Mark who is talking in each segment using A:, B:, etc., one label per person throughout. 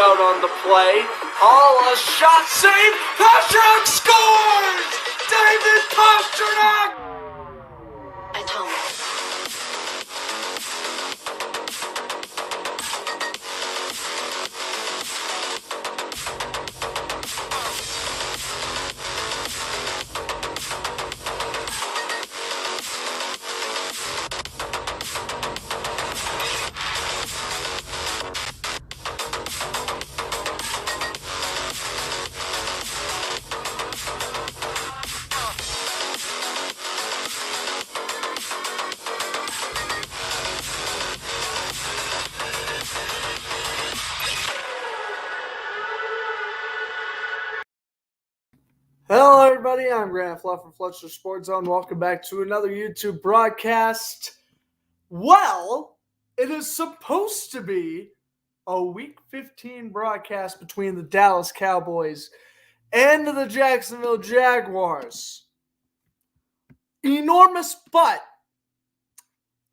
A: Out on the play. All a shot save. Pasternak scores! David Pasternak!
B: I told him.
A: Hello, everybody. I'm Grant Fluff from Fletcher Sports Zone. Welcome back to another YouTube broadcast. Well, it is supposed to be a Week 15 broadcast between the Dallas Cowboys and the Jacksonville Jaguars. Enormous, but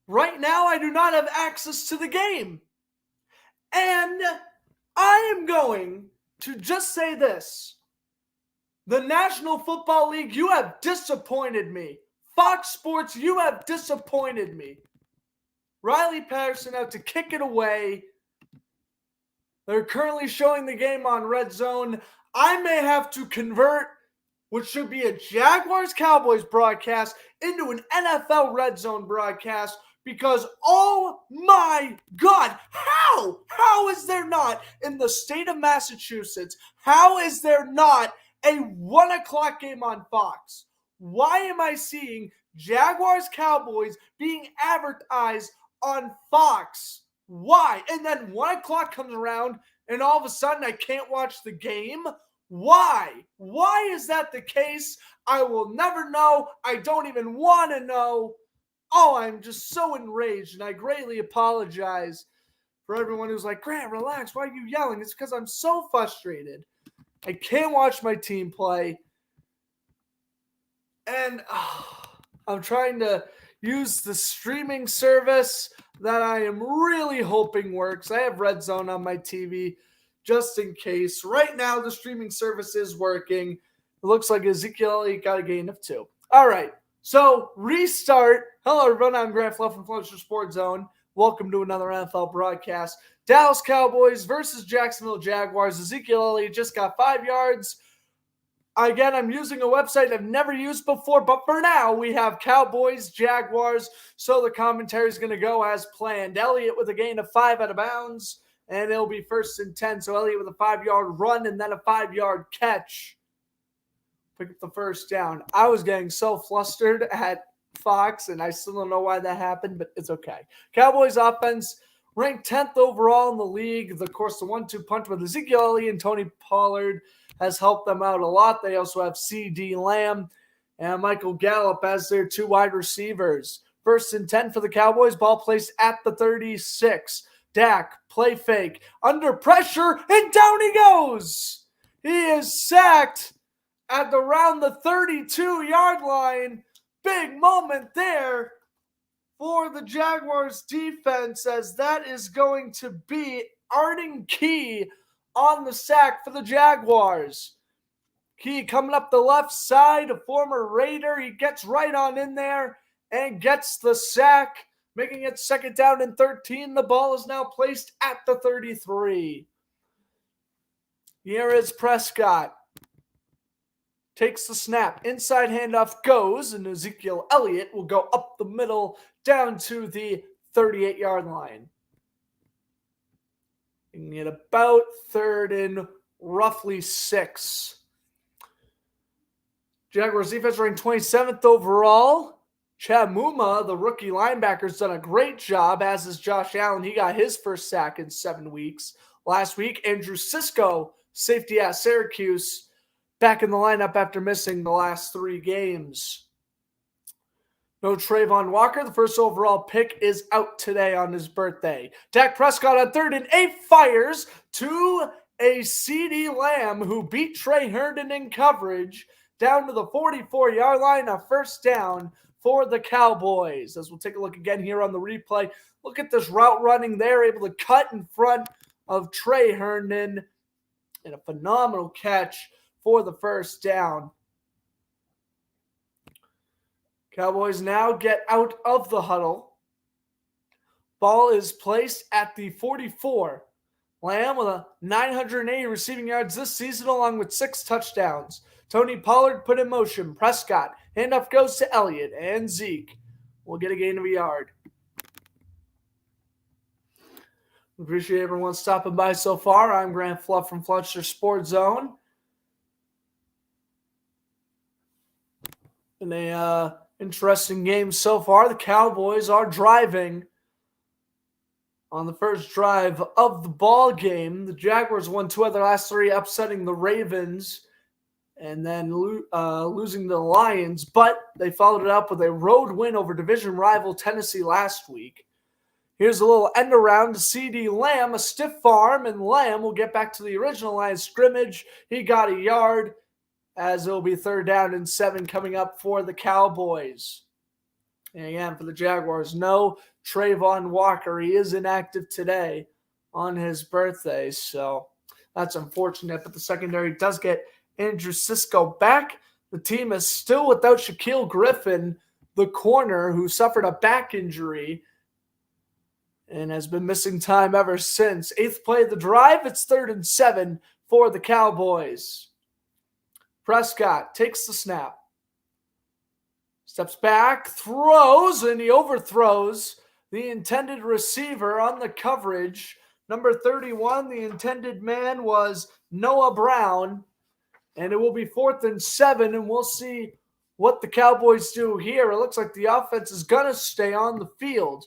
A: right now I do not have access to the game. And I am going to just say this. The National Football League, you have disappointed me. Fox Sports, you have disappointed me. Riley Patterson out to kick it away. They're currently showing the game on Red Zone. I may have to convert what should be a Jaguars-Cowboys broadcast into an NFL Red Zone broadcast because, oh my God, how is there not in the state of Massachusetts, how is there not a 1 o'clock game on Fox? Why am I seeing Jaguars-Cowboys being advertised on Fox? Why? And then 1 o'clock comes around and all of a sudden I can't watch the game? Why? Why is that the case? I will never know. I don't even want to know. Oh, I'm just so enraged, and I greatly apologize for everyone who's like, Grant, relax. Why are you yelling? It's because I'm so frustrated. I can't watch my team play. And I'm trying to use the streaming service that I am really hoping works. I have Red Zone on my TV just in case. Right now, the streaming service is working. It looks like Ezekiel Elliott got a gain of 2. All right, so restart. Hello, everyone. I'm Grant Fluff from Fletcher Sports Zone. Welcome to another NFL broadcast. Dallas Cowboys versus Jacksonville Jaguars. Ezekiel Elliott just got 5 yards. Again, I'm using a website I've never used before, but for now, we have Cowboys, Jaguars, so the commentary is going to go as planned. Elliott with a gain of 5 out of bounds, and it'll be 1st and 10, so Elliott with a 5-yard run and then a 5-yard catch. Pick up the first down. I was getting so flustered at Fox, and I still don't know why that happened, but it's okay. Cowboys offense ranked 10th overall in the league. Of course, the 1-2 punch with Ezekiel Elliott and Tony Pollard has helped them out a lot. They also have C.D. Lamb and Michael Gallup as their 2 wide receivers. 1st and 10 for the Cowboys. Ball placed at the 36. Dak, play fake, under pressure, and down he goes. He is sacked at around the 32-yard line. Big moment there for the Jaguars defense, as that is going to be Arden Key on the sack for the Jaguars. Key coming up the left side, a former Raider. He gets right on in there and gets the sack, making it 2nd down and 13. The ball is now placed at the 33. Here is Prescott. Takes the snap. Inside handoff goes, and Ezekiel Elliott will go up the middle down to the 38-yard line. At about 3rd and roughly 6. Jaguars defense ranked 27th overall. Chad Muma, the rookie linebacker, has done a great job, as is Josh Allen. He got his first sack in 7 weeks. Last week, Andrew Sisko, safety at Syracuse, back in the lineup after missing the last 3 games. No Trayvon Walker. The 1st overall pick is out today on his birthday. Dak Prescott on 3rd and 8 fires to a C.D. Lamb who beat Trey Herndon in coverage down to the 44-yard line. A 1st down for the Cowboys. As we'll take a look again here on the replay. Look at this route running there, able to cut in front of Trey Herndon and a phenomenal catch for the first down. Cowboys now get out of the huddle. Ball is placed at the 44. Lamb with a 980 receiving yards this season along with 6 touchdowns. Tony Pollard put in motion. Prescott. Handoff goes to Elliott, and Zeke will get a gain of a yard. Appreciate everyone stopping by so far. I'm Grant Fluff from Fletcher Sports Zone. In a interesting game so far, the Cowboys are driving on the first drive of the ball game. The Jaguars won 2 of their last 3, upsetting the Ravens and then losing to the Lions, but they followed it up with a road win over division rival Tennessee last week. Here's a little end around to CD Lamb, a stiff arm, and Lamb will get back to the original line of scrimmage. He got a yard, as it will be 3rd down and 7 coming up for the Cowboys. And again, for the Jaguars, no Trayvon Walker. He is inactive today on his birthday, so that's unfortunate. But the secondary does get Andrew Cisco back. The team is still without Shaquille Griffin, the corner, who suffered a back injury and has been missing time ever since. 8th play of the drive. It's 3rd and 7 for the Cowboys. Prescott takes the snap. Steps back, throws, and he overthrows the intended receiver on the coverage. Number 31, the intended man was Noah Brown. And it will be 4th and 7, and we'll see what the Cowboys do here. It looks like the offense is going to stay on the field.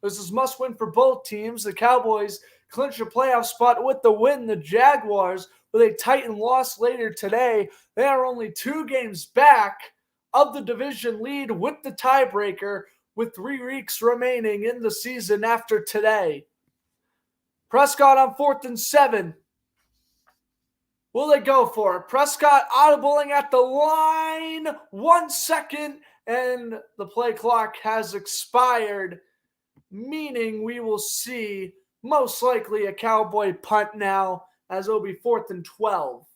A: This is must win for both teams. The Cowboys clinch a playoff spot with the win. The Jaguars, with a Titan loss later today, they are only 2 games back of the division lead with the tiebreaker with 3 weeks remaining in the season after today. Prescott on 4th and 7. Will they go for it? Prescott audibling at the line. 1 second, and the play clock has expired, meaning we will see most likely a Cowboy punt now, as it will be 4th and 12.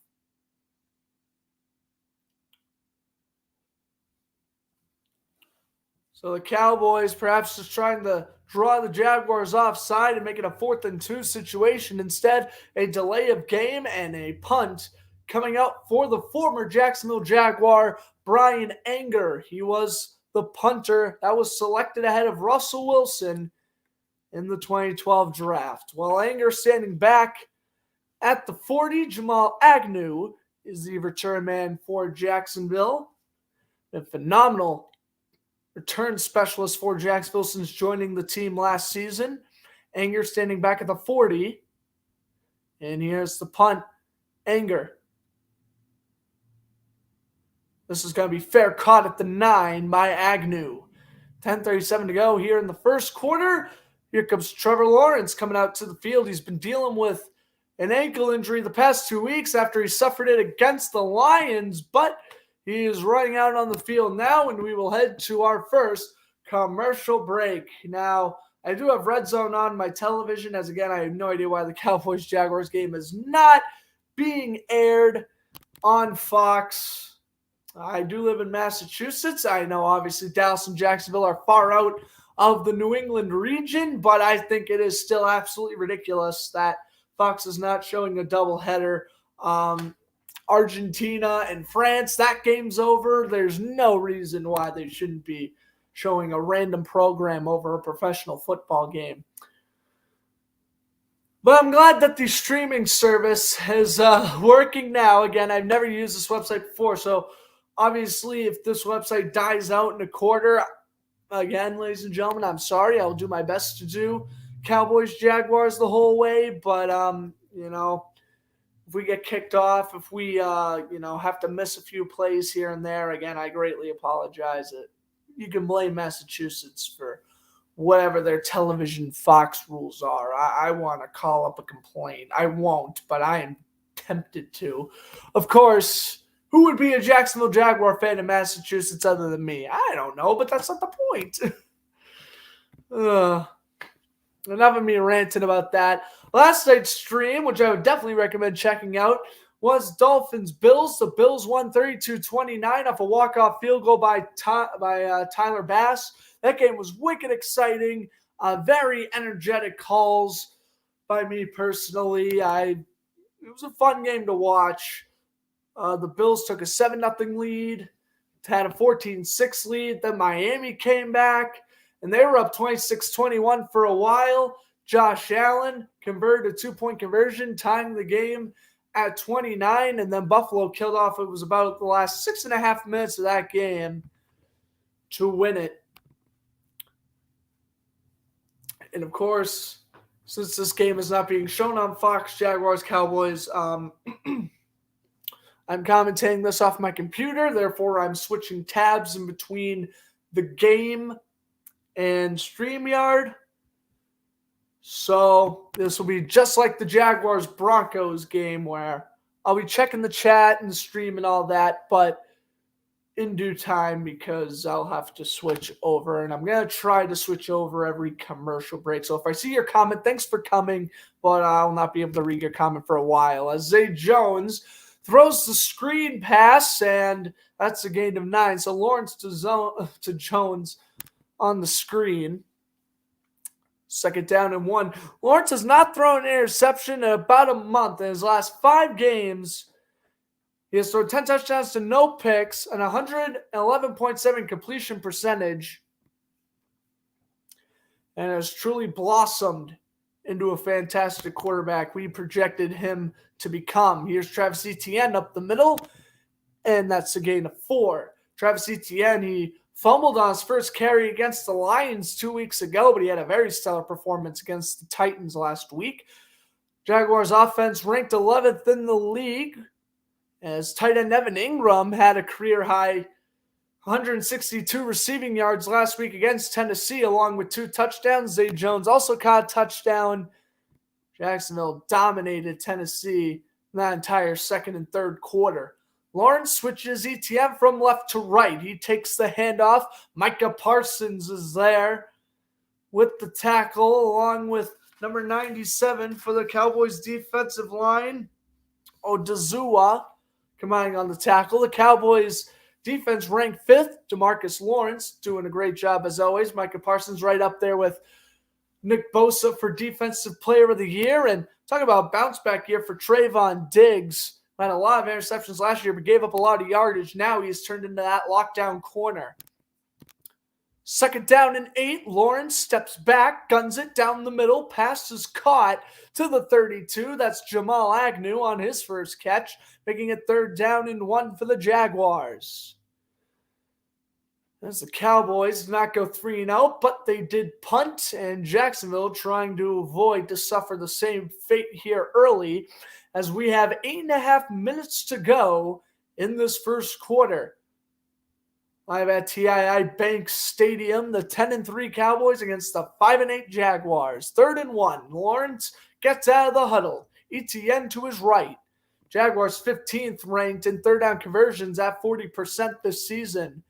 A: So the Cowboys perhaps just trying to draw the Jaguars offside and make it a 4th and 2 situation. Instead, a delay of game and a punt coming out for the former Jacksonville Jaguar, Brian Anger. He was the punter that was selected ahead of Russell Wilson in the 2012 draft. While Anger standing back at the 40, Jamal Agnew is the return man for Jacksonville. A phenomenal return specialist for Jacksonville since joining the team last season. Anger standing back at the 40. And here's the punt. Anger. This is going to be fair caught at the 9 by Agnew. 10:37 to go here in the first quarter. Here comes Trevor Lawrence coming out to the field. He's been dealing with an ankle injury the past 2 weeks after he suffered it against the Lions, but he is running out on the field now, and we will head to our first commercial break. Now, I do have Red Zone on my television, as again, I have no idea why the Cowboys-Jaguars game is not being aired on Fox. I do live in Massachusetts. I know, obviously, Dallas and Jacksonville are far out of the New England region, but I think it is still absolutely ridiculous that Fox is not showing a doubleheader. Argentina and France, that game's over. There's no reason why they shouldn't be showing a random program over a professional football game. But I'm glad that the streaming service is working now. Again, I've never used this website before, so obviously if this website dies out in a quarter, again, ladies and gentlemen, I'm sorry. I will do my best to do Cowboys, Jaguars the whole way, but, if we get kicked off, if we, have to miss a few plays here and there, again, I greatly apologize. You can blame Massachusetts for whatever their television Fox rules are. I want to call up a complaint. I won't, but I am tempted to. Of course, who would be a Jacksonville Jaguar fan in Massachusetts other than me? I don't know, but that's not the point. Enough of me ranting about that. Last night's stream, which I would definitely recommend checking out, was Dolphins-Bills. The Bills won 32-29 off a walk-off field goal by Tyler Bass. That game was wicked exciting. Very energetic calls by me personally. It was a fun game to watch. The Bills took a 7-0 lead, had a 14-6 lead. Then Miami came back, and they were up 26-21 for a while. Josh Allen converted a 2-point conversion, tying the game at 29, and then Buffalo killed off. It was about the last 6.5 minutes of that game to win it. And of course, since this game is not being shown on Fox, Jaguars, Cowboys, I'm commentating this off my computer. Therefore, I'm switching tabs in between the game and StreamYard. So this will be just like the Jaguars-Broncos game where I'll be checking the chat and the stream and all that, but in due time because I'll have to switch over, and I'm going to try to switch over every commercial break. So if I see your comment, thanks for coming, but I'll not be able to read your comment for a while. As Zay Jones throws the screen pass, and that's a gain of 9. So Lawrence to Jones on the screen. 2nd down and 1. Lawrence has not thrown an interception in about a month. In his last 5 games, he has thrown 10 touchdowns to no picks and 111.7 completion percentage, and has truly blossomed into a fantastic quarterback we projected him to become. Here's Travis Etienne up the middle, and that's a gain of 4. Travis Etienne, he fumbled on his first carry against the Lions 2 weeks ago, but he had a very stellar performance against the Titans last week. Jaguars offense ranked 11th in the league, as tight end Evan Ingram had a career-high 162 receiving yards last week against Tennessee, along with 2 touchdowns. Zay Jones also caught a touchdown. Jacksonville dominated Tennessee in that entire second and third quarter. Lawrence switches Etienne from left to right. He takes the handoff. Micah Parsons is there with the tackle, along with number 97 for the Cowboys defensive line, Odazua, combining on the tackle. The Cowboys defense ranked 5th. DeMarcus Lawrence doing a great job as always. Micah Parsons right up there with Nick Bosa for Defensive Player of the Year. And talk about bounce back year for Trayvon Diggs. Had a lot of interceptions last year, but gave up a lot of yardage. Now he's turned into that lockdown corner. 2nd down and 8. Lawrence steps back, guns it down the middle. Pass is caught to the 32. That's Jamal Agnew on his first catch, making it 3rd down and 1 for the Jaguars. As the Cowboys did not go 3-0, but they did punt, and Jacksonville trying to avoid to suffer the same fate here early, as we have 8.5 minutes to go in this first quarter. Live at TII Bank Stadium, the 10-3 Cowboys against the 5-8 Jaguars. 3rd and 1. Lawrence gets out of the huddle. Etienne to his right. Jaguars 15th ranked in 3rd down conversions at 40% this season.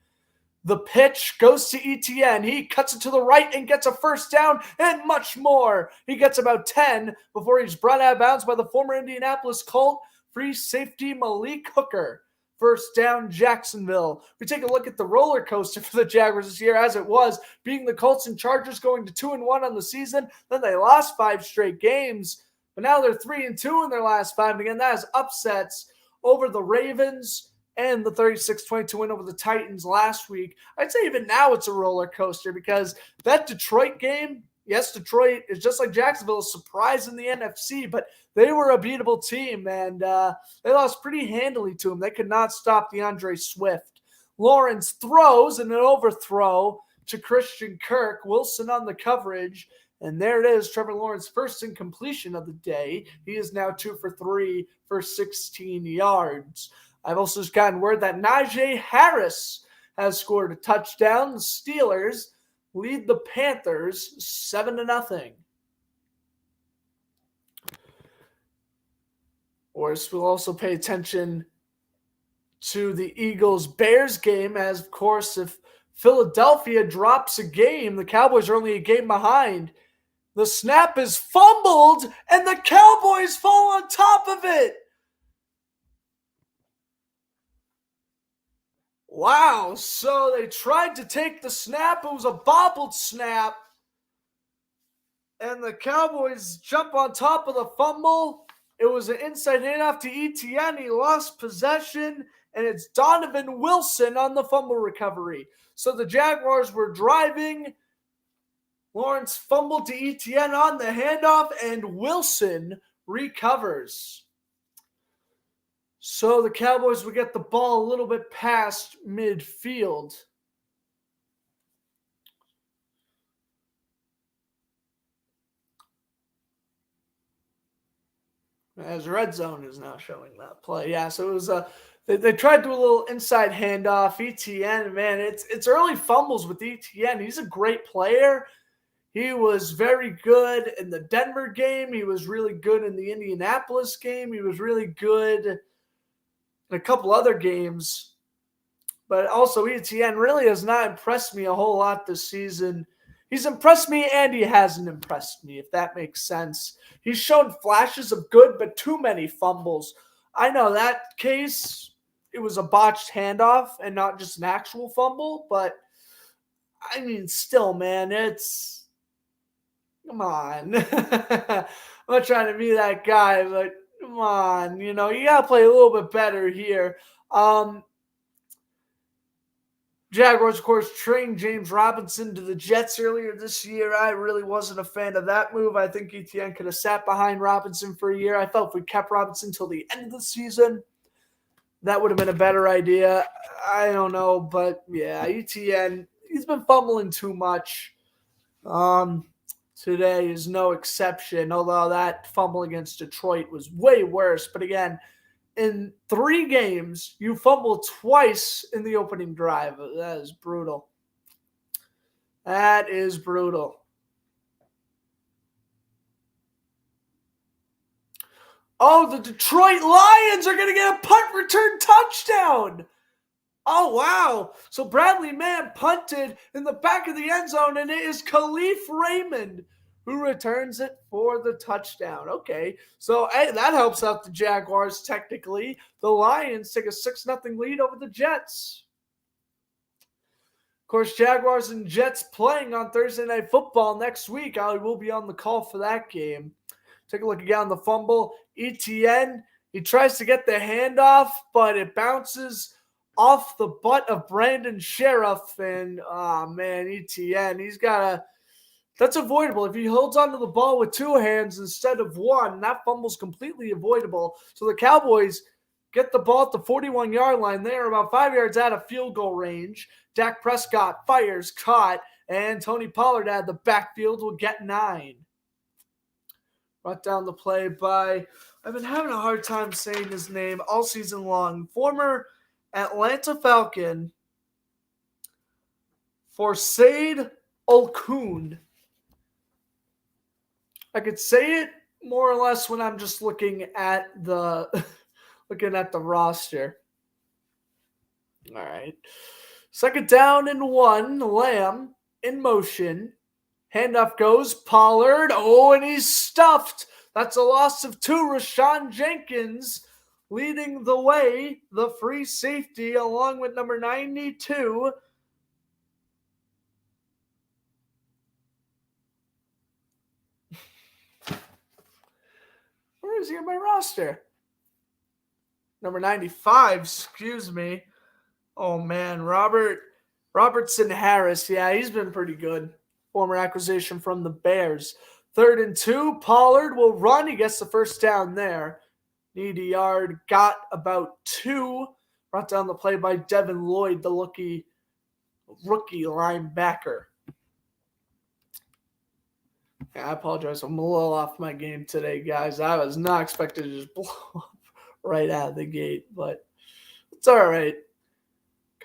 A: The pitch goes to Etienne. He cuts it to the right and gets a 1st down and much more. He gets about 10 before he's brought out of bounds by the former Indianapolis Colt free safety Malik Hooker. 1st down, Jacksonville. We take a look at the roller coaster for the Jaguars this year, as it was, being the Colts and Chargers going to 2-1 on the season. Then they lost 5 straight games, but now they're 3-2 in their last 5. And again, that is upsets over the Ravens and the 36-22 win over the Titans last week. I'd say even now it's a roller coaster, because that Detroit game, yes, Detroit is just like Jacksonville, a surprise in the NFC, but they were a beatable team, and they lost pretty handily to them. They could not stop DeAndre Swift. Lawrence throws and an overthrow to Christian Kirk. Wilson on the coverage, and there it is, Trevor Lawrence's first incompletion of the day. He is now 2 for 3 for 16 yards. I've also just gotten word that Najee Harris has scored a touchdown. The Steelers lead the Panthers 7-0. Of course, we'll also pay attention to the Eagles-Bears game, as, of course, if Philadelphia drops a game, the Cowboys are only a game behind. The snap is fumbled, and the Cowboys fall on top of it. Wow, so they tried to take the snap. It was a bobbled snap. And the Cowboys jump on top of the fumble. It was an inside handoff to Etienne. He lost possession, and it's Donovan Wilson on the fumble recovery. So the Jaguars were driving. Lawrence fumbled to Etienne on the handoff, and Wilson recovers. So the Cowboys would get the ball a little bit past midfield. As red zone is now showing that play. Yeah, so it was they tried to do a little inside handoff. Etienne, man, it's early fumbles with Etienne. He's a great player. He was very good in the Denver game. He was really good in the Indianapolis game. He was really good in a couple other games. But also Etienne really has not impressed me a whole lot this season. He's impressed me and he hasn't impressed me, if that makes sense. He's shown flashes of good, but too many fumbles. I know that case, it was a botched handoff and not just an actual fumble, but I mean, still, man, it's, come on. I'm not trying to be that guy, but come on, you got to play a little bit better here. Jaguars, of course, trained James Robinson to the Jets earlier this year. I really wasn't a fan of that move. I think Etienne could have sat behind Robinson for a year. I felt if we kept Robinson till the end of the season, that would have been a better idea. I don't know, but yeah, Etienne, he's been fumbling too much. Today is no exception, although that fumble against Detroit was way worse. But again, in 3 games, you fumbled twice in the opening drive. That is brutal. That is brutal. Oh, the Detroit Lions are going to get a punt return touchdown. Oh, wow. So Bradley Mann punted in the back of the end zone, and it is Khalif Raymond who returns it for the touchdown. Okay, so hey, that helps out the Jaguars technically. The Lions take a 6-0 lead over the Jets. Of course, Jaguars and Jets playing on Thursday Night Football next week. I will be on the call for that game. Take a look again on the fumble. Etienne, he tries to get the handoff, but it bounces off the butt of Brandon Sheriff. And, Etienne, he's got to... That's avoidable. If he holds onto the ball with 2 hands instead of 1, that fumble's completely avoidable. So the Cowboys get the ball at the 41-yard line. They are about 5 yards out of field goal range. Dak Prescott fires, caught, and Tony Pollard out of the backfield will get 9. Brought down the play by, I've been having a hard time saying his name all season long, former Atlanta Falcon, Forsaid Olkun. I could say it more or less when I'm just looking at the roster. All right. 2nd down and 1. Lamb in motion. Handoff goes. Pollard. Oh, and he's stuffed. That's a loss of 2. Rashawn Jenkins leading the way. The free safety along with number 92. Where is he on my roster? Number 95, excuse me. Oh, man, Robertson Harris. Yeah, he's been pretty good. Former acquisition from the Bears. 3rd and 2, Pollard will run. He gets the 1st down there. Need a yard, got about 2. Brought down the play by Devin Lloyd, the rookie linebacker. Yeah, I apologize. I'm a little off my game today, guys. I was not expected to just blow up right out of the gate, but it's all right.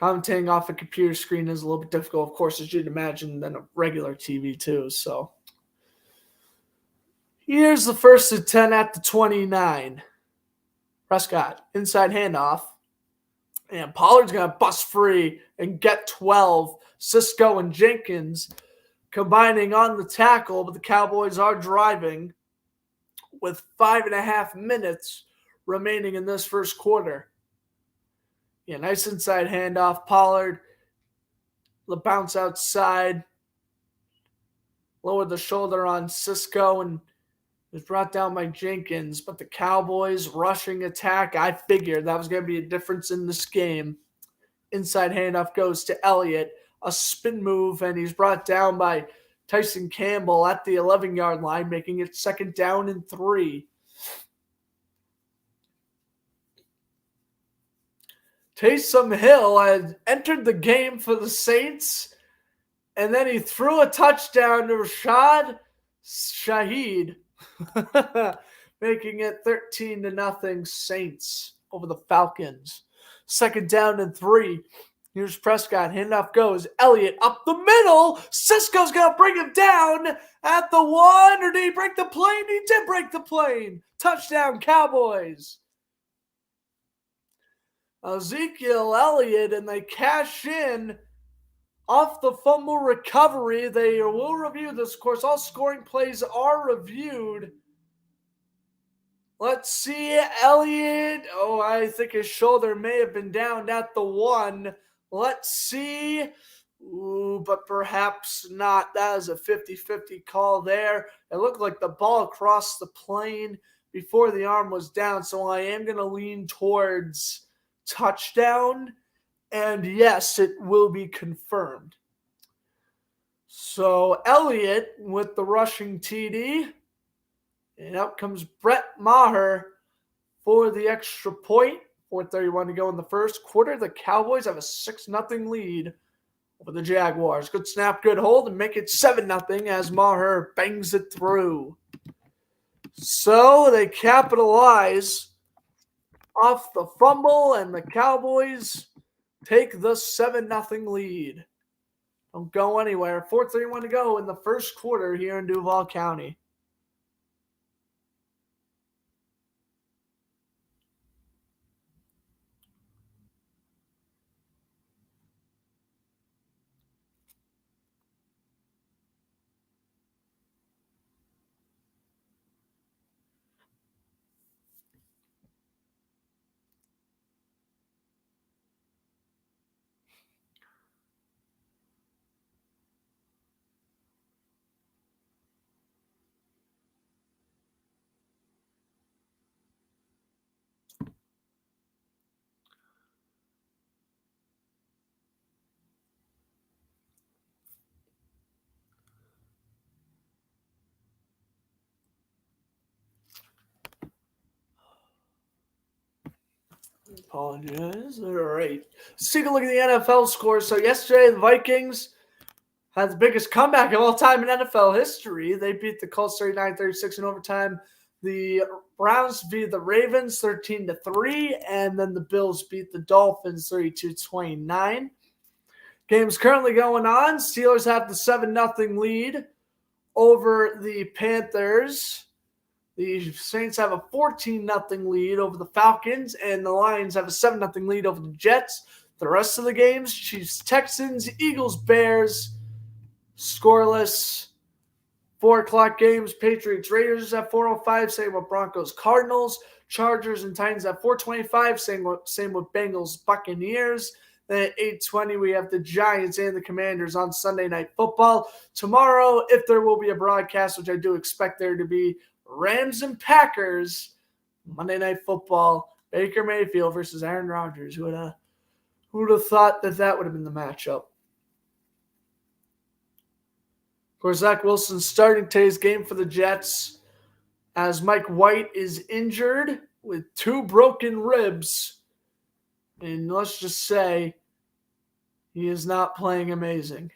A: Commentating off a computer screen is a little bit difficult, of course, as you'd imagine, than a regular TV too. So here's the 1st and 10 at the 29. Prescott, inside handoff. And Pollard's going to bust free and get 12. Cisco and Jenkins combining on the tackle, but the Cowboys are driving with 5.5 minutes remaining in this first quarter. Yeah, nice inside handoff. Pollard, the bounce outside, lowered the shoulder on Cisco, and was brought down by Jenkins. But the Cowboys rushing attack, I figured that was going to be a difference in this game. Inside handoff goes to Elliott, a spin move, and he's brought down by Tyson Campbell at the 11-yard line, making it 2nd down and 3. Taysom Hill had entered the game for the Saints, and then he threw a touchdown to Rashad Shaheed, making it 13-0 Saints over the Falcons. 2nd down and 3. Here's Prescott. Handoff goes. Elliott up the middle. Cisco's going to bring him down at the 1. Or did he break the plane? He did break the plane. Touchdown, Cowboys. Ezekiel Elliott, and they cash in off the fumble recovery. They will review this. Of course, all scoring plays are reviewed. Let's see, Elliott. Oh, I think his shoulder may have been down at the 1. Let's see. Ooh, but perhaps not. That is a 50-50 call there. It looked like the ball crossed the plane before the arm was down, so I am going to lean towards touchdown. And yes, it will be confirmed. So Elliott with the rushing TD. And out comes Brett Maher for the extra point. 4:31 to go in the first quarter. The Cowboys have a 6-0 lead over the Jaguars. Good snap, good hold, and make it 7-0 as Maher bangs it through. So they capitalize off the fumble, and the Cowboys take the 7-0 lead. Don't go anywhere. 4:31 to go in the first quarter here in Duval County. Apologize. All right. Let's take a look at the NFL scores. So yesterday, the Vikings had the biggest comeback of all time in NFL history. They beat the Colts 39-36 in overtime. The Browns beat the Ravens 13-3, and then the Bills beat the Dolphins 32-29. Game's currently going on. Steelers have the 7-0 lead over the Panthers. The Saints have a 14-0 lead over the Falcons, and the Lions have a 7-0 lead over the Jets. The rest of the games, Chiefs, Texans, Eagles, Bears, scoreless. 4 o'clock games, Patriots, Raiders at 4:05, same with Broncos, Cardinals, Chargers, and Titans at 4:25, same with Bengals, Buccaneers. Then at 8:20, we have the Giants and the Commanders on Sunday Night Football. Tomorrow, if there will be a broadcast, which I do expect there to be, Rams and Packers, Monday Night Football, Baker Mayfield versus Aaron Rodgers. Who would have thought that would have been the matchup? Of course, Zach Wilson starting today's game for the Jets as Mike White is injured with 2 broken ribs. And let's just say he is not playing amazing.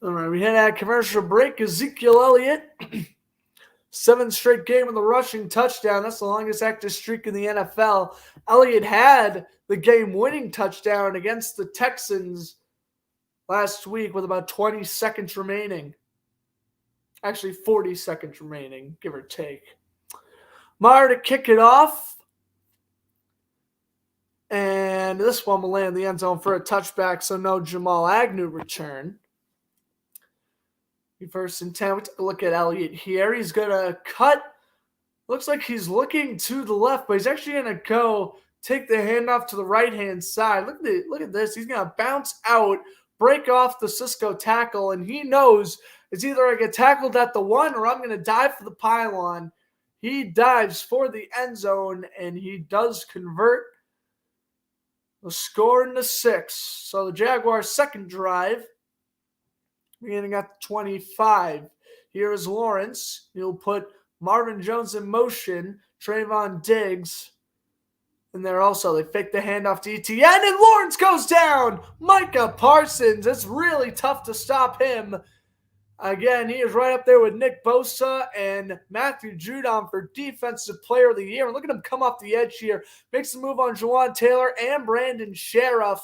A: All right, we head out of commercial break. Ezekiel Elliott, 7th straight game with a rushing touchdown. That's the longest active streak in the NFL. Elliott had the game-winning touchdown against the Texans last week with about 20 seconds remaining. Actually, 40 seconds remaining, give or take. Maher to kick it off. And this one will land in the end zone for a touchback, so no Jamal Agnew return. First and 10. We take a look at Elliott here. He's going to cut. Looks like he's looking to the left, but he's actually going to go take the handoff to the right-hand side. Look at this. He's going to bounce out, break off the Cisco tackle, and he knows it's either I get tackled at the 1 or I'm going to dive for the pylon. He dives for the end zone, and he does convert the score into 6. So the Jaguars' second drive, beginning at the 25. Here is Lawrence. He'll put Marvin Jones in motion. Trayvon Diggs. And there also, they fake the handoff to ETN, and Lawrence goes down. Micah Parsons. It's really tough to stop him. Again, he is right up there with Nick Bosa and Matthew Judon for Defensive Player of the Year. And look at him come off the edge here. Makes a move on Jawan Taylor and Brandon Sheriff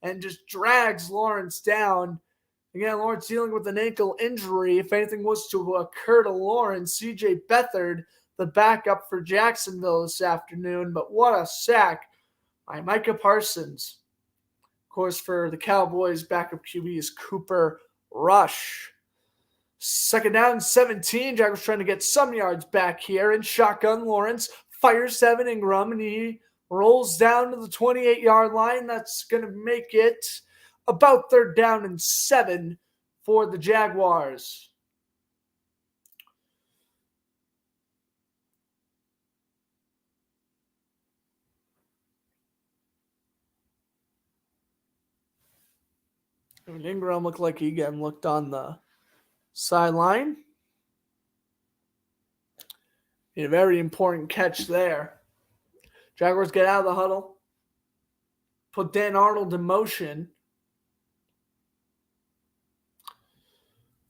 A: and just drags Lawrence down. Again, Lawrence dealing with an ankle injury. If anything was to occur to Lawrence, CJ Beathard, the backup for Jacksonville this afternoon. But what a sack by Micah Parsons. Of course, for the Cowboys, backup QB is Cooper Rush. Second down, 17. Jaguars trying to get some yards back here. In shotgun, Lawrence fires Evan Ingram, and he rolls down to the 28-yard line. That's going to make it about third down and 7 for the Jaguars. And Ingram looked like he again looked on the sideline. A very important catch there. Jaguars get out of the huddle. Put Dan Arnold in motion.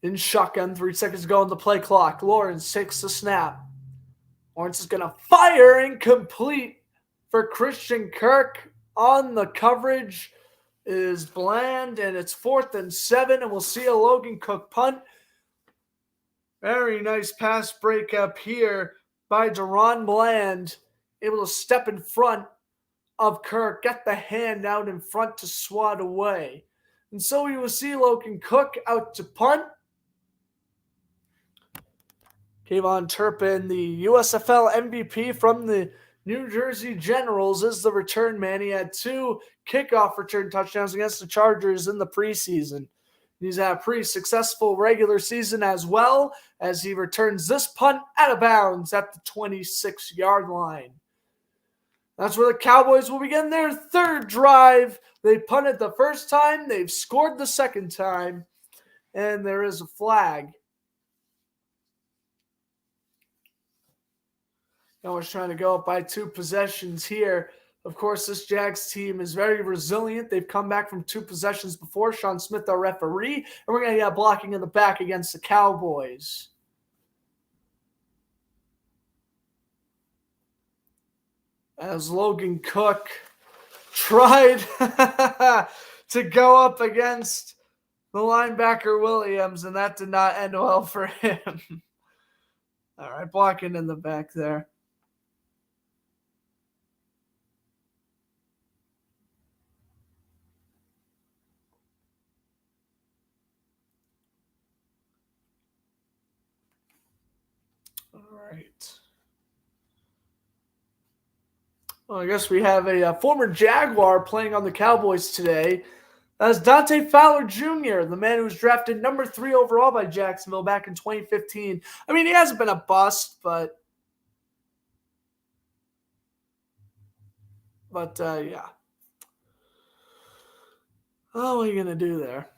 A: In shotgun, 3 seconds to go on the play clock. Lawrence takes the snap. Lawrence is going to fire incomplete for Christian Kirk. On the coverage is Bland, and it's 4th and 7, and we'll see a Logan Cook punt. Very nice pass breakup here by Deron Bland. Able to step in front of Kirk, get the hand out in front to swat away. And so we will see Logan Cook out to punt. Kayvon Turpin, the USFL MVP from the New Jersey Generals, is the return man. He had 2 kickoff return touchdowns against the Chargers in the preseason. He's had a pretty successful regular season as well, as he returns this punt out of bounds at the 26-yard line. That's where the Cowboys will begin their third drive. They punted the first time. They've scored the second time. And there is a flag. Cowboys trying to go up by 2 possessions here. Of course, this Jags team is very resilient. They've come back from 2 possessions before. Sean Smith, our referee. And we're going to get blocking in the back against the Cowboys. As Logan Cook tried to go up against the linebacker Williams, and that did not end well for him. All right, blocking in the back there. All right. Well, I guess we have a former Jaguar playing on the Cowboys today. That's Dante Fowler Jr., the man who was drafted number 3 overall by Jacksonville back in 2015. I mean, he hasn't been a bust, but yeah. Oh, what are you going to do there?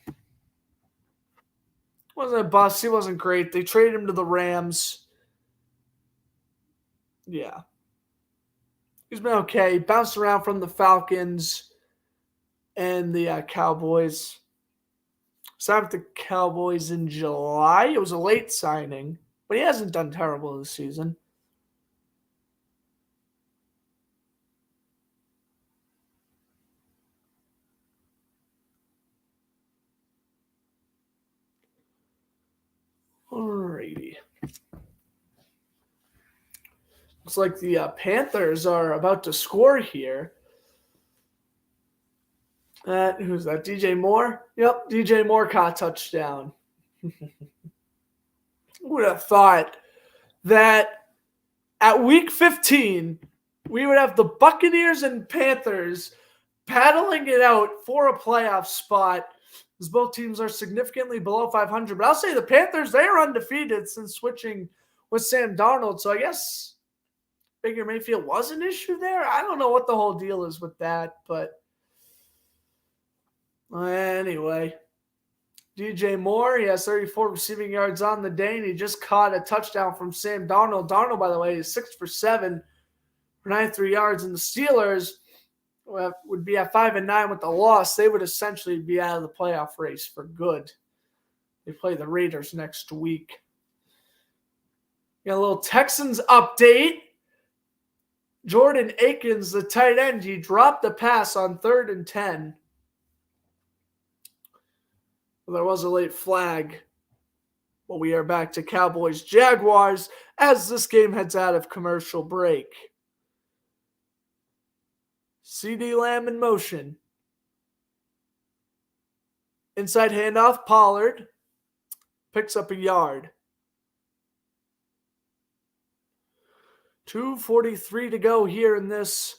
A: Wasn't a bust. He wasn't great. They traded him to the Rams. Yeah. He's been okay. He bounced around from the Falcons and the Cowboys. Signed with the Cowboys in July. It was a late signing, but he hasn't done terrible this season. Alrighty. Looks like the Panthers are about to score here. Who's that? DJ Moore? Yep, DJ Moore caught touchdown. Who would have thought that at week 15, we would have the Buccaneers and Panthers battling it out for a playoff spot, as both teams are significantly below 500. But I'll say the Panthers, they are undefeated since switching with Sam Darnold. So I guess Baker Mayfield was an issue there. I don't know what the whole deal is with that. But anyway, DJ Moore, he has 34 receiving yards on the day, and he just caught a touchdown from Sam Darnold. Darnold, by the way, is 6 for 7 for 93 yards, and the Steelers would be at 5-9 with the loss. They would essentially be out of the playoff race for good. They play the Raiders next week. Got a little Texans update. Jordan Akins, the tight end, he dropped the pass on 3rd and 10. Well, there was a late flag. But we are back to Cowboys Jaguars as this game heads out of commercial break. CeeDee Lamb in motion. Inside handoff, Pollard picks up a yard. 2:43 to go here in this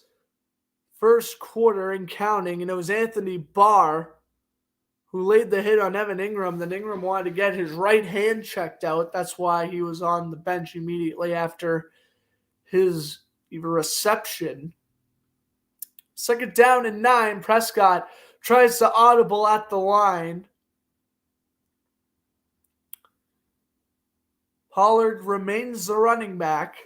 A: first quarter and counting. And it was Anthony Barr who laid the hit on Evan Ingram. Then Ingram wanted to get his right hand checked out. That's why he was on the bench immediately after his reception. 2nd down and 9. Prescott tries to audible at the line. Pollard remains the running back.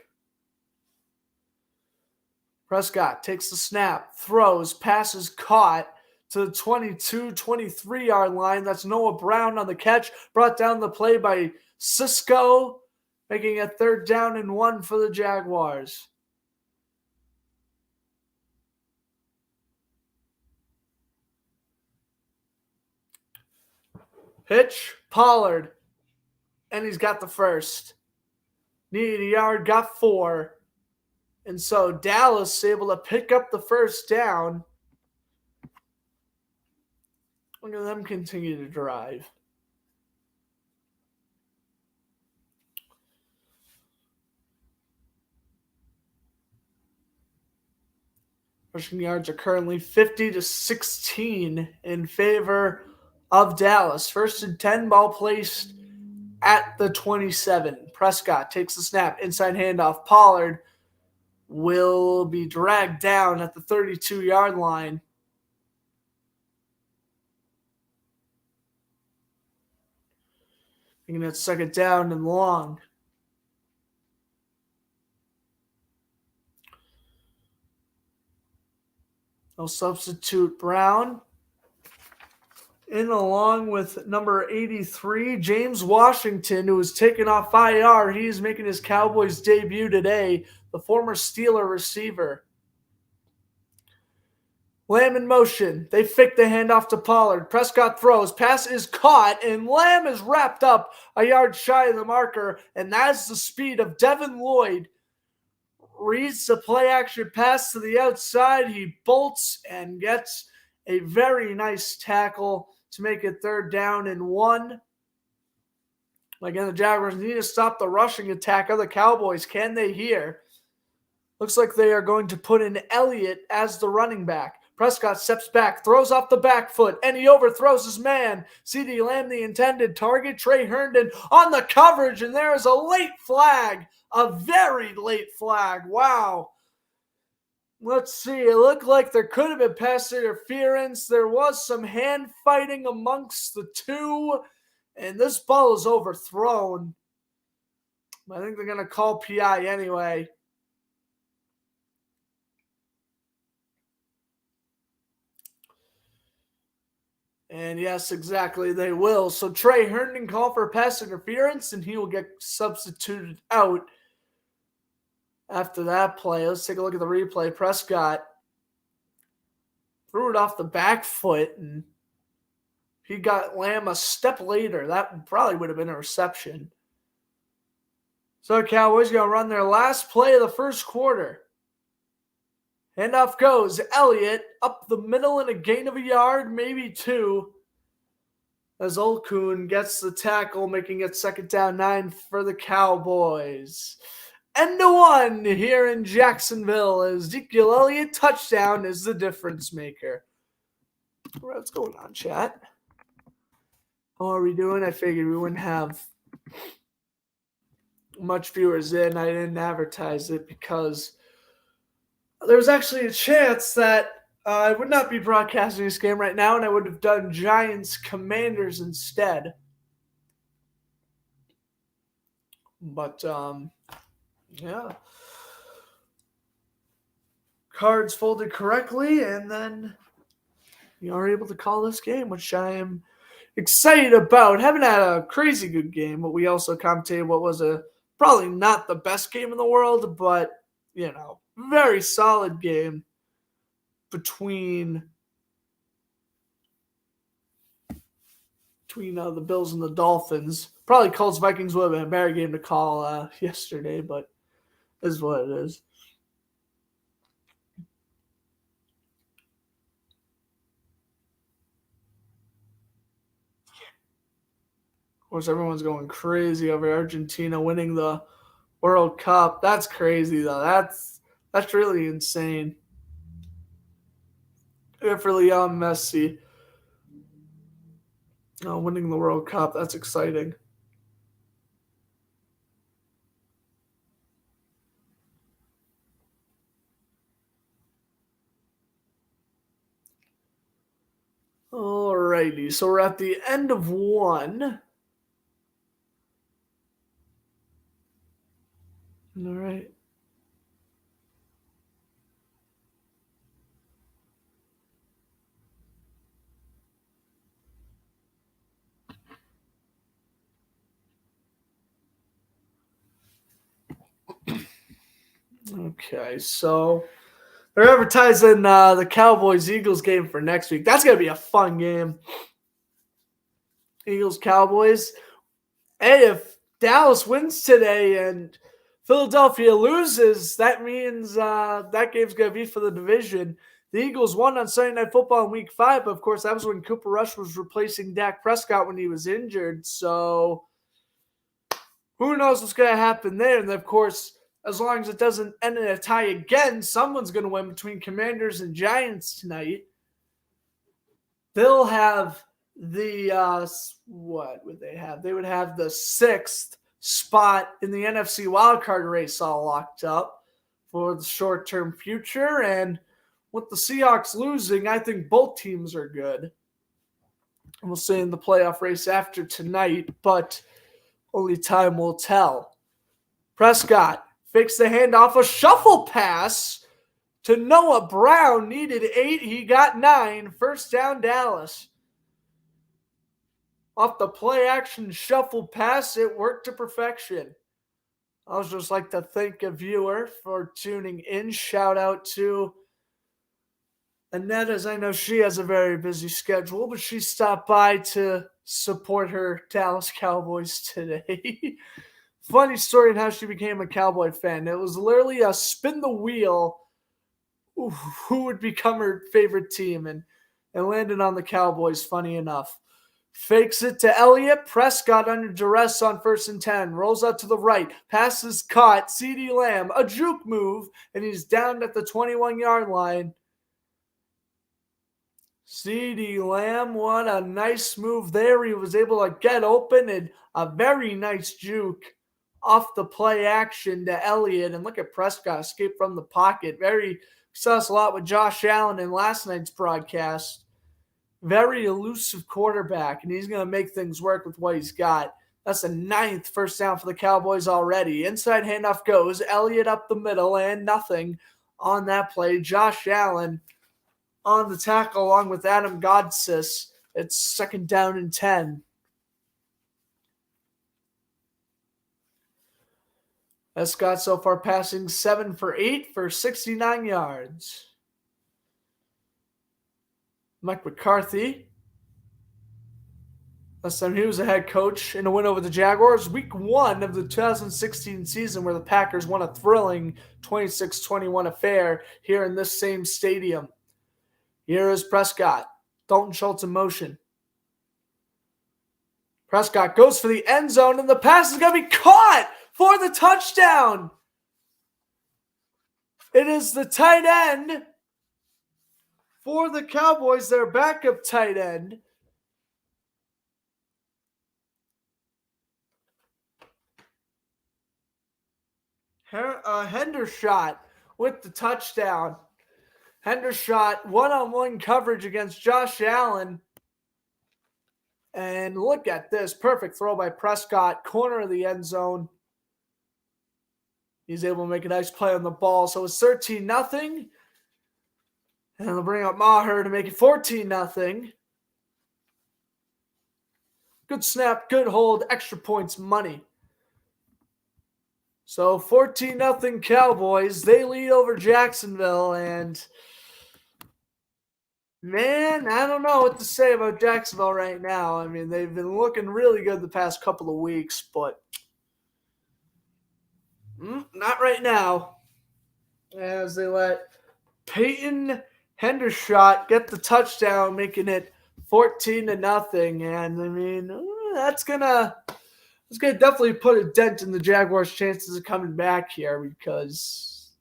A: Prescott takes the snap, throws, passes caught to the 22-23 line. That's Noah Brown on the catch. Brought down the play by Cisco, making a 3rd down and 1 for the Jaguars. Pitch, Pollard, and he's got the first. Needed a yard, got 4. And so Dallas able to pick up the first down. Look at them continue to drive. Rushing yards are currently 50-16 in favor of Dallas. 1st and 10, ball placed at the 27. Prescott takes the snap, inside handoff. Pollard will be dragged down at the 32 line. Thinking it's 2nd down and long. They'll substitute Brown in along with number 83, James Washington, who was taken off IR. He's making his Cowboys debut today, the former Steeler receiver. Lamb in motion. They fake the handoff to Pollard. Prescott throws. Pass is caught, and Lamb is wrapped up a yard shy of the marker, and that's the speed of Devin Lloyd. Reads the play-action pass to the outside. He bolts and gets a very nice tackle to make it 3rd down and 1. Again, the Jaguars need to stop the rushing attack of the Cowboys. Can they here? Looks like they are going to put in Elliott as the running back. Prescott steps back, throws off the back foot, and he overthrows his man. CeeDee Lamb, the intended target. Trey Herndon on the coverage, and there is a late flag. A very late flag. Wow. Let's see. It looked like there could have been pass interference. There was some hand fighting amongst the two, and this ball is overthrown. I think they're going to call PI anyway. And yes, exactly, they will. So Trey Herndon called for pass interference, and he will get substituted out after that play. Let's take a look at the replay. Prescott threw it off the back foot, and he got Lamb a step later. That probably would have been a reception. So Cowboys going to run their last play of the first quarter. Handoff goes. Elliott up the middle in a gain of a yard, maybe 2. As Olkun gets the tackle, making it 2nd down 9 for the Cowboys. End to 1 here in Jacksonville as Ezekiel Elliott touchdown is the difference maker. What's going on, chat? How are we doing? I figured we wouldn't have much viewers in. I didn't advertise it because there was actually a chance that I would not be broadcasting this game right now, and I would have done Giants Commanders instead. But, yeah. Cards folded correctly, and then you are able to call this game, which I am excited about. Haven't had a crazy good game, but we also commentated what was probably not the best game in the world, but, very solid game between the Bills and the Dolphins. Probably Colts-Vikings would have been a better game to call yesterday, but is what it is. Of course, everyone's going crazy over Argentina winning the World Cup. That's crazy, though. That's really insane. Good for Lionel Messi. Winning the World Cup. That's exciting. Alrighty, so we're at the end of 1. All right. Okay, so they're advertising the Cowboys-Eagles game for next week. That's going to be a fun game. Eagles-Cowboys. Hey, if Dallas wins today and Philadelphia loses, that means that game's going to be for the division. The Eagles won on Sunday Night Football in Week 5, but of course that was when Cooper Rush was replacing Dak Prescott when he was injured. So who knows what's going to happen there. And of course, as long as it doesn't end in a tie again, someone's going to win between Commanders and Giants tonight. They'll have the, what would they have? They would have the 6th spot in the NFC wildcard race all locked up for the short-term future. And with the Seahawks losing, I think both teams are good. And we'll see in the playoff race after tonight, but only time will tell. Prescott fakes the handoff, a shuffle pass to Noah Brown. Needed 8, he got 9. First down, Dallas. Off the play-action shuffle pass, it worked to perfection. I would just like to thank a viewer for tuning in. Shout out to Annette, as I know she has a very busy schedule, but she stopped by to support her Dallas Cowboys today. Funny story on how she became a Cowboy fan. It was literally a spin the wheel who would become her favorite team, and landed on the Cowboys, funny enough. Fakes it to Elliott. Prescott under duress on 1st and 10. Rolls out to the right. Pass is caught. CeeDee Lamb, a juke move, and he's down at the 21-yard line. CeeDee Lamb, what a nice move there. He was able to get open, and a very nice juke off the play action to Elliott. And look at Prescott escape from the pocket. We saw this a lot with Josh Allen in last night's broadcast. Very elusive quarterback, and he's going to make things work with what he's got. That's the 9th first down for the Cowboys already. Inside handoff goes. Elliott up the middle, and nothing on that play. Josh Allen on the tackle along with Adam Godsis. It's 2nd down and 10. Prescott so far passing 7 for 8 for 69 yards. Mike McCarthy Last time he was a head coach in a win over the Jaguars, week 1 of the 2016 season, where the Packers won a thrilling 26-21 affair here in this same stadium. Here is Prescott. Dalton Schultz in motion. Prescott goes for the end zone, and the pass is going to be caught for the touchdown. It is the tight end for the Cowboys, their backup tight end. Hendershot with the touchdown. Hendershot one-on-one coverage against Josh Allen. And look at this. Perfect throw by Prescott. Corner of the end zone. He's able to make a nice play on the ball. So it's 13-0. And they'll bring up Maher to make it 14-0. Good snap, good hold, extra points, money. So 14-0 Cowboys. They lead over Jacksonville. And man, I don't know what to say about Jacksonville right now. I mean, they've been looking really good the past couple of weeks, but not right now. As they let Peyton Hendershot get the touchdown, making it 14-0. And I mean, that's gonna definitely put a dent in the Jaguars' chances of coming back here, because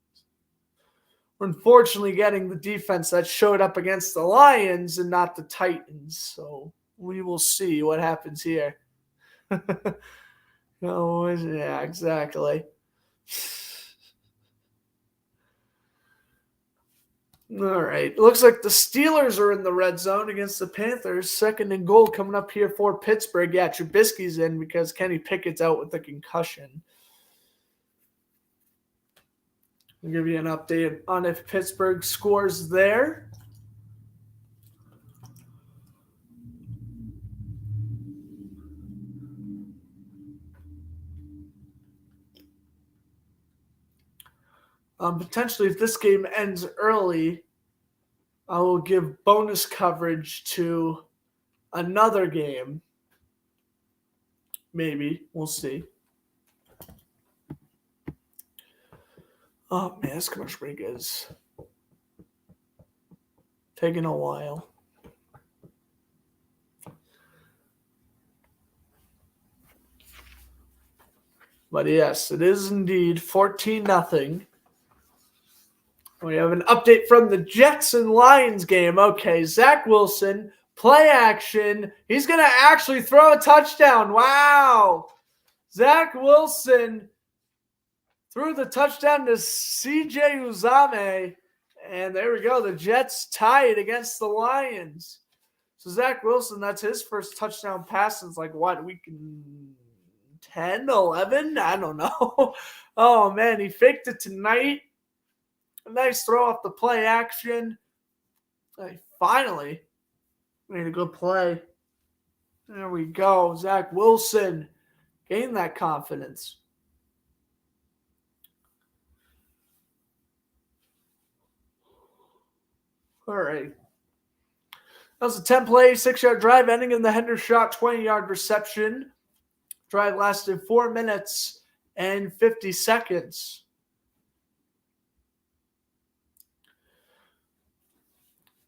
A: we're unfortunately getting the defense that showed up against the Lions and not the Titans. So we will see what happens here. Oh, yeah, exactly. All right. Looks like the Steelers are in the red zone against the Panthers. 2nd and goal coming up here for Pittsburgh. Yeah, Trubisky's in because Kenny Pickett's out with a concussion. I'll give you an update on if Pittsburgh scores there. Potentially, if this game ends early, I will give bonus coverage to another game. Maybe. We'll see. Oh, man, this commercial break is taking a while. But yes, it is indeed 14-0. We have an update from the Jets and Lions game. Okay, Zach Wilson, play action. He's going to actually throw a touchdown. Wow. Zach Wilson threw the touchdown to C.J. Uzome. And there we go. The Jets tied against the Lions. So Zach Wilson, that's his first touchdown pass since week 10, 11? I don't know. Oh, man, he faked it tonight. A nice throw off the play action. He finally made a good play. There we go. Zach Wilson gained that confidence. All right. That was a 10-play, 6-yard drive ending in the Hendershot 20-yard reception. Drive lasted 4 minutes and 50 seconds.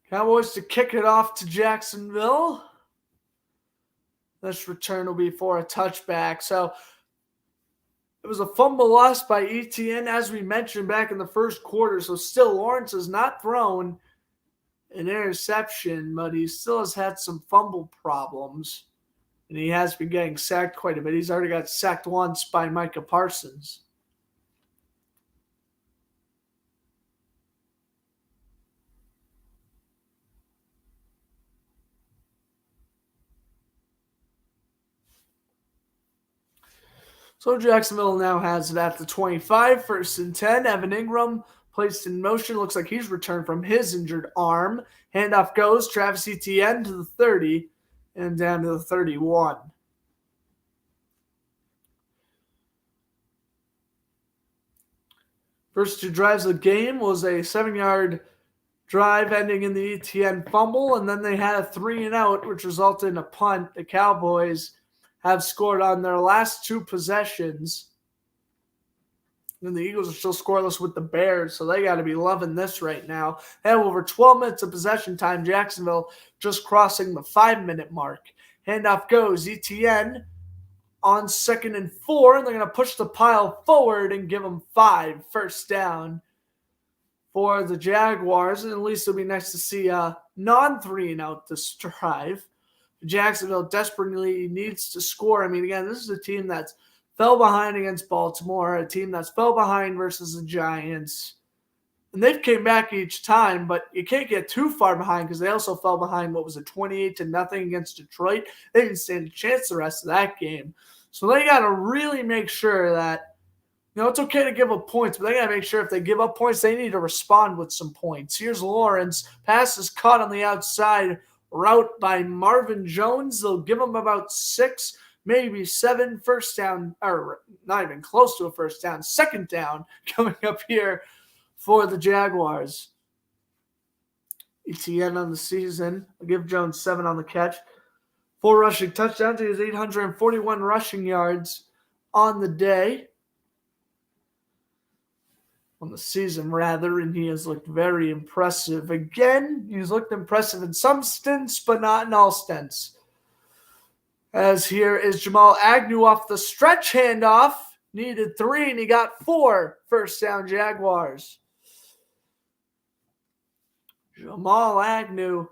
A: Cowboys to kick it off to Jacksonville. This return will be for a touchback. So it was a fumble lost by ETN, as we mentioned back in the first quarter. So still, Lawrence has not thrown an interception, but he still has had some fumble problems. And he has been getting sacked quite a bit. He's already got sacked once by Micah Parsons. So Jacksonville now has it at the 25, 1st and 10. Evan Ingram placed in motion. Looks like he's returned from his injured arm. Handoff goes. Travis Etienne to the 30 and down to the 31. First 2 drives of the game was a 7-yard drive ending in the ETN fumble, and then they had a 3-and-out, which resulted in a punt. The Cowboys have scored on their last 2 possessions. And the Eagles are still scoreless with the Bears, so they got to be loving this right now. They have over 12 minutes of possession time. Jacksonville just crossing the 5-minute mark. Handoff goes. ETN on 2nd and 4, and they're going to push the pile forward and give them 5 first down for the Jaguars. And at least it'll be nice to see a non-3-and-out this drive. Jacksonville desperately needs to score. I mean, again, this is a team that's fell behind against Baltimore, a team that's fell behind versus the Giants. And they've came back each time, but you can't get too far behind because they also fell behind, 28-0 against Detroit. They didn't stand a chance the rest of that game. So they got to really make sure that, it's okay to give up points, but they got to make sure if they give up points, they need to respond with some points. Here's Lawrence. Pass is caught on the outside route by Marvin Jones. They'll give him about 6, maybe 7 first down, or not even close to a first down, 2nd down coming up here for the Jaguars. ETN on the season. I'll give Jones 7 on the catch. 4 rushing touchdowns. He has 841 rushing yards on the day. On the season, rather, and he has looked very impressive. Again, he's looked impressive in some stints, but not in all stints. As here is Jamal Agnew off the stretch handoff. Needed 3, and he got 4 first down Jaguars. Jamal Agnew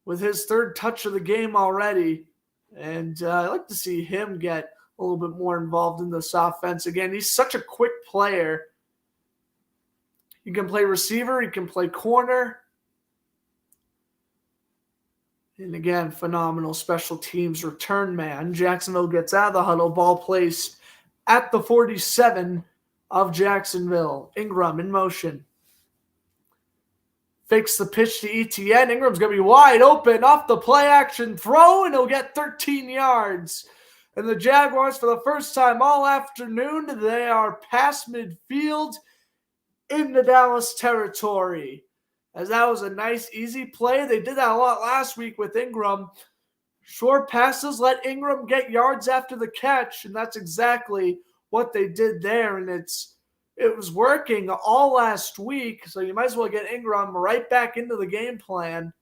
A: with his 3rd touch of the game already. And I'd like to see him get a little bit more involved in this offense. Again, he's such a quick player. He can play receiver. He can play corner. And again, phenomenal special teams return man. Jacksonville gets out of the huddle. Ball placed at the 47 of Jacksonville. Ingram in motion. Fakes the pitch to ETN. Ingram's going to be wide open off the play action throw, and he'll get 13 yards. And the Jaguars, for the first time all afternoon, they are past midfield in the Dallas territory. As that was a nice, easy play. They did that a lot last week with Ingram. Short passes let Ingram get yards after the catch, and that's exactly what they did there. And it was working all last week, so you might as well get Ingram right back into the game plan.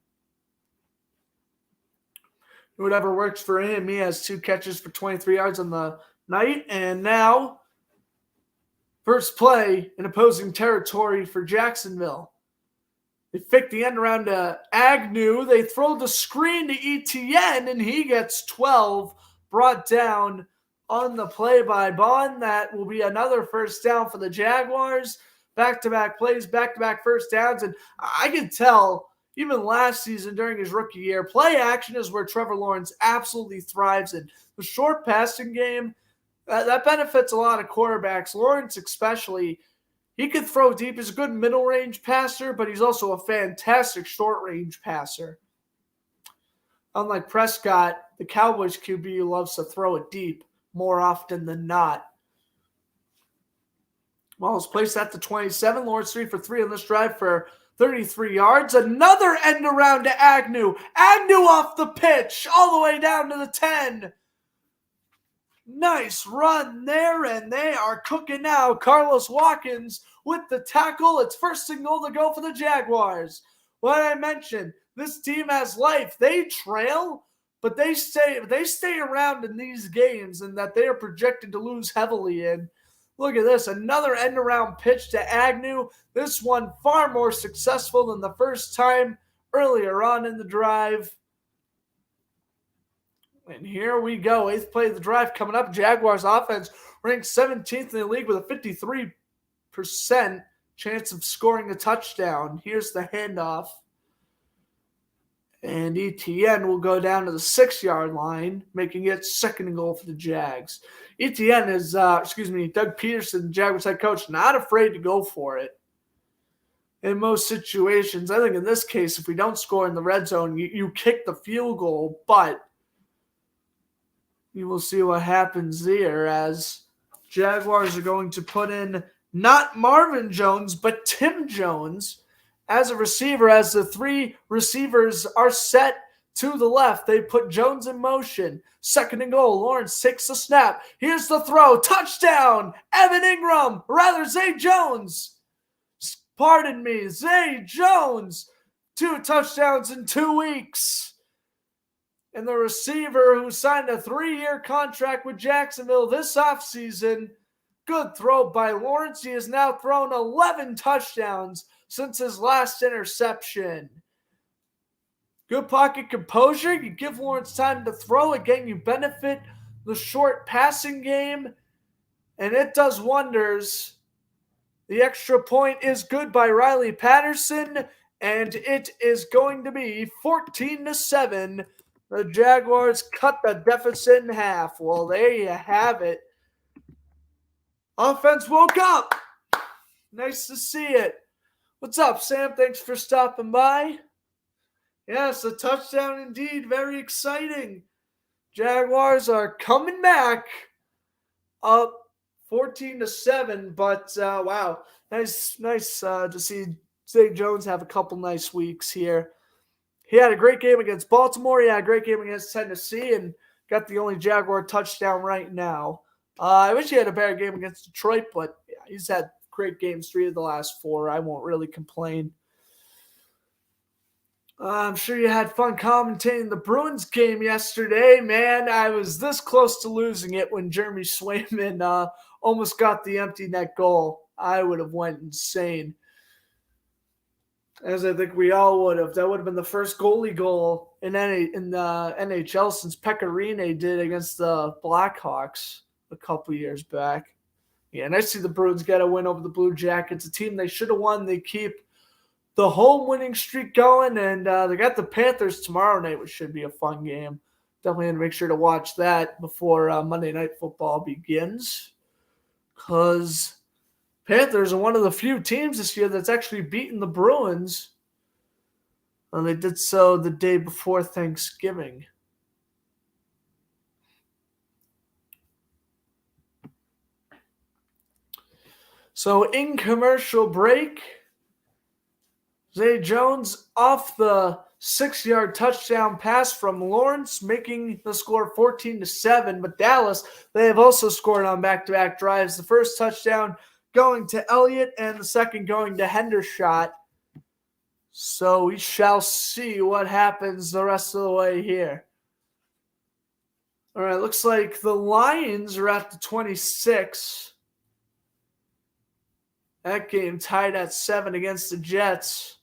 A: Whatever works for him. He has 2 catches for 23 yards on the night, and now first play in opposing territory for Jacksonville. They fake the end around to Agnew. They throw the screen to ETN, and he gets 12 brought down on the play by Bond. That will be another first down for the Jaguars. Back-to-back plays, back-to-back first downs. And I can tell, even last season during his rookie year, play action is where Trevor Lawrence absolutely thrives in. The short passing game, that benefits a lot of quarterbacks. Lawrence especially. He could throw deep. He's a good middle-range passer, but he's also a fantastic short-range passer. Unlike Prescott, the Cowboys QB loves to throw it deep more often than not. Well, it's placed at the 27. Lawrence 3 for 3 on this drive for 33 yards. Another end around to Agnew. Agnew off the pitch all the way down to the 10. Nice run there, and they are cooking now. Carlos Watkins with the tackle. It's first signal to go for the Jaguars. What I mentioned, this team has life. They trail, but they stay around in these games, and that they are projected to lose heavily in. Look at this, another end-around pitch to Agnew. This one far more successful than the first time earlier on in the drive. And here we go. 8th play of the drive coming up. Jaguars offense ranked 17th in the league with a 53% chance of scoring a touchdown. Here's the handoff. And ETN will go down to the 6-yard line, making it 2nd and goal for the Jags. ETN is, Doug Peterson, Jaguars head coach, not afraid to go for it. In most situations, I think in this case, if we don't score in the red zone, you kick the field goal, but you will see what happens there as Jaguars are going to put in not Marvin Jones, but Tim Jones as a receiver, as the three receivers are set to the left. They put Jones in motion. 2nd and goal. Lawrence takes the snap. Here's the throw. Touchdown. Zay Jones. Pardon me. Zay Jones. 2 touchdowns in 2 weeks. And the receiver who signed a 3-year contract with Jacksonville this offseason. Good throw by Lawrence. He has now thrown 11 touchdowns since his last interception. Good pocket composure. You give Lawrence time to throw. Again, you benefit the short passing game, and it does wonders. The extra point is good by Riley Patterson, and it is going to be 14-7. The Jaguars cut the deficit in half. Well, there you have it. Offense woke up. Nice to see it. What's up, Sam? Thanks for stopping by. Yes, a touchdown indeed. Very exciting. Jaguars are coming back up 14-7. But, wow, nice to see Zay Jones have a couple nice weeks here. He had a great game against Baltimore. He had a great game against Tennessee and got the only Jaguar touchdown right now. I wish he had a better game against Detroit, but yeah, he's had great games 3 of the last 4. I won't really complain. I'm sure you had fun commentating the Bruins game yesterday. Man, I was this close to losing it when Jeremy Swayman almost got the empty net goal. I would have went insane. As I think we all would have. That would have been the first goalie goal in the NHL since Pecorine did against the Blackhawks a couple years back. Yeah, and I see the Bruins get a win over the Blue Jackets, a team they should have won. They keep the home winning streak going, and they got the Panthers tomorrow night, which should be a fun game. Definitely going to make sure to watch that before Monday Night Football begins, because Panthers are one of the few teams this year that's actually beaten the Bruins, and they did so the day before Thanksgiving. So in commercial break, Zay Jones off the 6-yard touchdown pass from Lawrence, making the score 14-7. But Dallas, they have also scored on back-to-back drives. The first touchdown going to Elliott and the second going to Hendershot. So we shall see what happens the rest of the way here. All right, looks like the Lions are at the 26. That game tied at 7 against the Jets.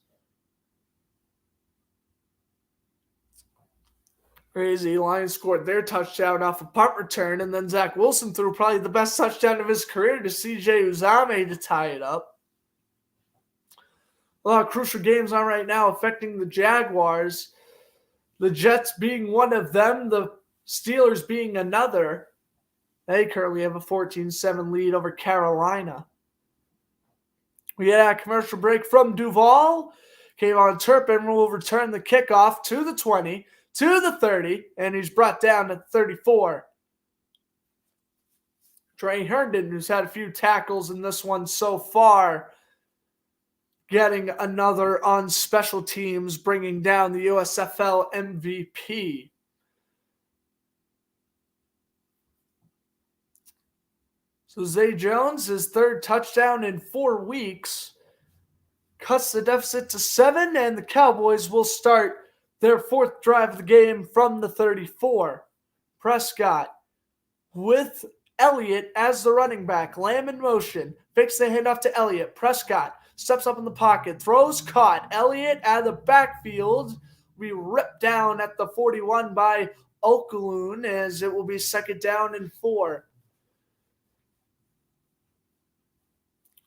A: Crazy. Lions scored their touchdown off a punt return, and then Zach Wilson threw probably the best touchdown of his career to C.J. Uzomah to tie it up. A lot of crucial games on right now affecting the Jaguars. The Jets being one of them, the Steelers being another. They currently have a 14-7 lead over Carolina. We had a commercial break from Duval. Kayvon Turpin will return the kickoff to the 20, to the 30, and he's brought down to 34. Trey Herndon, who's had a few tackles in this one so far, getting another on special teams, bringing down the USFL MVP. So Zay Jones, his 3rd touchdown in 4 weeks, cuts the deficit to 7, and the Cowboys will start their 4th drive of the game from the 34. Prescott with Elliott as the running back. Lamb in motion. Fakes the handoff to Elliott. Prescott steps up in the pocket. Throws caught. Elliott out of the backfield. We ripped down at the 41 by Okaloon, as it will be 2nd down and 4.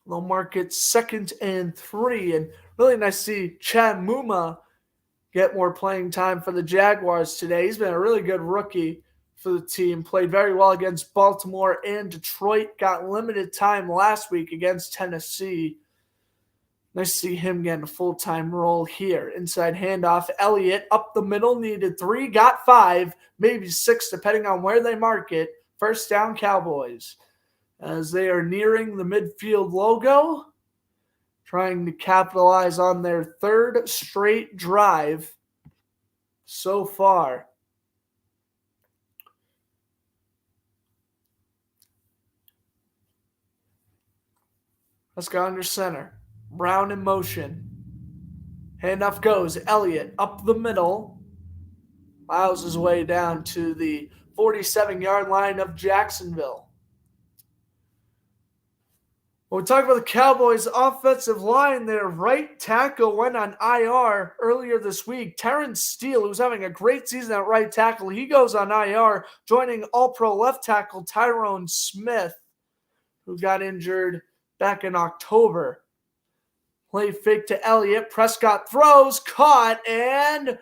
A: They'll mark it 2nd and 3. And really nice to see Chad Muma get more playing time for the Jaguars today. He's been a really good rookie for the team. Played very well against Baltimore and Detroit. Got limited time last week against Tennessee. Nice to see him getting a full-time role here. Inside handoff. Elliott up the middle. Needed 3. Got 5. Maybe 6 depending on where they mark it. 1st down Cowboys. As they are nearing the midfield logo. trying to capitalize on their third straight drive so far. Prescott under center. Brown in motion. Handoff goes. Elliott up the middle. Plows his way down to the 47-yard line of Jacksonville. When we talk about the Cowboys' offensive line, their right tackle went on IR earlier this week. Terrence Steele, who's having a great season at right tackle, he goes on IR, joining All-Pro left tackle Tyrone Smith, who got injured back in October. Play fake to Elliott. Prescott throws, caught, and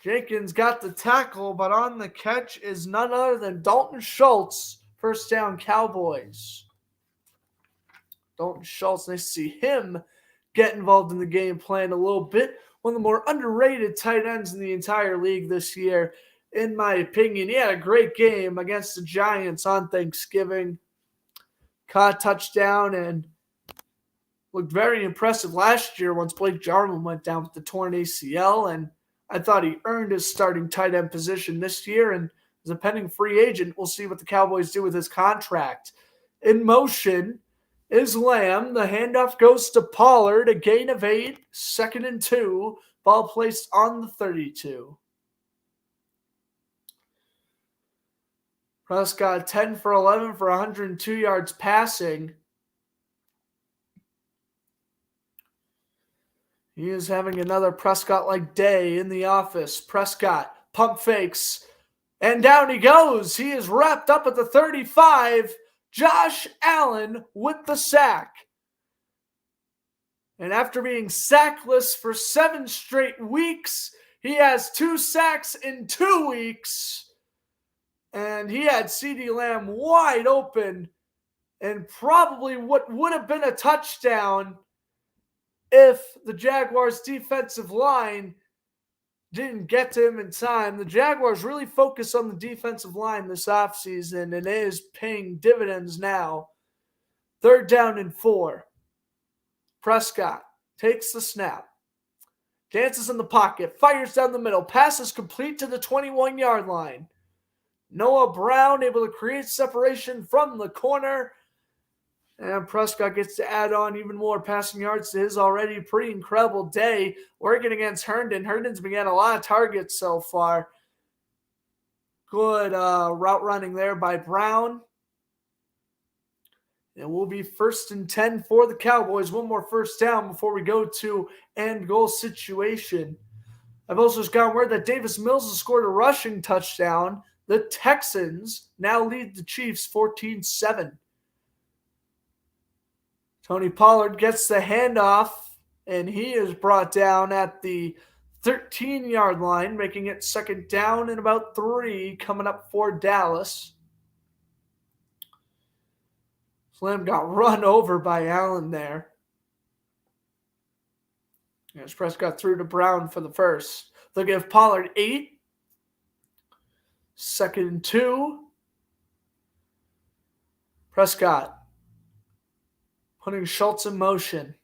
A: Jenkins got the tackle, but on the catch is none other than Dalton Schultz. First down, Cowboys. Dalton Schultz, nice to see him get involved in the game plan a little bit. One of the more underrated tight ends in the entire league this year, in my opinion. He had a great game against the Giants on Thanksgiving. Caught a touchdown and looked very impressive last year once Blake Jarwin went down with the torn ACL. And I thought he earned his starting tight end position this year. And as a pending free agent, we'll see what the Cowboys do with his contract. In motion is Lamb. The handoff goes to Pollard. A gain of 8. 2nd and 2. Ball placed on the 32. Prescott 10 for 11 for 102 yards passing. He is having another Prescott-like day in the office. Prescott pump fakes. And down he goes. He is wrapped up at the 35. Josh Allen with the sack. And after being sackless for 7 straight weeks, he has 2 sacks in 2 weeks. And he had CeeDee Lamb wide open and probably what would have been a touchdown if the Jaguars' defensive line didn't get to him in time. The Jaguars really focus on the defensive line this offseason, and it is paying dividends now. 3rd down and 4. Prescott takes the snap. Dances in the pocket. Fires down the middle. Passes complete to the 21-yard line. Noah Brown able to create separation from the corner. And Prescott gets to add on even more passing yards to his already pretty incredible day working against Herndon. Herndon's been getting a lot of targets so far. Good route running there by Brown. It will be 1st and 10 for the Cowboys. One more first down before we go to end goal situation. I've also just gotten word that Davis Mills has scored a rushing touchdown. The Texans now lead the Chiefs 14-7. Tony Pollard gets the handoff, and he is brought down at the 13-yard line, making it 2nd down and about 3 coming up for Dallas. Slam got run over by Allen there. As Prescott threw to Brown for the first. They'll give Pollard 8. 2nd and 2. Prescott putting Schultz in motion.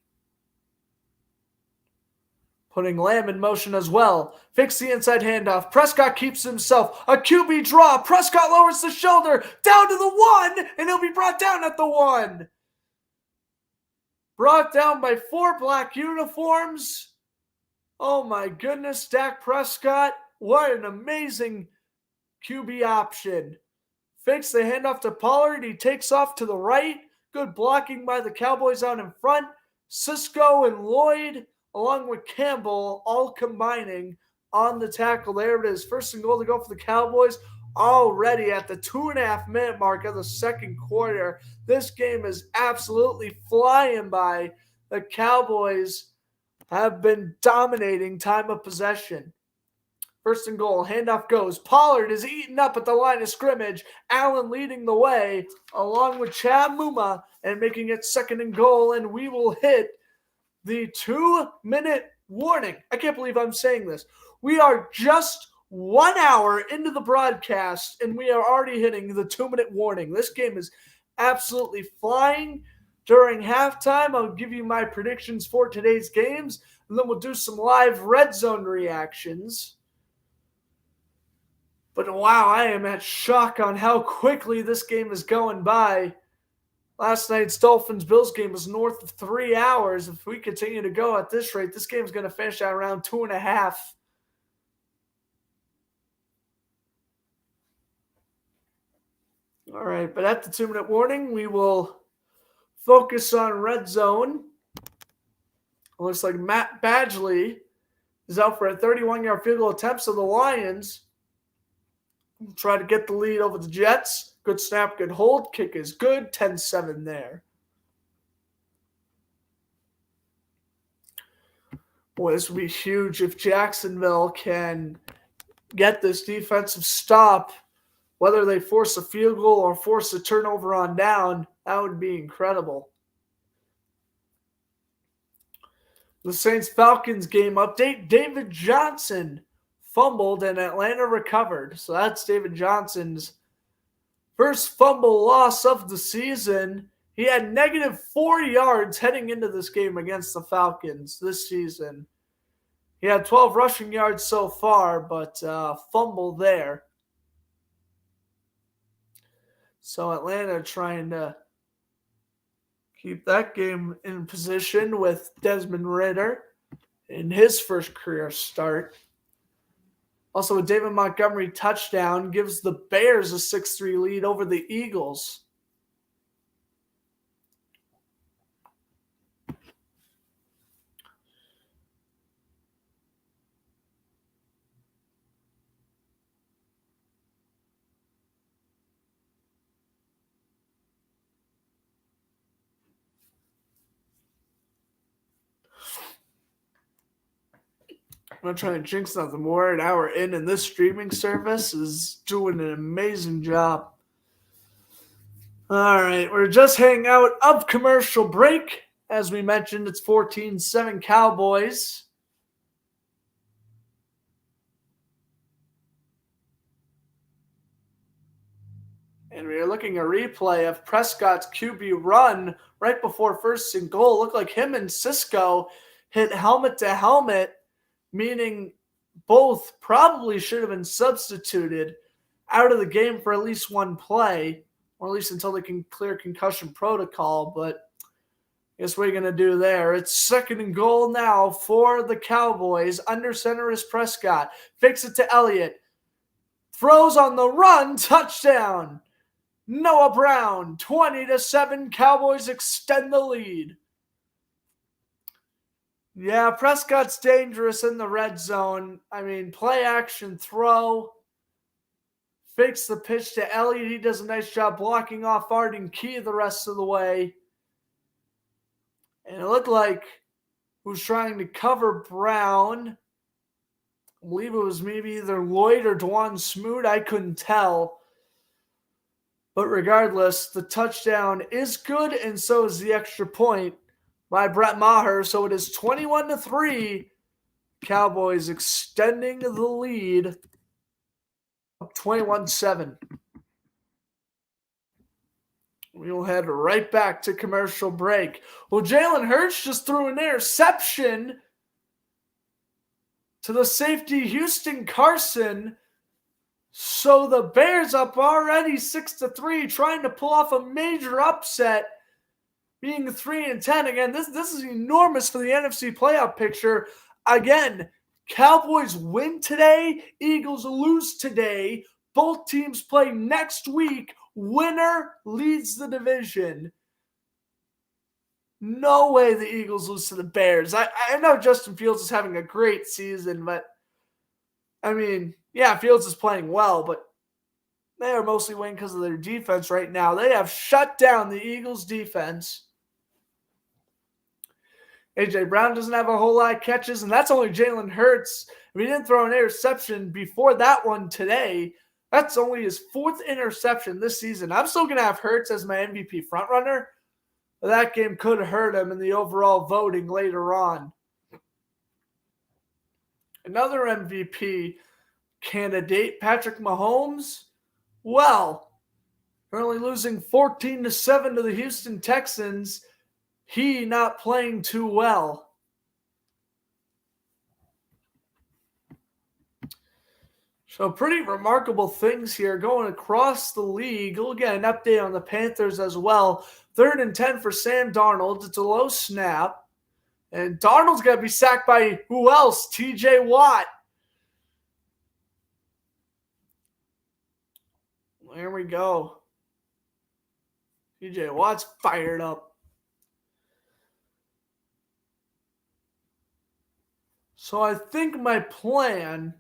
A: Putting Lamb in motion as well. Fix the inside handoff. Prescott keeps himself. A QB draw. Prescott lowers the shoulder. Down to the 1. And he'll be brought down at the 1. Brought down by 4 black uniforms. Oh my goodness, Dak Prescott. What an amazing QB option. Fakes the handoff to Pollard. He takes off to the right. Good blocking by the Cowboys out in front. Cisco and Lloyd, along with Campbell, all combining on the tackle. There it is. 1st and goal to go for the Cowboys. Already at the 2.5-minute mark of the 2nd quarter. This game is absolutely flying by. The Cowboys have been dominating time of possession. 1st and goal. Handoff goes. Pollard is eaten up at the line of scrimmage. Allen leading the way along with Chad Muma and making it 2nd and goal. And we will hit the 2-minute warning. I can't believe I'm saying this. We are just 1 hour into the broadcast and we are already hitting the 2-minute warning. This game is absolutely flying. During halftime, I'll give you my predictions for today's games, and then we'll do some live red zone reactions. But wow, I am at shock on how quickly this game is going by. Last night's Dolphins-Bills game was north of 3 hours. If we continue to go at this rate, this game is going to finish at around 2.5. All right, but at the 2-minute warning, we will focus on red zone. It looks like Matt Badgley is out for a 31-yard field goal attempt, so the Lions will try to get the lead over the Jets. Good snap, good hold. Kick is good. 10-7 there. Boy, this would be huge if Jacksonville can get this defensive stop. Whether they force a field goal or force a turnover on down, that would be incredible. The Saints-Falcons game update. David Johnson fumbled and Atlanta recovered. So that's David Johnson's first fumble loss of the season. He had -4 yards heading into this game against the Falcons this season. He had 12 rushing yards so far, but fumble there. So Atlanta trying to keep that game in position with Desmond Ridder in his first career start. Also, a David Montgomery touchdown gives the Bears a 6-3 lead over the Eagles. I'm not trying to jinx nothing more. An hour in, and this streaming service is doing an amazing job. All right, we're just hanging out of commercial break. As we mentioned, it's 14-7 Cowboys. And we are looking at a replay of Prescott's QB run right before first and goal. Looked like him and Cisco hit helmet to helmet, meaning both probably should have been substituted out of the game for at least one play, or at least until they can clear concussion protocol. But guess what are you going to do there? It's 2nd and goal now for the Cowboys. Under center is Prescott. Fakes it to Elliott. Throws on the run. Touchdown. Noah Brown. 20-7. Cowboys extend the lead. Yeah, Prescott's dangerous in the red zone. I mean, play action throw. Fakes the pitch to Elliott. He does a nice job blocking off Arden Key the rest of the way. And it looked like he was trying to cover Brown. I believe it was maybe either Lloyd or Dwan Smoot. I couldn't tell. But regardless, the touchdown is good, and so is the extra point by Brett Maher. So it is 21-3. Cowboys extending the lead of 21-7. We'll head right back to commercial break. Well, Jalen Hurts just threw an interception to the safety Houston Carson. So the Bears up already 6-3, trying to pull off a major upset, being 3-10. Again, this is enormous for the NFC playoff picture. Again, Cowboys win today, Eagles lose today. Both teams play next week. Winner leads the division. No way the Eagles lose to the Bears. I know Justin Fields is having a great season, but I mean, yeah, Fields is playing well, but they are mostly winning because of their defense right now. They have shut down the Eagles' defense. A.J. Brown doesn't have a whole lot of catches, and that's only Jalen Hurts. If he didn't throw an interception before that one today, that's only his 4th interception this season. I'm still going to have Hurts as my MVP frontrunner, but that game could have hurt him in the overall voting later on. Another MVP candidate, Patrick Mahomes. Well, currently losing 14-7 to the Houston Texans. He not playing too well. So pretty remarkable things here going across the league. We'll get an update on the Panthers as well. 3rd and 10 for Sam Darnold. It's a low snap. And Darnold's going to be sacked by who else? TJ Watt. There we go. TJ Watt's fired up. So I think my plan,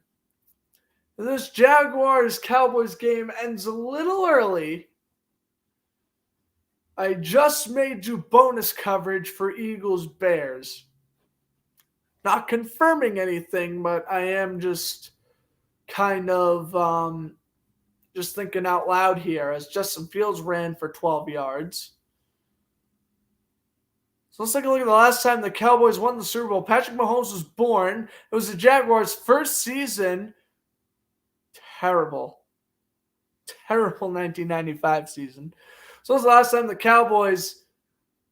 A: this Jaguars-Cowboys game ends a little early. I just made you bonus coverage for Eagles-Bears. Not confirming anything, but I am just kind of just thinking out loud here as Justin Fields ran for 12 yards. So let's take a look at the last time the Cowboys won the Super Bowl. Patrick Mahomes was born. It was the Jaguars' first season. Terrible 1995 season. So it was the last time the Cowboys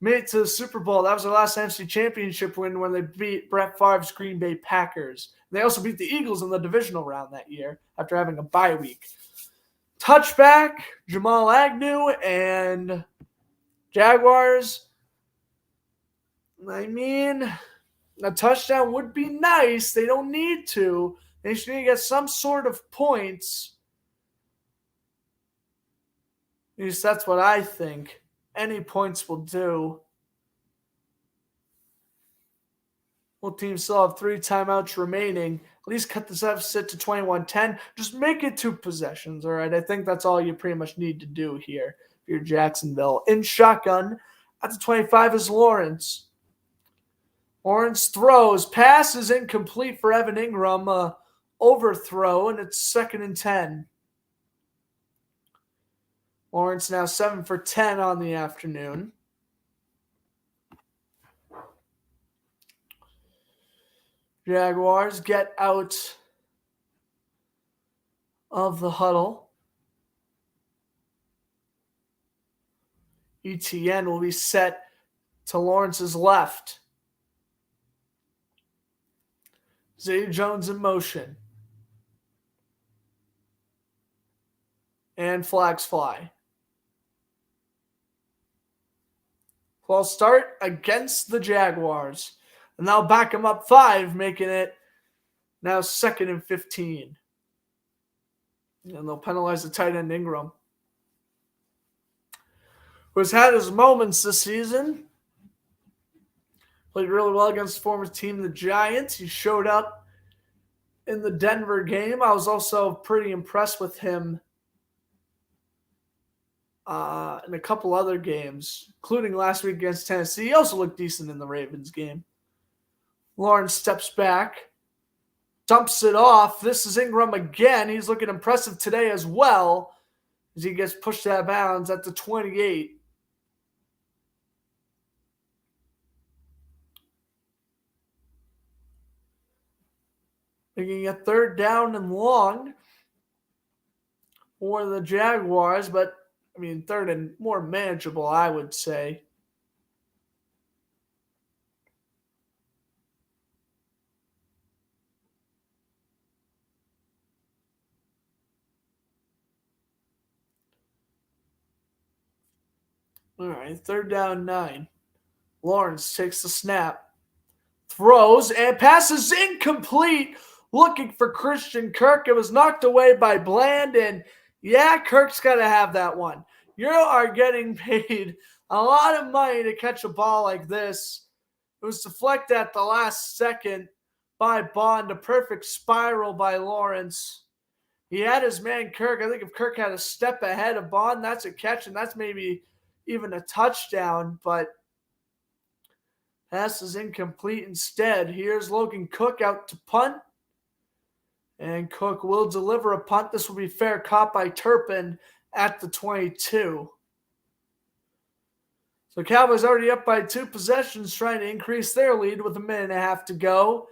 A: made it to the Super Bowl. That was their last NFC Championship win when they beat Brett Favre's Green Bay Packers. They also beat the Eagles in the divisional round that year after having a bye week. Touchback, Jamal Agnew and Jaguars. I mean, a touchdown would be nice. They don't need to. They just need to get some sort of points. At least that's what I think. Any points will do. Both teams still have 3 timeouts remaining. At least cut this deficit to 21-10. Just make it 2 possessions, all right? I think that's all you pretty much need to do here if you're Jacksonville. In shotgun, at the 25 is Lawrence. Lawrence throws. Pass is incomplete for Evan Ingram. Overthrow, and it's 2nd and 10. Lawrence now 7 for 10 on the afternoon. Jaguars get out of the huddle. ETN will be set to Lawrence's left. Zay Jones in motion. And flags fly. False start against the Jaguars. And they'll back him up 5, making it now 2nd and 15. And they'll penalize the tight end Ingram, who's had his moments this season. Played really well against the former team, the Giants. He showed up in the Denver game. I was also pretty impressed with him in a couple other games, including last week against Tennessee. He also looked decent in the Ravens game. Lawrence steps back, dumps it off. This is Ingram again. He's looking impressive today as well as he gets pushed out of bounds at the 28. Making a 3rd down and long for the Jaguars, but 3rd and more manageable, I would say. All right, 3rd down 9. Lawrence takes the snap, throws, and passes incomplete. Looking for Christian Kirk. It was knocked away by Bland, and yeah, Kirk's got to have that one. You are getting paid a lot of money to catch a ball like this. It was deflected at the last second by Bond. A perfect spiral by Lawrence. He had his man Kirk. I think if Kirk had a step ahead of Bond, that's a catch, and that's maybe even a touchdown, but pass is incomplete instead. Here's Logan Cook out to punt. And Cook will deliver a punt. This will be fair caught by Turpin at the 22. So Cowboys already up by 2 possessions, trying to increase their lead with 1.5 minutes to go.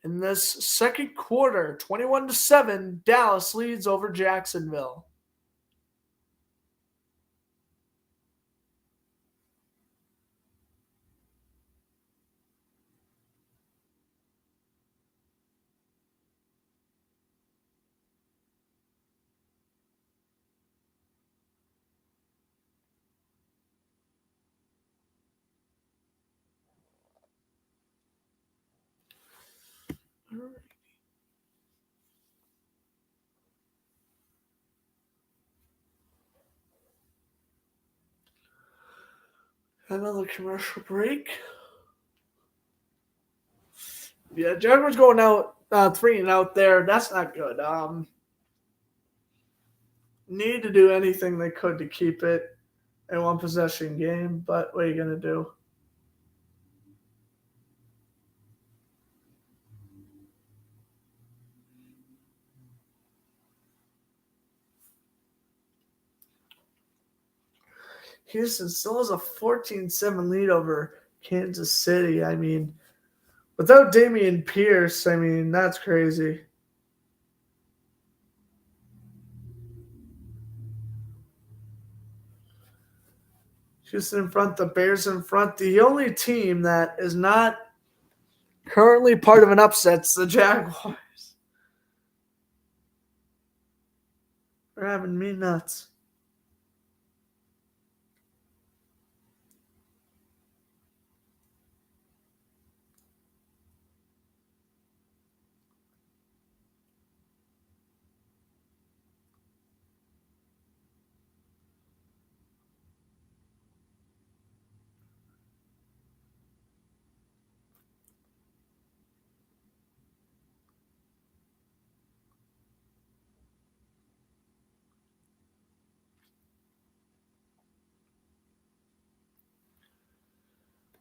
A: In this second quarter, 21-7, Dallas leads over Jacksonville. Another commercial break. Yeah, Jaguars going out 3-0 there. That's not good. Need to do anything they could to keep it a one possession game, but what are you gonna do? Houston still has a 14-7 lead over Kansas City. I mean, without Damian Pierce, I mean, that's crazy. Houston in front, the Bears in front. The only team that is not currently part of an upset is the Jaguars. They're having me nuts.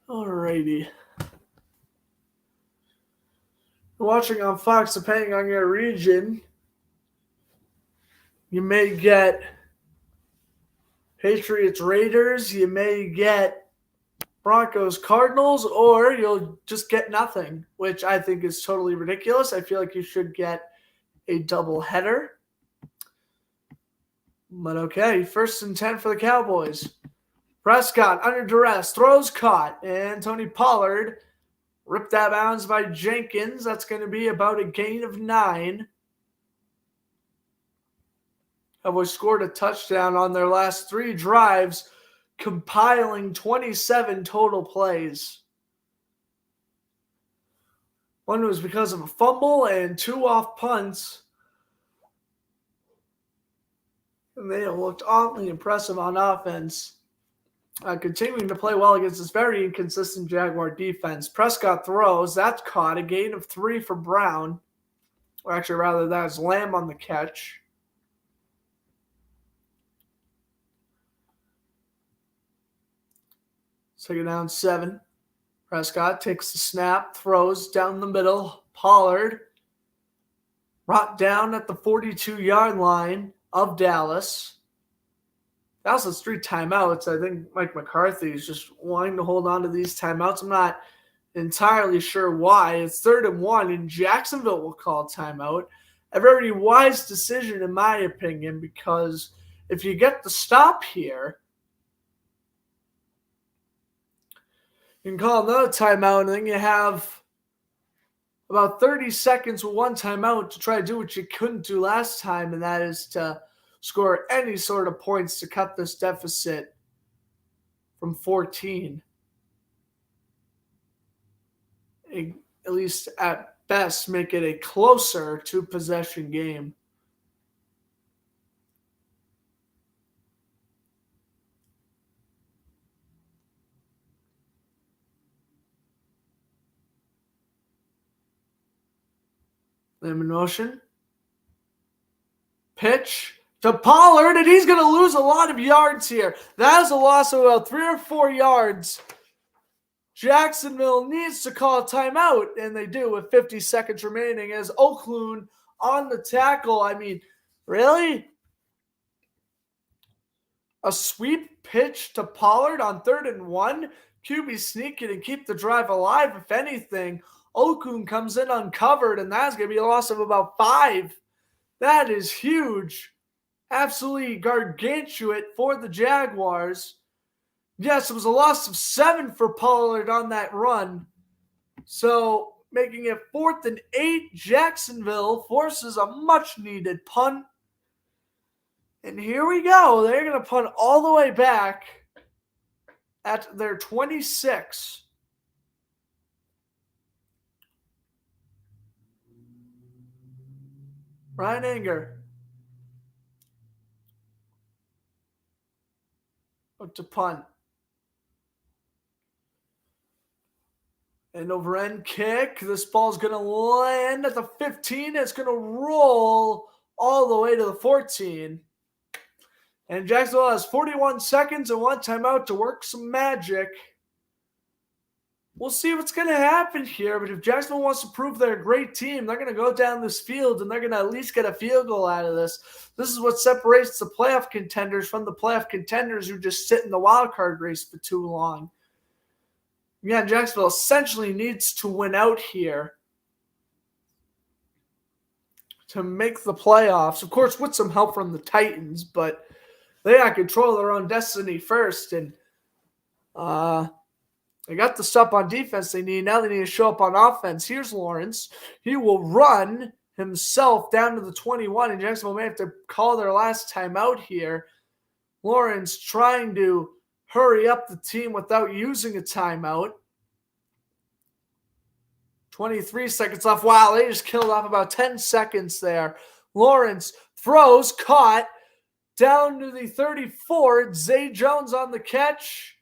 A: Alrighty. Watching on Fox, depending on your region, you may get Patriots Raiders, you may get Broncos Cardinals, or you'll just get nothing, which I think is totally ridiculous. I feel like you should get a double header. But okay, 1st and 10 for the Cowboys. Prescott under duress, throws caught, and Tony Pollard ripped that bounds by Jenkins. That's going to be about a gain of 9. Cowboys scored a touchdown on their last 3 drives, compiling 27 total plays. One was because of a fumble and 2 off punts. And they have looked awfully impressive on offense. Continuing to play well against this very inconsistent Jaguar defense. Prescott throws. That's caught. A gain of 3 for Brown. Or actually, rather, that is Lamb on the catch. Second down, 7. Prescott takes the snap, throws down the middle. Pollard brought down at the 42-yard line of Dallas. Dallas has 3 timeouts. I think Mike McCarthy is just wanting to hold on to these timeouts. I'm not entirely sure why. It's 3rd and 1, and Jacksonville will call timeout. A very wise decision, in my opinion, because if you get the stop here, you can call another timeout, and then you have about 30 seconds with 1 timeout to try to do what you couldn't do last time, and that is to score any sort of points to cut this deficit from 14. At least at best, make it a closer 2-possession game. Lamb in motion. Pitch to Pollard, and he's going to lose a lot of yards here. That is a loss of about 3 or 4 yards. Jacksonville needs to call a timeout, and they do with 50 seconds remaining as Oakloon on the tackle. I mean, really? A sweep pitch to Pollard on 3rd and 1? QB sneak it and keep the drive alive. If anything, Oakloon comes in uncovered, and that's going to be a loss of about 5. That is huge. Absolutely gargantuan for the Jaguars. Yes, it was a loss of 7 for Pollard on that run. So making it 4th and 8, Jacksonville forces a much-needed punt. And here we go. They're going to punt all the way back at their 26. Ryan Anger. Up to punt. And over end kick. This ball's going to land at the 15. It's going to roll all the way to the 14. And Jacksonville has 41 seconds and one timeout to work some magic. We'll see what's going to happen here. But if Jacksonville wants to prove they're a great team, they're going to go down this field and they're going to at least get a field goal out of this. This is what separates the playoff contenders from the playoff contenders who just sit in the wild card race for too long. Yeah, Jacksonville essentially needs to win out here to make the playoffs. Of course, with some help from the Titans, but they got control of their own destiny first. And they got the stop on defense they need. Now they need to show up on offense. Here's Lawrence. He will run himself down to the 21, and Jacksonville may have to call their last timeout here. Lawrence trying to hurry up the team without using a timeout. 23 seconds left. Wow, they just killed off about 10 seconds there. Lawrence throws, caught, down to the 34. Zay Jones on the catch.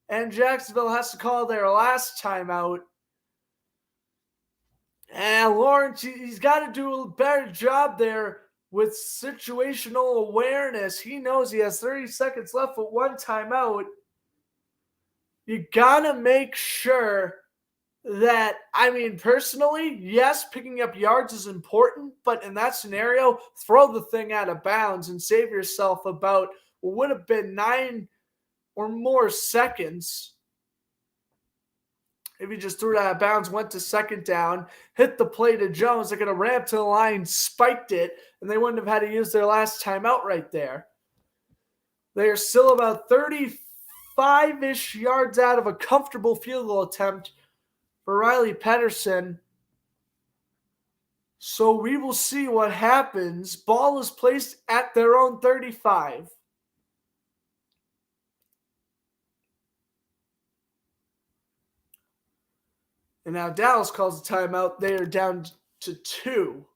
A: And Jacksonville has to call their last timeout. And Lawrence, he's got to do a better job there with situational awareness. He knows he has 30 seconds left with one timeout. You got to make sure that, personally, yes, picking up yards is important, but in that scenario, throw the thing out of bounds and save yourself about what would have been 9 or more seconds. If you just threw it out of bounds, went to second down, hit the play to Jones, they're going to ramp to the line, spiked it, and they wouldn't have had to use their last timeout right there. They are still about 35-ish yards out of a comfortable field goal attempt for Riley Pedersen. So we will see what happens. Ball is placed at their own 35. And now Dallas calls a timeout. They are down to 2.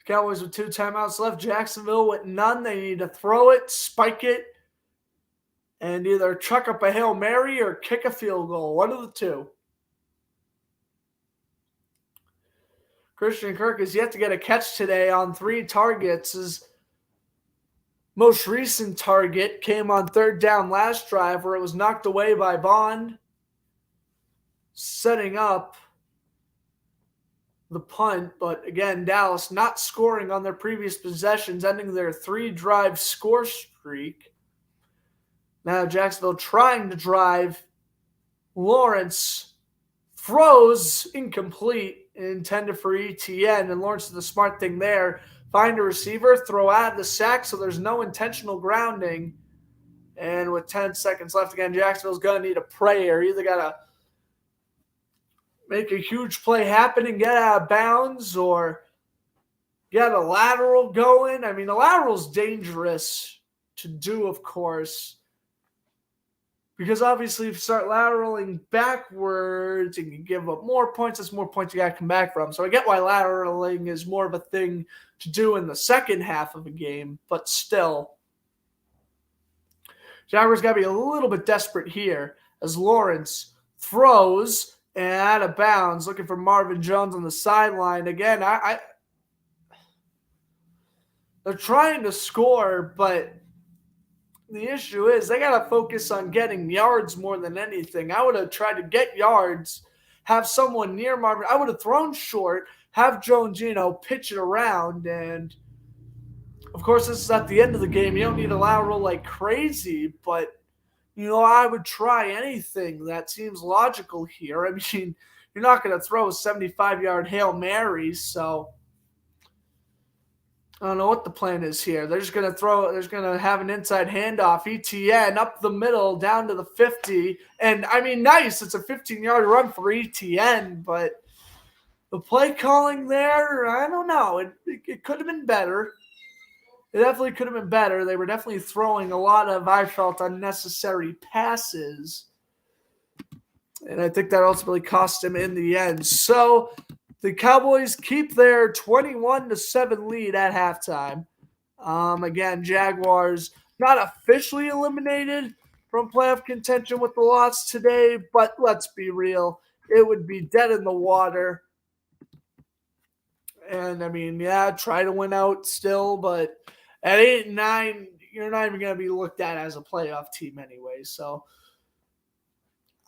A: Cowboys with 2 timeouts left. Jacksonville with none. They need to throw it, spike it, and either chuck up a Hail Mary or kick a field goal. One of the two. Christian Kirk has yet to get a catch today on 3 targets. His most recent target came on third down last drive where it was knocked away by Bond, setting up the punt. But again, Dallas not scoring on their previous possessions, ending their 3-drive score streak. Now Jacksonville trying to drive. Lawrence throws incomplete, intended for ETN, and Lawrence did the smart thing there. Find a receiver, throw out the sack so there's no intentional grounding. And with 10 seconds left, again, Jacksonville's going to need a prayer. Either got to make a huge play happen and get out of bounds, or get a lateral going. A lateral's dangerous to do, of course, because obviously if you start lateraling backwards and you give up more points, that's more points you got to come back from. So I get why lateraling is more of a thing to do in the second half of a game, but still. Jaguars got to be a little bit desperate here as Lawrence throws and out of bounds, looking for Marvin Jones on the sideline. Again, they're trying to score, but the issue is they got to focus on getting yards more than anything. I would have tried to get yards, have someone near Marvin. I would have thrown short, have Jones, pitch it around. And, of course, this is at the end of the game. You don't need a lateral like crazy, but I would try anything that seems logical here. You're not going to throw a 75-yard Hail Mary, so I don't know what the plan is here. They're just going to they're going to have an inside handoff. ETN up the middle, down to the 50. And, nice. It's a 15-yard run for ETN, but the play calling there, I don't know. It could have been better. It definitely could have been better. They were definitely throwing a lot of, I felt, unnecessary passes. And I think that ultimately cost him in the end. So The Cowboys keep their 21-7 lead at halftime. Again, Jaguars not officially eliminated from playoff contention with the loss today, but let's be real, it would be dead in the water. And I mean, yeah, try to win out still, but at 8-9, you're not even going to be looked at as a playoff team anyway. So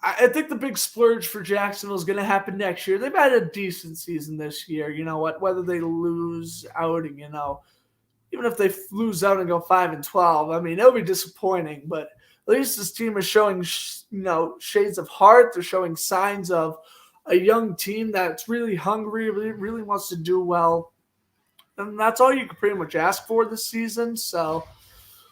A: I think the big splurge for Jacksonville is going to happen next year. They've had a decent season this year. You know what? Whether they lose out and, even if they lose out and go 5-12, I mean, it'll be disappointing, but at least this team is showing, shades of heart. They're showing signs of a young team that's really hungry, really wants to do well. And that's all you can pretty much ask for this season. So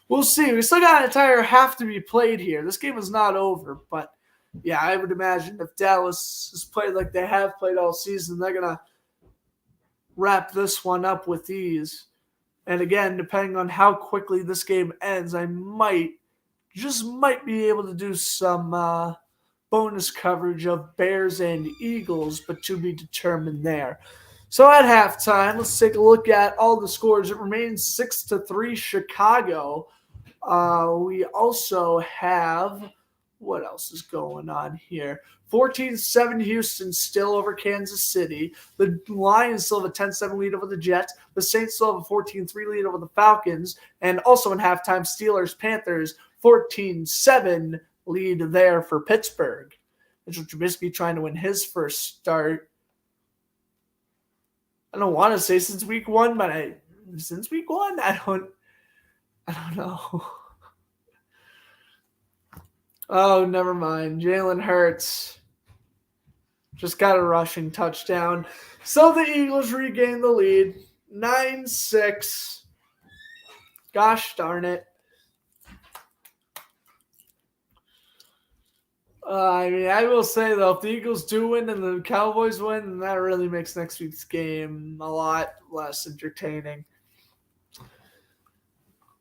A: we'll see. We still got an entire half to be played here. This game is not over, but yeah, I would imagine if Dallas has played like they have played all season, they're going to wrap this one up with ease. And again, depending on how quickly this game ends, I might be able to do some bonus coverage of Bears and Eagles, but to be determined there. So at halftime, let's take a look at all the scores. It remains 6-3 Chicago. We also have, what else is going on here? 14-7 Houston still over Kansas City. The Lions still have a 10-7 lead over the Jets. The Saints still have a 14-3 lead over the Falcons. And also in halftime, Steelers-Panthers 14-7 lead there for Pittsburgh. Mitchell Trubisky trying to win his first start. I don't want to say since week one, but I don't know. Oh, never mind. Jalen Hurts just got a rushing touchdown. So the Eagles regain the lead. 9-6. Gosh darn it. I will say, though, if the Eagles do win and the Cowboys win, then that really makes next week's game a lot less entertaining.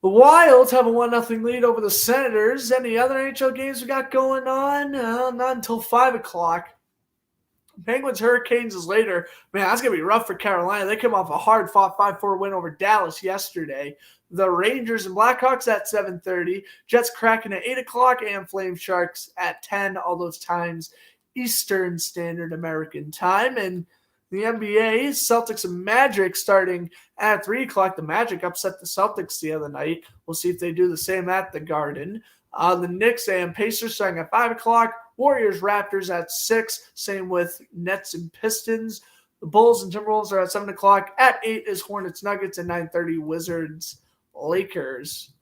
A: The Wilds have a 1-0 lead over the Senators. Any other NHL games we got going on? Not until 5 o'clock. Penguins Hurricanes is later. Man, that's going to be rough for Carolina. They came off a hard-fought 5-4 win over Dallas yesterday. The Rangers and Blackhawks at 7:30. Jets Kraken at 8 o'clock and Flame Sharks at 10. All those times Eastern Standard American Time. And the NBA, Celtics and Magic starting at 3 o'clock. The Magic upset the Celtics the other night. We'll see if they do the same at the Garden. The Knicks and Pacers starting at 5 o'clock. Warriors, Raptors at 6. Same with Nets and Pistons. The Bulls and Timberwolves are at 7 o'clock. At 8 is Hornets, Nuggets, and 9:30 Wizards, Lakers.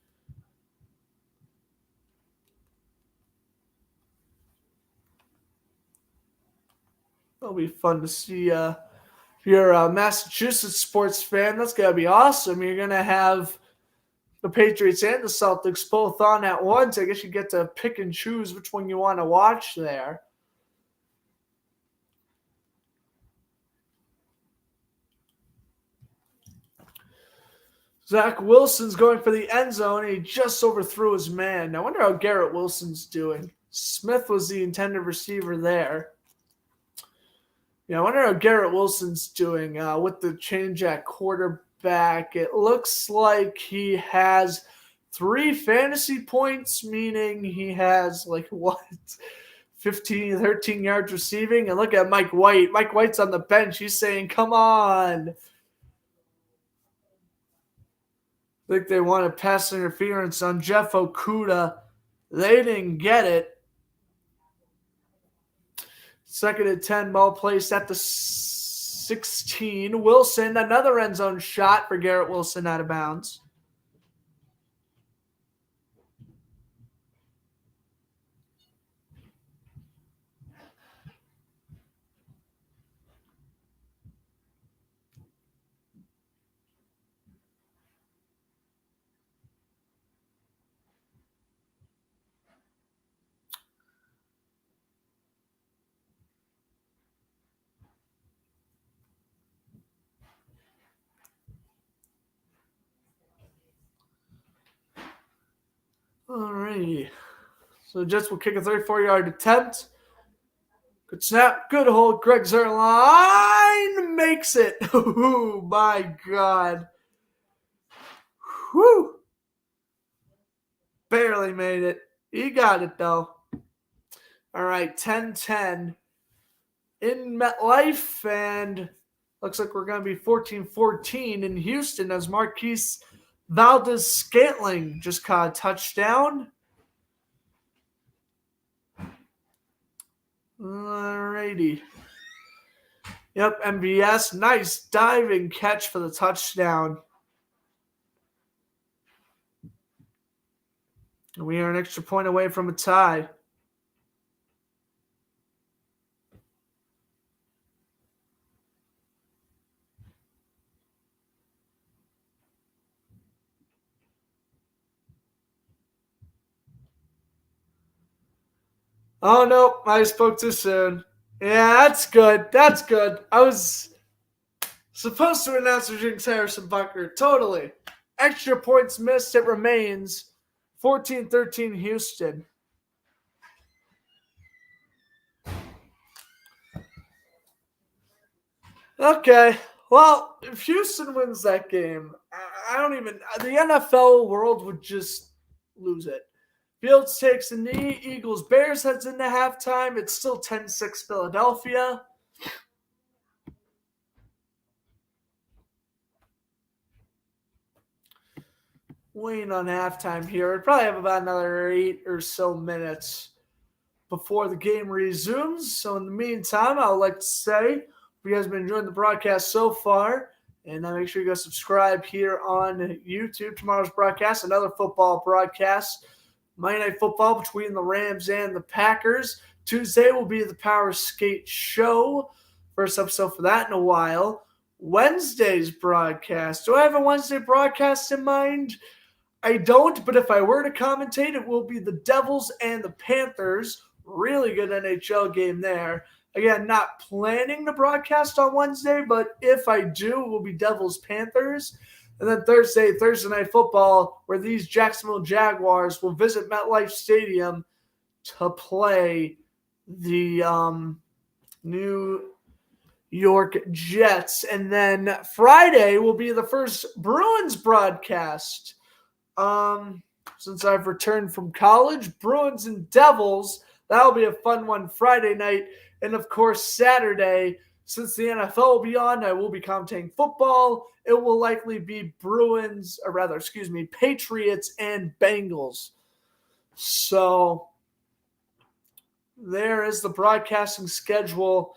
A: It'll be fun to see. If you're a Massachusetts sports fan, that's going to be awesome. You're going to have the Patriots and the Celtics both on at once. I guess you get to pick and choose which one you want to watch there. Zach Wilson's going for the end zone, and he just overthrew his man. I wonder how Garrett Wilson's doing. Smith was the intended receiver there. Yeah, I wonder how Garrett Wilson's doing with the change at quarterback. It looks like he has 3 fantasy points, meaning he has 15, 13 yards receiving. And look at Mike White. Mike White's on the bench. He's saying, come on. I think they wanted pass interference on Jeff Okudah. They didn't get it. 2nd and 10, ball placed at the 16. Wilson, another end zone shot for Garrett Wilson out of bounds. All righty. So Jets will kick a 34-yard attempt. Good snap. Good hold. Greg Zuerlein makes it. Oh, my God. Whew. Barely made it. He got it, though. All right, 10-10 in MetLife, and looks like we're going to be 14-14 in Houston as Marquise Valdez-Scantling just caught a touchdown. Alrighty. Yep, MVS. Nice diving catch for the touchdown. We are an extra point away from a tie. Oh, no, I spoke too soon. Yeah, that's good. That's good. I was supposed to announce Jinx Harrison Bucker. Totally. Extra points missed. It remains 14-13 Houston. Okay. Well, if Houston wins that game, I don't even. The NFL world would just lose it. Fields takes a knee. Eagles Bears heads into halftime. It's still 10-6 Philadelphia. Waiting on halftime here. We'd probably have about another 8 or so minutes before the game resumes. So in the meantime, I would like to say, if you guys have been enjoying the broadcast so far, and make sure you go subscribe here on YouTube. Tomorrow's broadcast, another football broadcast. Monday Night Football between the Rams and the Packers. Tuesday will be the Power Skate Show. First episode for that in a while. Wednesday's broadcast. Do I have a Wednesday broadcast in mind? I don't, but if I were to commentate, it will be the Devils and the Panthers. Really good NHL game there. Again, not planning to broadcast on Wednesday, but if I do, it will be Devils-Panthers. And then Thursday Night Football, where these Jacksonville Jaguars will visit MetLife Stadium to play the New York Jets. And then Friday will be the first Bruins broadcast. Since I've returned from college, Bruins and Devils, that'll be a fun one Friday night. And of course, Saturday, since the NFL will be on, I will be commentating football. It will likely be Patriots and Bengals. So there is the broadcasting schedule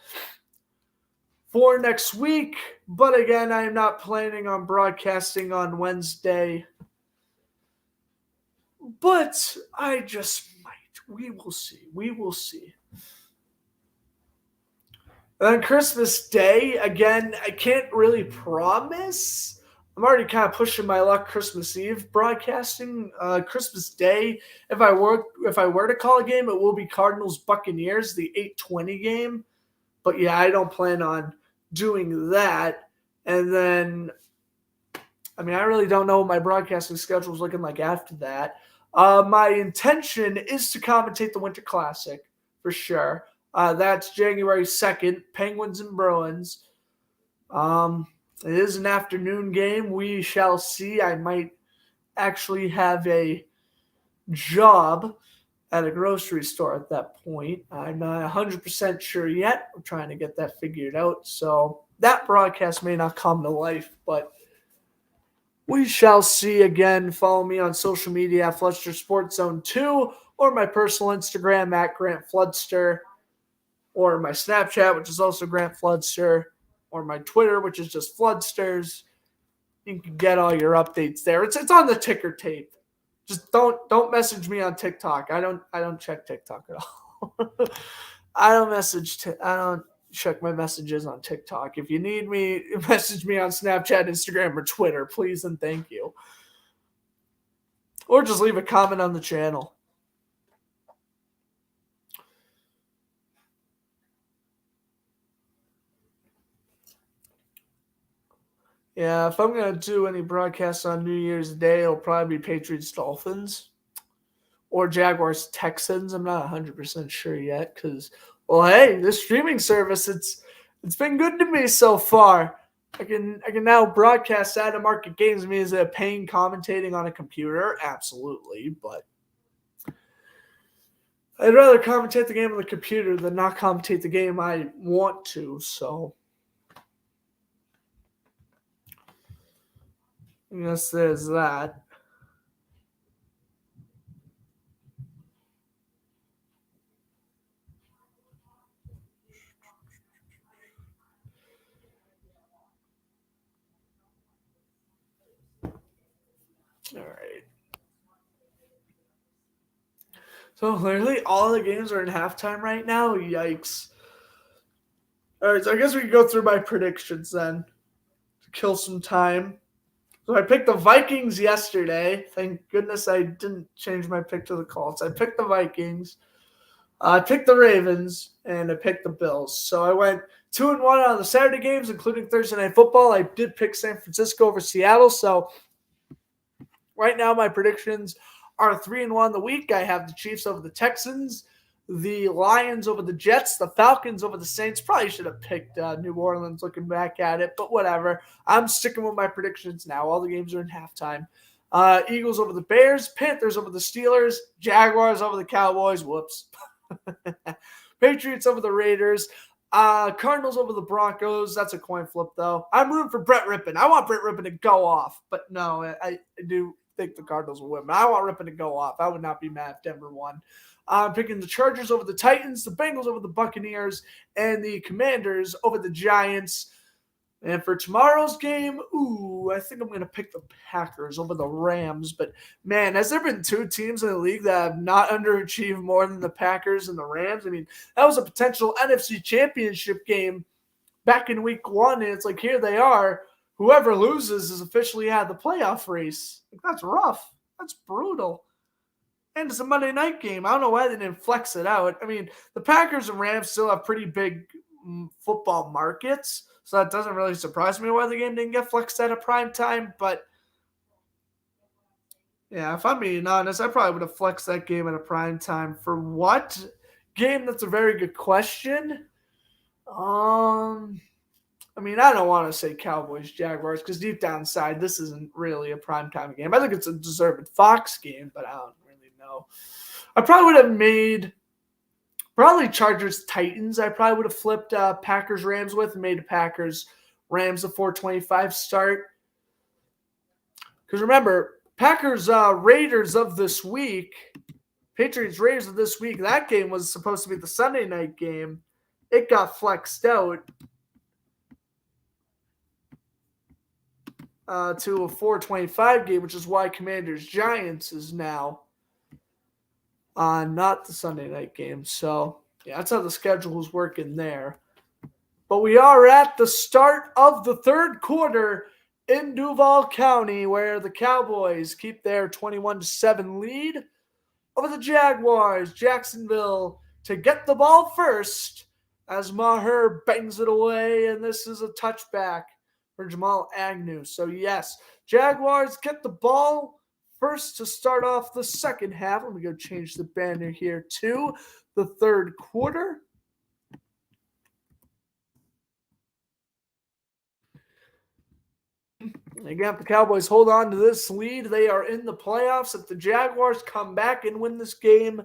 A: for next week. But again, I am not planning on broadcasting on Wednesday. But I just might. We will see. We will see. And then Christmas Day, again, I can't really promise. I'm already kind of pushing my luck Christmas Eve broadcasting. Christmas Day, if I were to call a game, it will be Cardinals Buccaneers, the 8:20 game. But yeah, I don't plan on doing that. And then, I really don't know what my broadcasting schedule is looking like after that. My intention is to commentate the Winter Classic for sure. That's January 2nd, Penguins and Bruins. It is an afternoon game. We shall see. I might actually have a job at a grocery store at that point. I'm not 100% sure yet. We're trying to get that figured out. So that broadcast may not come to life, but we shall see. Again, follow me on social media at Floodster Sports Zone 2 or my personal Instagram at Grant Floodster, or my Snapchat, which is also Grant Floodster, or my Twitter, which is just Floodsters. You can get all your updates there. It's on the ticker tape. Just don't message me on TikTok. I don't check TikTok at all. I don't check my messages on TikTok. If you need me, message me on Snapchat, Instagram, or Twitter, please and thank you. Or just leave a comment on the channel. Yeah, if I'm going to do any broadcasts on New Year's Day, it'll probably be Patriots-Dolphins or Jaguars-Texans. I'm not 100% sure yet because Well, hey, this streaming service, it's been good to me so far. I can now broadcast out of market games. I mean, is it paying commentating on a computer? Absolutely, but I'd rather commentate the game on the computer than not commentate the game I want to. So I guess there's that. All right. So literally all the games are in halftime right now. Yikes. All right, so I guess we can go through my predictions then to kill some time. So I picked the Vikings yesterday. Thank goodness I didn't change my pick to the Colts. I picked the Vikings. I picked the Ravens, and I picked the Bills. So I went 2-1 on the Saturday games, including Thursday Night Football. I did pick San Francisco over Seattle. So right now my predictions are 3-1 the week. I have the Chiefs over the Texans, the Lions over the Jets, the Falcons over the Saints. Probably should have picked New Orleans looking back at it, but whatever. I'm sticking with my predictions now. All the games are in halftime. Eagles over the Bears, Panthers over the Steelers, Jaguars over the Cowboys. Whoops. Patriots over the Raiders. Cardinals over the Broncos. That's a coin flip, though. I'm rooting for Brett Rippon. I want Brett Rippon to go off, but no, I do think the Cardinals will win. But I want Rippon to go off. I would not be mad if Denver won. I'm picking the Chargers over the Titans, the Bengals over the Buccaneers, and the Commanders over the Giants. And for tomorrow's game, I think I'm going to pick the Packers over the Rams. But, man, has there been two teams in the league that have not underachieved more than the Packers and the Rams? I mean, that was a potential NFC championship game back in week 1, and it's like, here they are. Whoever loses is officially out of the playoff race. Like, that's rough. That's brutal. And it's a Monday night game. I don't know why they didn't flex it out. I mean, the Packers and Rams still have pretty big football markets, so that doesn't really surprise me why the game didn't get flexed at a prime time. But yeah, if I'm being honest, I probably would have flexed that game at a prime time. For what game? That's a very good question. I mean, I don't want to say Cowboys, Jaguars, because deep down inside, this isn't really a primetime game. I think it's a deserved Fox game, but I don't really know. I probably would have made Chargers, Titans. I probably would have flipped Packers, Rams with and made a Packers, Rams a 425 start. Because remember, Packers, Raiders of this week, Patriots, Raiders of this week, that game was supposed to be the Sunday night game. It got flexed out to a 425 game, which is why Commanders Giants is now not the Sunday night game. So, yeah, that's how the schedule is working there. But we are at the start of the third quarter in Duval County, where the Cowboys keep their 21-7 lead over the Jaguars. Jacksonville to get the ball first as Maher bangs it away, and this is a touchback for Jamal Agnew. So, yes, Jaguars get the ball first to start off the second half. Let me go change the banner here to the third quarter. Again, if the Cowboys hold on to this lead, they are in the playoffs. If the Jaguars come back and win this game,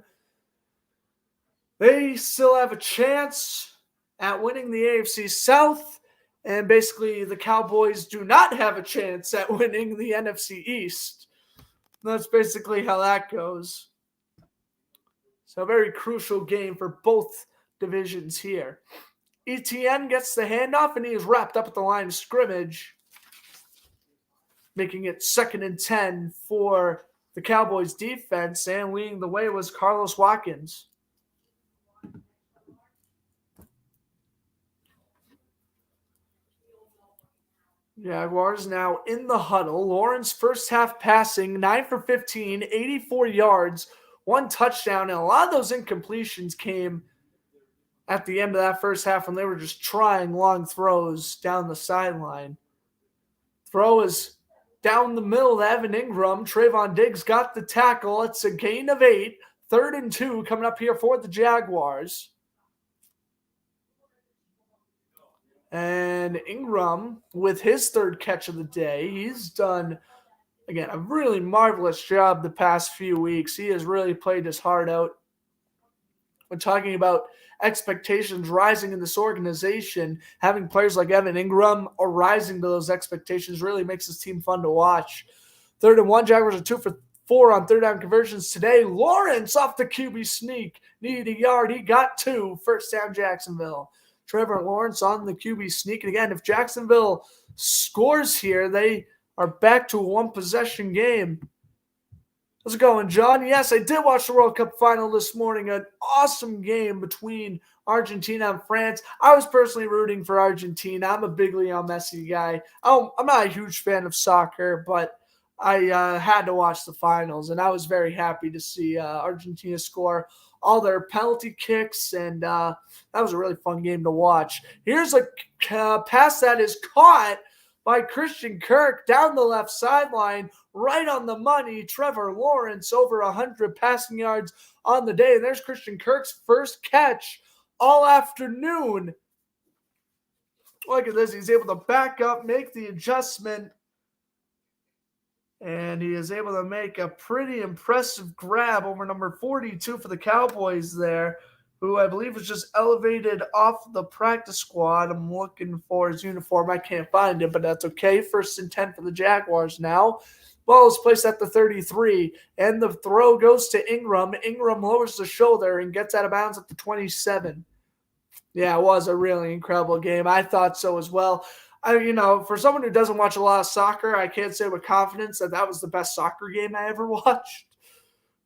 A: they still have a chance at winning the AFC South. And basically, the Cowboys do not have a chance at winning the NFC East. That's basically how that goes. So a very crucial game for both divisions here. ETN gets the handoff, and he is wrapped up at the line of scrimmage, making it 2nd and 10 for the Cowboys defense, and leading the way was Carlos Watkins. Jaguars now in the huddle. Lawrence first half passing, 9 for 15, 84 yards, 1 touchdown, and a lot of those incompletions came at the end of that first half when they were just trying long throws down the sideline. Throw is down the middle to Evan Ingram. Trayvon Diggs got the tackle. It's a gain of 8. 3rd and 2 coming up here for the Jaguars. And Ingram, with his third catch of the day, he's done, again, a really marvelous job the past few weeks. He has really played his heart out. When talking about expectations rising in this organization, having players like Evan Ingram or rising to those expectations really makes this team fun to watch. 3rd and 1, Jaguars are 2 for 4 on third down conversions today. Lawrence off the QB sneak. Needed a yard. He got 2. First down, Jacksonville. Trevor Lawrence on the QB sneak. And again, if Jacksonville scores here, they are back to a one-possession game. How's it going, John? Yes, I did watch the World Cup final this morning. An awesome game between Argentina and France. I was personally rooting for Argentina. I'm a big Lionel Messi guy. I'm not a huge fan of soccer, but I had to watch the finals, and I was very happy to see Argentina score all their penalty kicks, and that was a really fun game to watch. Here's a pass that is caught by Christian Kirk down the left sideline, right on the money. Trevor Lawrence over 100 passing yards on the day. And there's Christian Kirk's first catch all afternoon. Look at this. He's able to back up, make the adjustment, and he is able to make a pretty impressive grab over number 42 for the Cowboys there, who I believe was just elevated off the practice squad. I'm looking for his uniform. I can't find it, but that's okay. 1st and 10 for the Jaguars now. Ball is placed at the 33, and the throw goes to Ingram. Ingram lowers the shoulder and gets out of bounds at the 27. Yeah, it was a really incredible game. I thought so as well. For someone who doesn't watch a lot of soccer, I can't say with confidence that was the best soccer game I ever watched.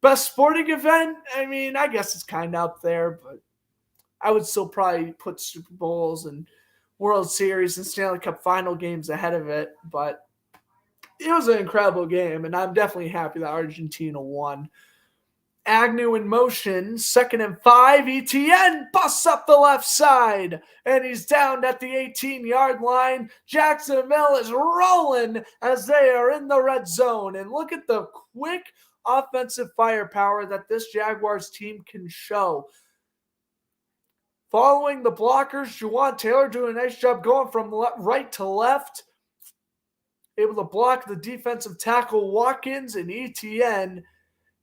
A: Best sporting event? I guess it's kind of up there, but I would still probably put Super Bowls and World Series and Stanley Cup final games ahead of it. But it was an incredible game, and I'm definitely happy that Argentina won. Agnew in motion, 2nd and 5. Etienne busts up the left side, and he's down at the 18-yard line. Jacksonville is rolling as they are in the red zone. And look at the quick offensive firepower that this Jaguars team can show. Following the blockers, Juwan Taylor doing a nice job going from right to left. Able to block the defensive tackle Watkins, and Etienne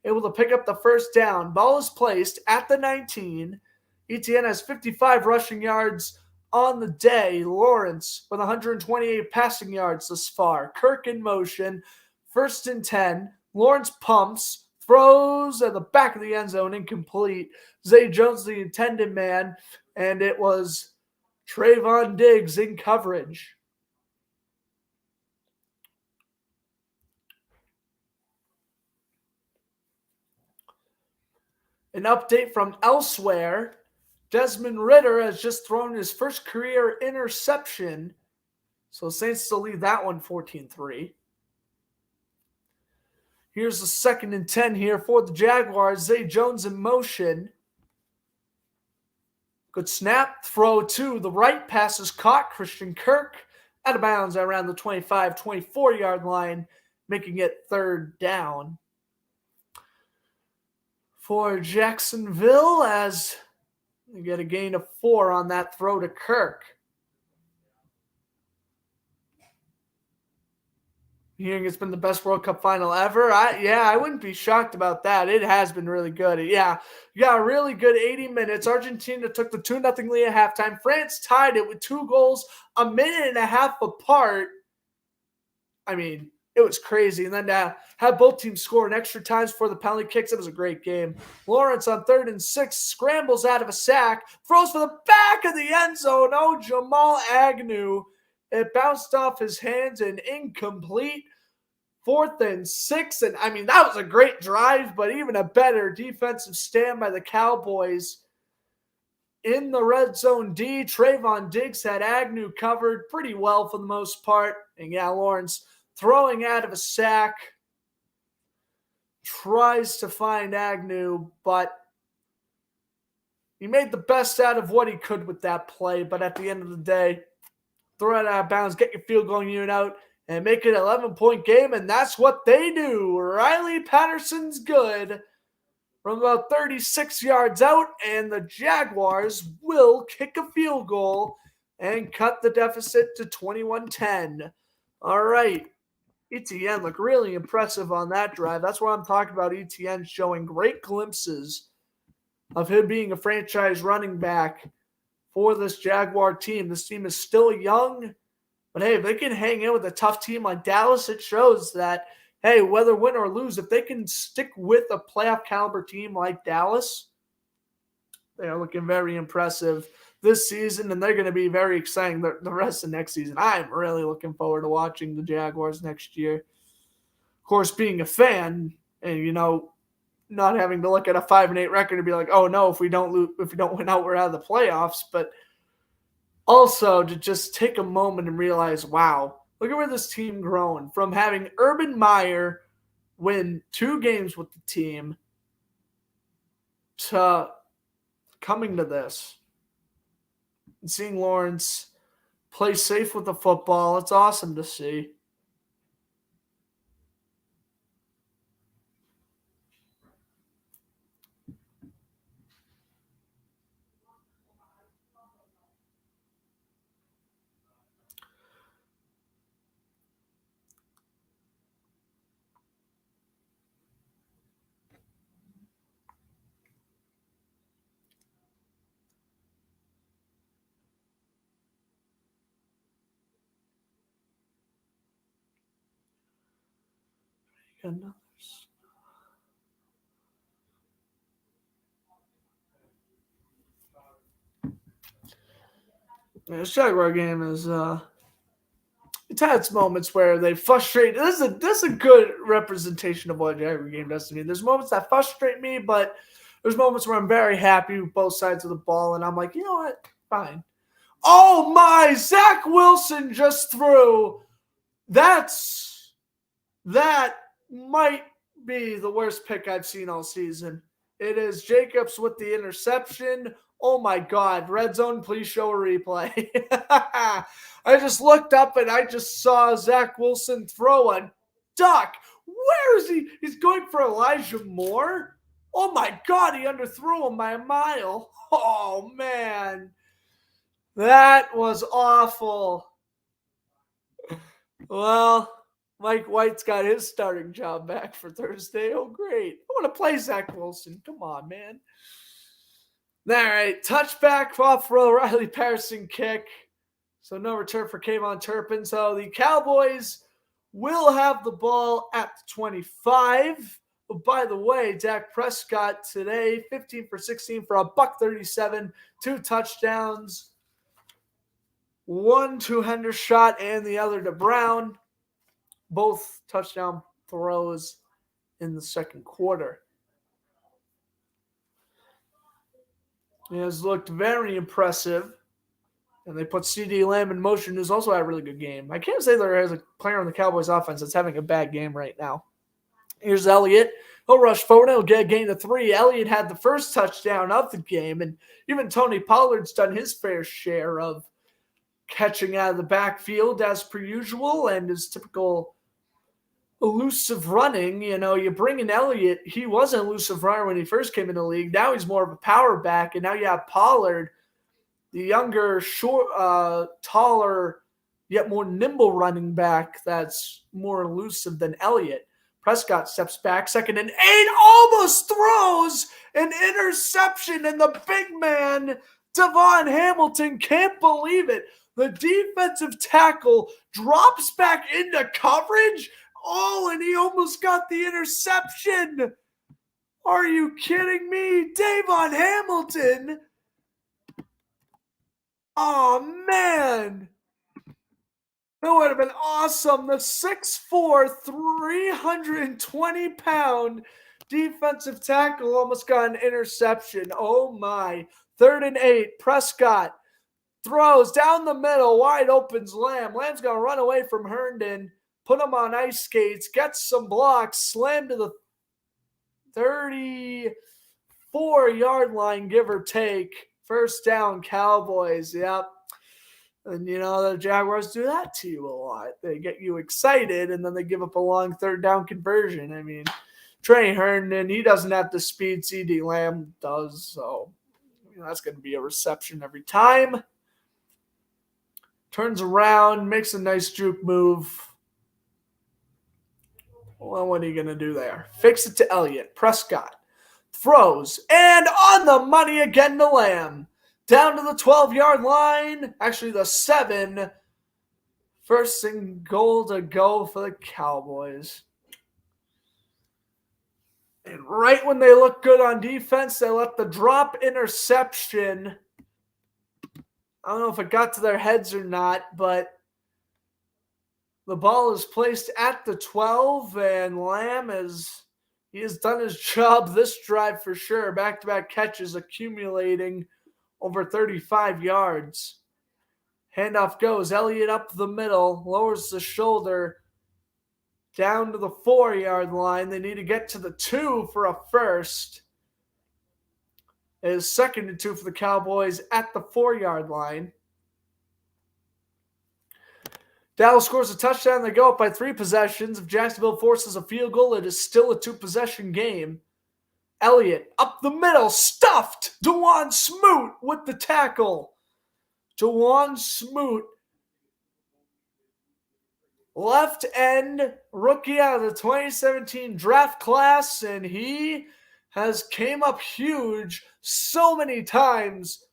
A: able to pick up the first down. Ball is placed at the 19. Etienne has 55 rushing yards on the day. Lawrence with 128 passing yards thus far. Kirk in motion. 1st and 10. Lawrence pumps, throws at the back of the end zone, incomplete. Zay Jones, the intended man, and it was Trayvon Diggs in coverage. An update from elsewhere. Desmond Ridder has just thrown his first career interception, so Saints still lead that one 14-3. Here's the 2nd and 10 here for the Jaguars. Zay Jones in motion. Good snap. Throw to the right. Pass is caught. Christian Kirk out of bounds around the 25, 24-yard line, making it 3rd down for Jacksonville as they get a gain of 4 on that throw to Kirk. Hearing it's been the best World Cup final ever. I wouldn't be shocked about that. It has been really good. Yeah, you got a really good 80 minutes. Argentina took the 2-0 lead at halftime. France tied it with 2 goals a minute and a half apart. It was crazy. And then to have both teams score in extra times for the penalty kicks, it was a great game. Lawrence on 3rd and 6 scrambles out of a sack, throws for the back of the end zone. Oh, Jamal Agnew. It bounced off his hands and incomplete. 4th and 6. And that was a great drive, but even a better defensive stand by the Cowboys. In the red zone D, Trayvon Diggs had Agnew covered pretty well for the most part. And Lawrence throwing out of a sack. Tries to find Agnew, but he made the best out of what he could with that play. But at the end of the day, throw it out of bounds, get your field goal unit out, and make it an 11-point game, and that's what they do. Riley Patterson's good from about 36 yards out, and the Jaguars will kick a field goal and cut the deficit to 21-10. All right. ETN looked really impressive on that drive. That's why I'm talking about ETN showing great glimpses of him being a franchise running back for this Jaguar team. This team is still young, but hey, if they can hang in with a tough team like Dallas, it shows that, hey, whether win or lose, if they can stick with a playoff caliber team like Dallas, they are looking very impressive this season, and they're going to be very exciting the rest of next season. I'm really looking forward to watching the Jaguars next year. Of course, being a fan and, not having to look at a 5-8 record and be like, oh no, if we don't win out, we're out of the playoffs. But also to just take a moment and realize, wow, look at where this team growing from having Urban Meyer win 2 games with the team to coming to this and seeing Lawrence play safe with the football. It's awesome to see. This Jaguar game is it's had its moments where they frustrate. This is a good representation of what a Jaguar game does to me. There's moments that frustrate me, but there's moments where I'm very happy with both sides of the ball, and I'm like, you know what? Fine. Oh my! Zach Wilson just threw. That might be the worst pick I've seen all season. It is Jacobs with the interception. Oh my God. Red zone, please show a replay. I just looked up and I just saw Zach Wilson throw a duck. Where is he? He's going for Elijah Moore? Oh my God, he underthrew him by a mile. Oh man. That was awful. Well, Mike White's got his starting job back for Thursday. Oh, great. I want to play Zach Wilson. Come on, man. All right. Touchback off for Riley Patterson kick. So no return for Kayvon Turpin. So the Cowboys will have the ball at the 25. But by the way, Dak Prescott today, 15 for 16 for $137, 2 touchdowns. One to Hendershot and the other to Brown. Both touchdown throws in the second quarter. He has looked very impressive. And they put CD Lamb in motion, who's also had a really good game. I can't say there is a player on the Cowboys offense that's having a bad game right now. Here's Elliott. He'll rush forward. He'll get a gain of 3. Elliott had the first touchdown of the game. And even Tony Pollard's done his fair share of catching out of the backfield as per usual, and his typical elusive running. You bring in Elliott. He was an elusive runner when he first came in the league. Now he's more of a power back, and now you have Pollard, the younger, short, taller, yet more nimble running back that's more elusive than Elliott. Prescott steps back, 2nd and 8, almost throws an interception, and the big man, Devon Hamilton, can't believe it. The defensive tackle drops back into coverage. Oh, and he almost got the interception. Are you kidding me? Devon Hamilton. Oh, man. That would have been awesome. The 6'4", 320-pound defensive tackle almost got an interception. Oh, my. 3rd and 8. Prescott throws down the middle. Wide opens Lamb. Lamb's going to run away from Herndon. Put him on ice skates. Gets some blocks. Slam to the 34-yard line, give or take. First down, Cowboys. Yep. And, the Jaguars do that to you a lot. They get you excited, and then they give up a long 3rd down conversion. I mean, Trey Herndon, he doesn't have the speed CD Lamb does, so that's going to be a reception every time. Turns around, makes a nice juke move. Well, what are you going to do there? Fix it to Elliott. Prescott throws, and on the money again to Lamb. Down to the 12-yard line. Actually, the 7. First and goal to go for the Cowboys. And right when they look good on defense, they let the drop interception. I don't know if it got to their heads or not, but the ball is placed at the 12, and Lamb he has done his job this drive for sure. Back-to-back catches accumulating over 35 yards. Handoff goes. Elliott up the middle, lowers the shoulder down to the 4-yard line. They need to get to the 2 for a first. It is 2nd and 2 for the Cowboys at the 4-yard line. Dallas scores a touchdown. They go up by 3 possessions. If Jacksonville forces a field goal, it is still a 2-possession game. Elliott up the middle, stuffed. Dewan Smoot with the tackle. Dewan Smoot, left end rookie out of the 2017 draft class, and he has came up huge so many times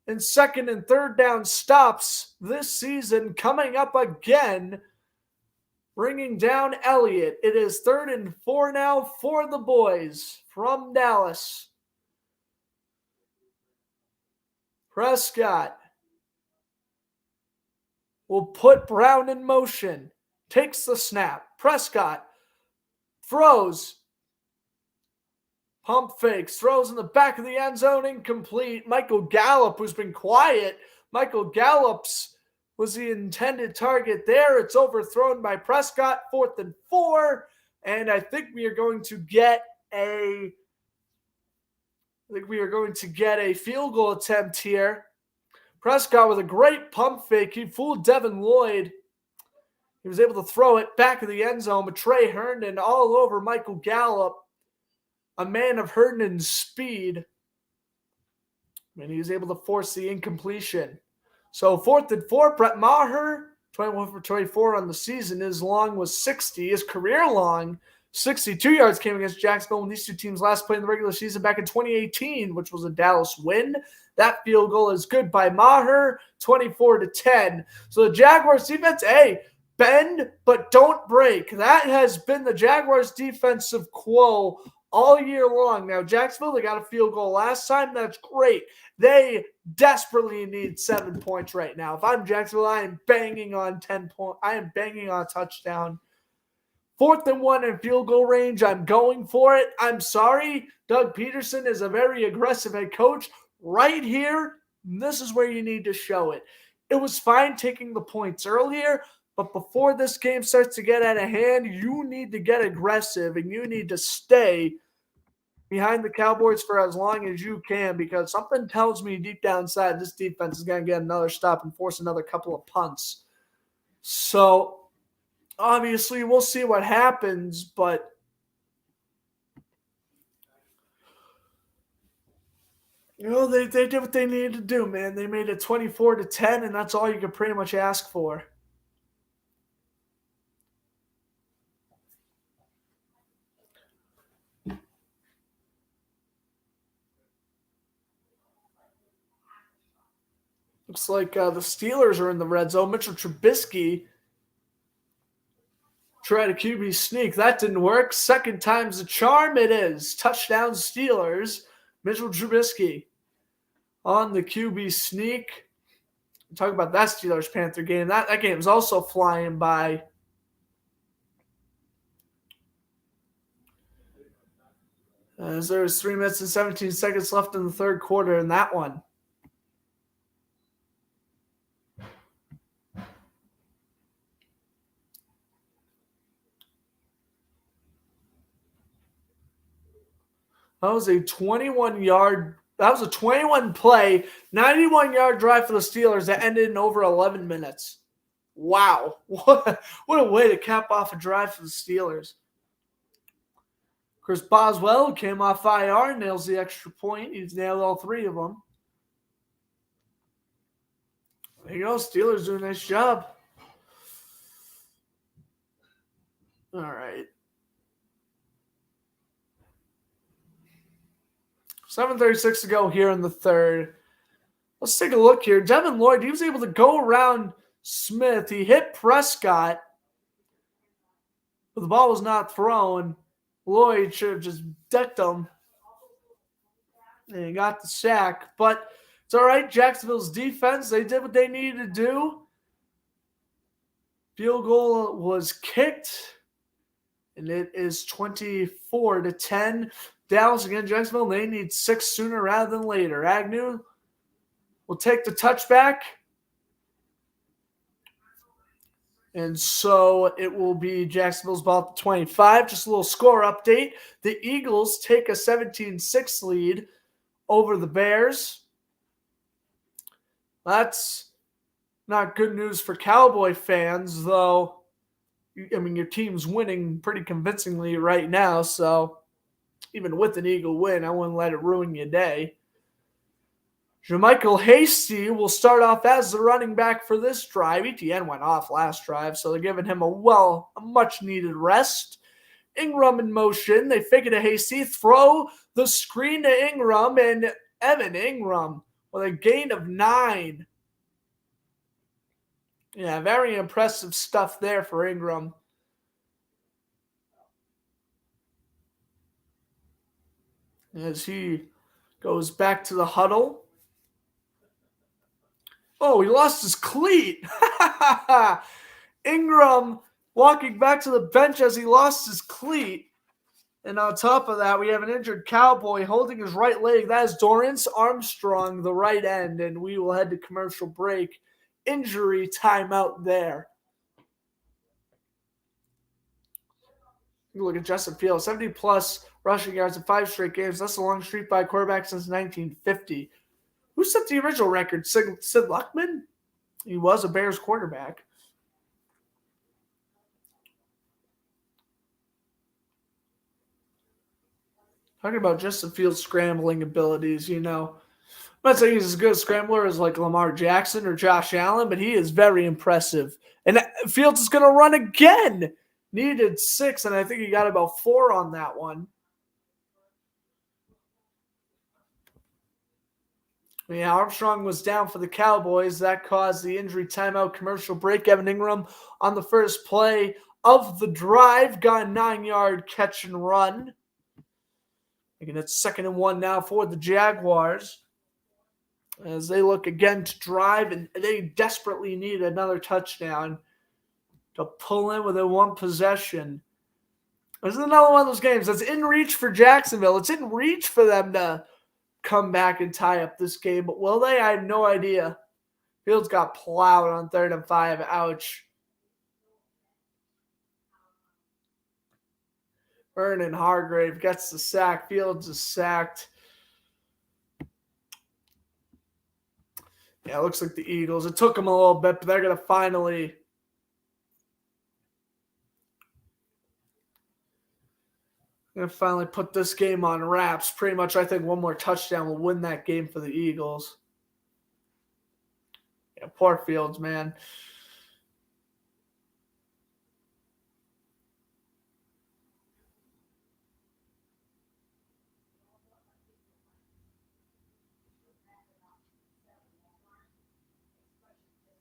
A: in 2nd and 3rd down stops this season, coming up again, bringing down Elliott. It is 3rd and 4 now for the boys from Dallas. Prescott will put Brown in motion. Takes the snap. Prescott throws. Pump fakes. Throws in the back of the end zone. Incomplete. Michael Gallup, who's been quiet. Michael Gallup's was the intended target there. It's overthrown by Prescott. 4th and 4. And I think we are going to get a field goal attempt here. Prescott with a great pump fake. He fooled Devin Lloyd. He was able to throw it back of the end zone, but Trey Herndon all over Michael Gallup, a man of Herndon's speed. And he was able to force the incompletion. So 4th and 4, Brett Maher, 21 for 24 on the season. His long was 60. His career long, 62 yards, came against Jacksonville when these two teams last played in the regular season back in 2018, which was a Dallas win. That field goal is good by Maher, 24-10. So the Jaguars defense, bend but don't break. That has been the Jaguars defensive quo all year long. Now, Jacksonville, they got a field goal last time. That's great. They desperately need 7 points right now. If I'm Jacksonville, I am banging on 10 points. I am banging on a touchdown. 4th and 1 in field goal range. I'm going for it. I'm sorry. Doug Peterson is a very aggressive head coach. Right here, this is where you need to show it. It was fine taking the points earlier, but before this game starts to get out of hand, you need to get aggressive and you need to stay behind the Cowboys for as long as you can, because something tells me deep down inside this defense is going to get another stop and force another couple of punts. So, obviously, we'll see what happens, but they did what they needed to do, man. They made it 24-10, and that's all you could pretty much ask for. Looks like the Steelers are in the red zone. Mitchell Trubisky tried a QB sneak. That didn't work. 2nd time's the charm. It is. Touchdown Steelers. Mitchell Trubisky on the QB sneak. Talk about that Steelers-Panther game. That game is also flying by. As there's 3 minutes and 17 seconds left in the 3rd quarter in that one. That was a 21-play, 91-yard drive for the Steelers that ended in over 11 minutes. Wow. What a way to cap off a drive for the Steelers. Chris Boswell came off IR, nails the extra point. He's nailed all 3 of them. There you go. Steelers doing a nice job. All right. 7:36 to go here in the third. Let's take a look here. Devin Lloyd, he was able to go around Smith. He hit Prescott, but the ball was not thrown. Lloyd should have just decked him. And he got the sack. But it's all right. Jacksonville's defense, they did what they needed to do. Field goal was kicked. And it is 24-10. Dallas against Jacksonville. They need 6 sooner rather than later. Agnew will take the touchback. And so it will be Jacksonville's ball at the 25. Just a little score update. The Eagles take a 17-6 lead over the Bears. That's not good news for Cowboy fans, though. I mean, your team's winning pretty convincingly right now, so even with an Eagle win, I wouldn't let it ruin your day. Jermichael Hasty will start off as the running back for this drive. ETN went off last drive, so they're giving him a much-needed rest. Ingram in motion. They fake it to Hasty. Throw the screen to Ingram, and Evan Ingram with a gain of 9. Yeah, very impressive stuff there for Ingram. As he goes back to the huddle. Oh, he lost his cleat. Ingram walking back to the bench as he lost his cleat. And on top of that, we have an injured Cowboy holding his right leg. That is Dorrance Armstrong, the right end. And we will head to commercial break. Injury timeout there. You look at Justin Fields, 70-plus rushing yards in 5 straight games. That's the longest streak by a quarterback since 1950. Who set the original record? Sid Luckman? He was a Bears quarterback. Talking about Justin Fields' scrambling abilities, I'm not saying he's as good a scrambler as like Lamar Jackson or Josh Allen, but he is very impressive. And Fields is going to run again. Needed 6, and I think he got about 4 on that one. Yeah, Armstrong was down for the Cowboys. That caused the injury timeout commercial break. Evan Ingram on the first play of the drive got a 9-yard catch and run. Again, it's 2nd and 1 now for the Jaguars as they look again to drive, and they desperately need another touchdown to pull in within 1 possession. This is another one of those games that's in reach for Jacksonville. It's in reach for them to come back and tie up this game, but will they? I have no idea. Fields got plowed on 3rd and 5. Ouch. Vernon Hargrave gets the sack. Fields is sacked. Yeah, it looks like the Eagles. It took them a little bit, but they're going to finally put this game on wraps. Pretty much, I think one more touchdown will win that game for the Eagles. Yeah, poor Fields, man.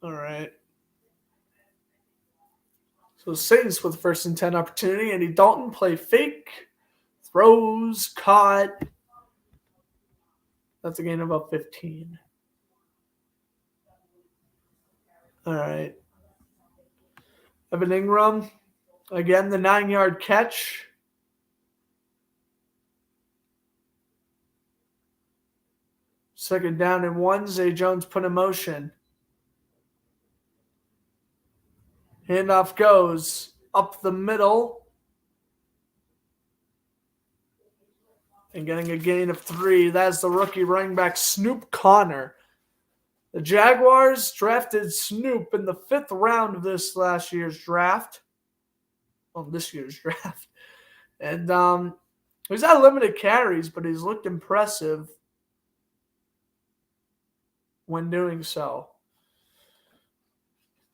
A: All right. So Saints with the 1st and 10 opportunity. Andy Dalton play fake. Throws, caught. That's a gain of about 15. All right. Evan Ingram. Again, the 9-yard catch. Second down and 1. Zay Jones put in motion. Handoff goes up the middle. And getting a gain of 3. That's the rookie running back, Snoop Connor. The Jaguars drafted Snoop in the 5th round of this year's draft. And he's had limited carries, but he's looked impressive when doing so.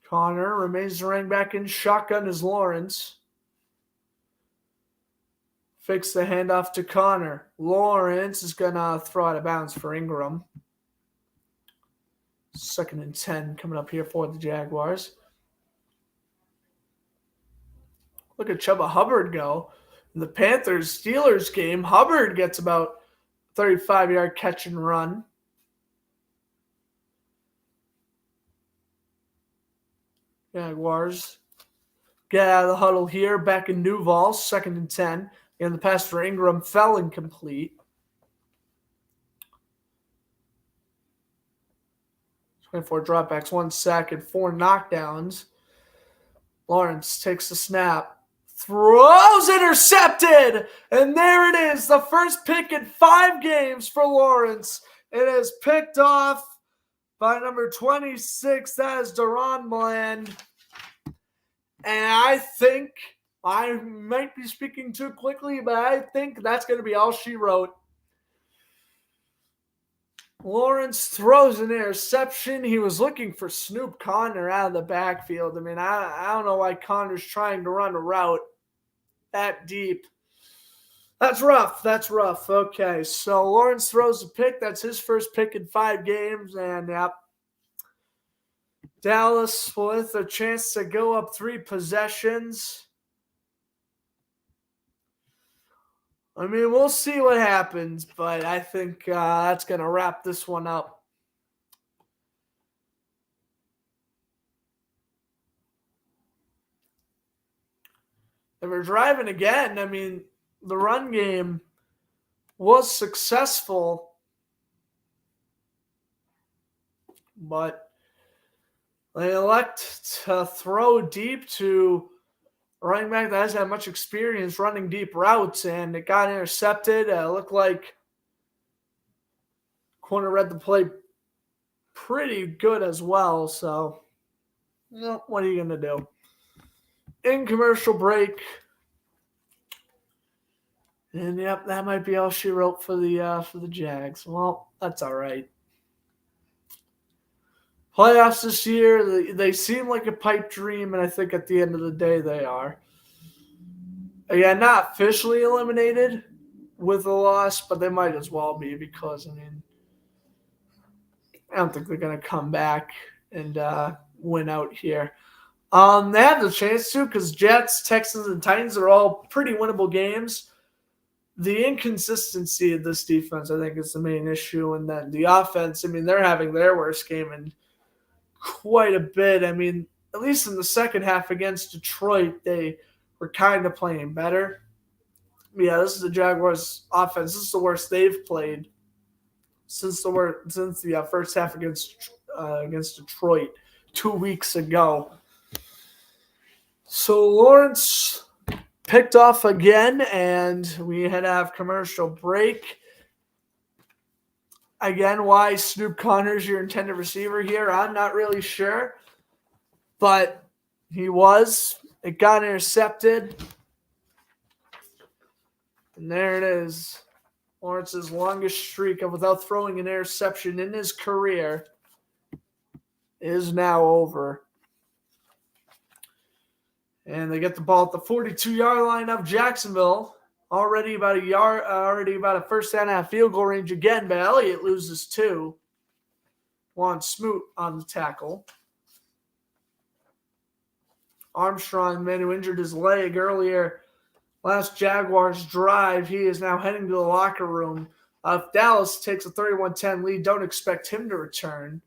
A: Connor remains the running back in shotgun as Lawrence. Fakes the handoff to Connor. Lawrence is going to throw out of bounds for Ingram. 2nd and 10 coming up here for the Jaguars. Look at Chuba Hubbard go. In the Panthers-Steelers game, Hubbard gets about 35-yard catch and run. Jaguars get out of the huddle here. Back in Duval, 2nd and 10. And the pass for Ingram fell incomplete. 24 dropbacks, 1 sack, and 4 knockdowns. Lawrence takes the snap. Throws, intercepted! And there it is, the first pick in 5 games for Lawrence. It is picked off by number 26. That is Deron Bland. And I think, I might be speaking too quickly, but I think that's going to be all she wrote. Lawrence throws an interception. He was looking for Snoop Connor out of the backfield. I mean, I don't know why Connor's trying to run a route that deep. That's rough. That's rough. Okay, so Lawrence throws a pick. That's his first pick in 5 games. And, yep, Dallas with a chance to go up 3 possessions. I mean, we'll see what happens, but I think that's going to wrap this one up. They were driving again. I mean, the run game was successful, but they elect to throw deep to a running back that hasn't had much experience running deep routes, and it got intercepted. It looked like corner read the play pretty good as well. So, you know, what are you going to do? In commercial break. And, yep, that might be all she wrote for the Jags. Well, that's all right. Playoffs this year, they seem like a pipe dream, and I think at the end of the day they are. Again, not officially eliminated with a loss, but they might as well be because, I mean, I don't think they're going to come back and win out here. They have the chance to because Jets, Texans, and Titans are all pretty winnable games. The inconsistency of this defense, I think, is the main issue. And then the offense, I mean, they're having their worst game in quite a bit. I mean, at least in the second half against Detroit, they were kind of playing better. Yeah, this is the Jaguars' offense. This is the worst they've played since the first half against Detroit 2 weeks ago. So Lawrence picked off again, and we had to have commercial break. Again, why Snoop Connor's your intended receiver here, I'm not really sure. But he was. It got intercepted. And there it is. Lawrence's longest streak of without throwing an interception in his career is now over. And they get the ball at the 42-yard line of Jacksonville. Already about a first and a half field goal range again, but Elliott loses 2. Juan Smoot on the tackle. Armstrong, man who injured his leg earlier last Jaguars drive, he is now heading to the locker room. If Dallas takes a 31-10 lead, don't expect him to return.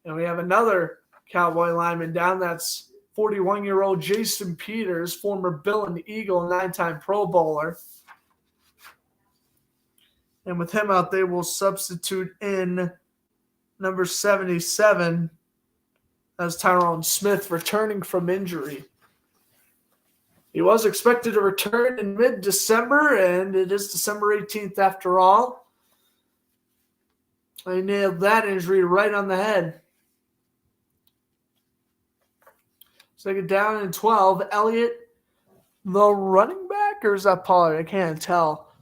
A: And we have another Cowboy lineman down. That's 41-year-old Jason Peters, former Bill and Eagle, 9-time Pro Bowler. And with him out, they will substitute in number 77 as Tyrone Smith, returning from injury. He was expected to return in mid-December, and it is December 18th after all. I nailed that injury right on the head. Second down and 12. Elliott, the running back, or is that Pollard? I can't tell.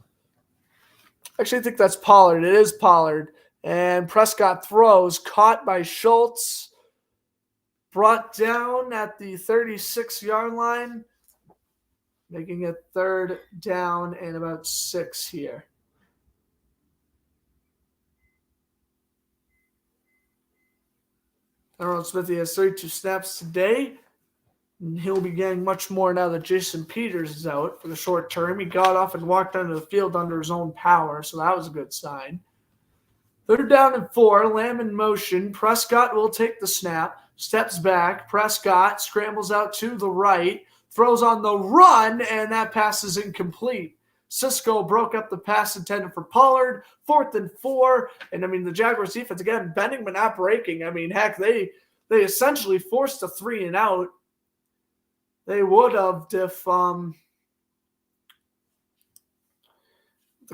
A: Actually, I think that's Pollard. It is Pollard. And Prescott throws, caught by Schultz. brought down at the 36-yard line, making it 3rd down and about 6 here. Aaron Smith has 32 snaps today. And he'll be getting much more now that Jason Peters is out for the short term. He got off and walked onto the field under his own power, so that was a good sign. 3rd down and 4, Lamb in motion. Prescott will take the snap, steps back. Prescott scrambles out to the right, throws on the run, and that pass is incomplete. Cisco broke up the pass intended for Pollard. 4th and 4, and the Jaguars defense, again, bending but not breaking. Heck, they essentially forced a 3 and out. They would have if the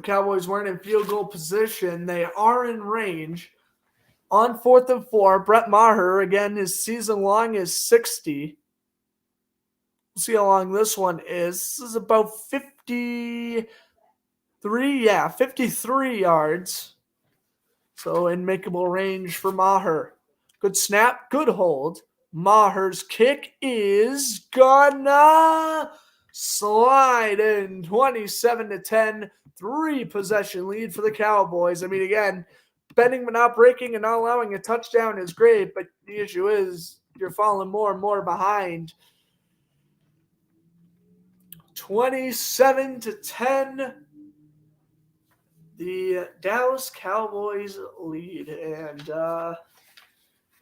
A: Cowboys weren't in field goal position. They are in range. On 4th and 4, Brett Maher, again, his season long is 60. We'll see how long this one is. This is about 53 yards. So in makeable range for Maher. Good snap, good hold. Maher's kick is gonna slide in. 27-10, 3-possession lead for the Cowboys. Again, bending but not breaking and not allowing a touchdown is great, but the issue is you're falling more and more behind. 27-10, the Dallas Cowboys lead, and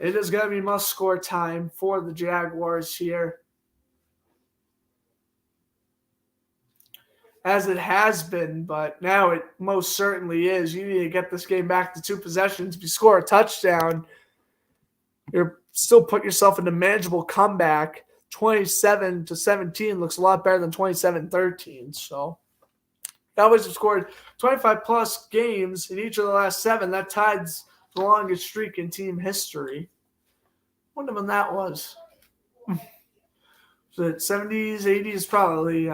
A: it is going to be must-score time for the Jaguars here. As it has been, but now it most certainly is. You need to get this game back to 2 possessions. If you score a touchdown, you're still putting yourself in a manageable comeback. 27-17 looks a lot better than 27-13. So Cowboys have scored 25-plus games in each of the last 7. That ties the longest streak in team history. Wonder when that was. Was it 70s, 80s? Probably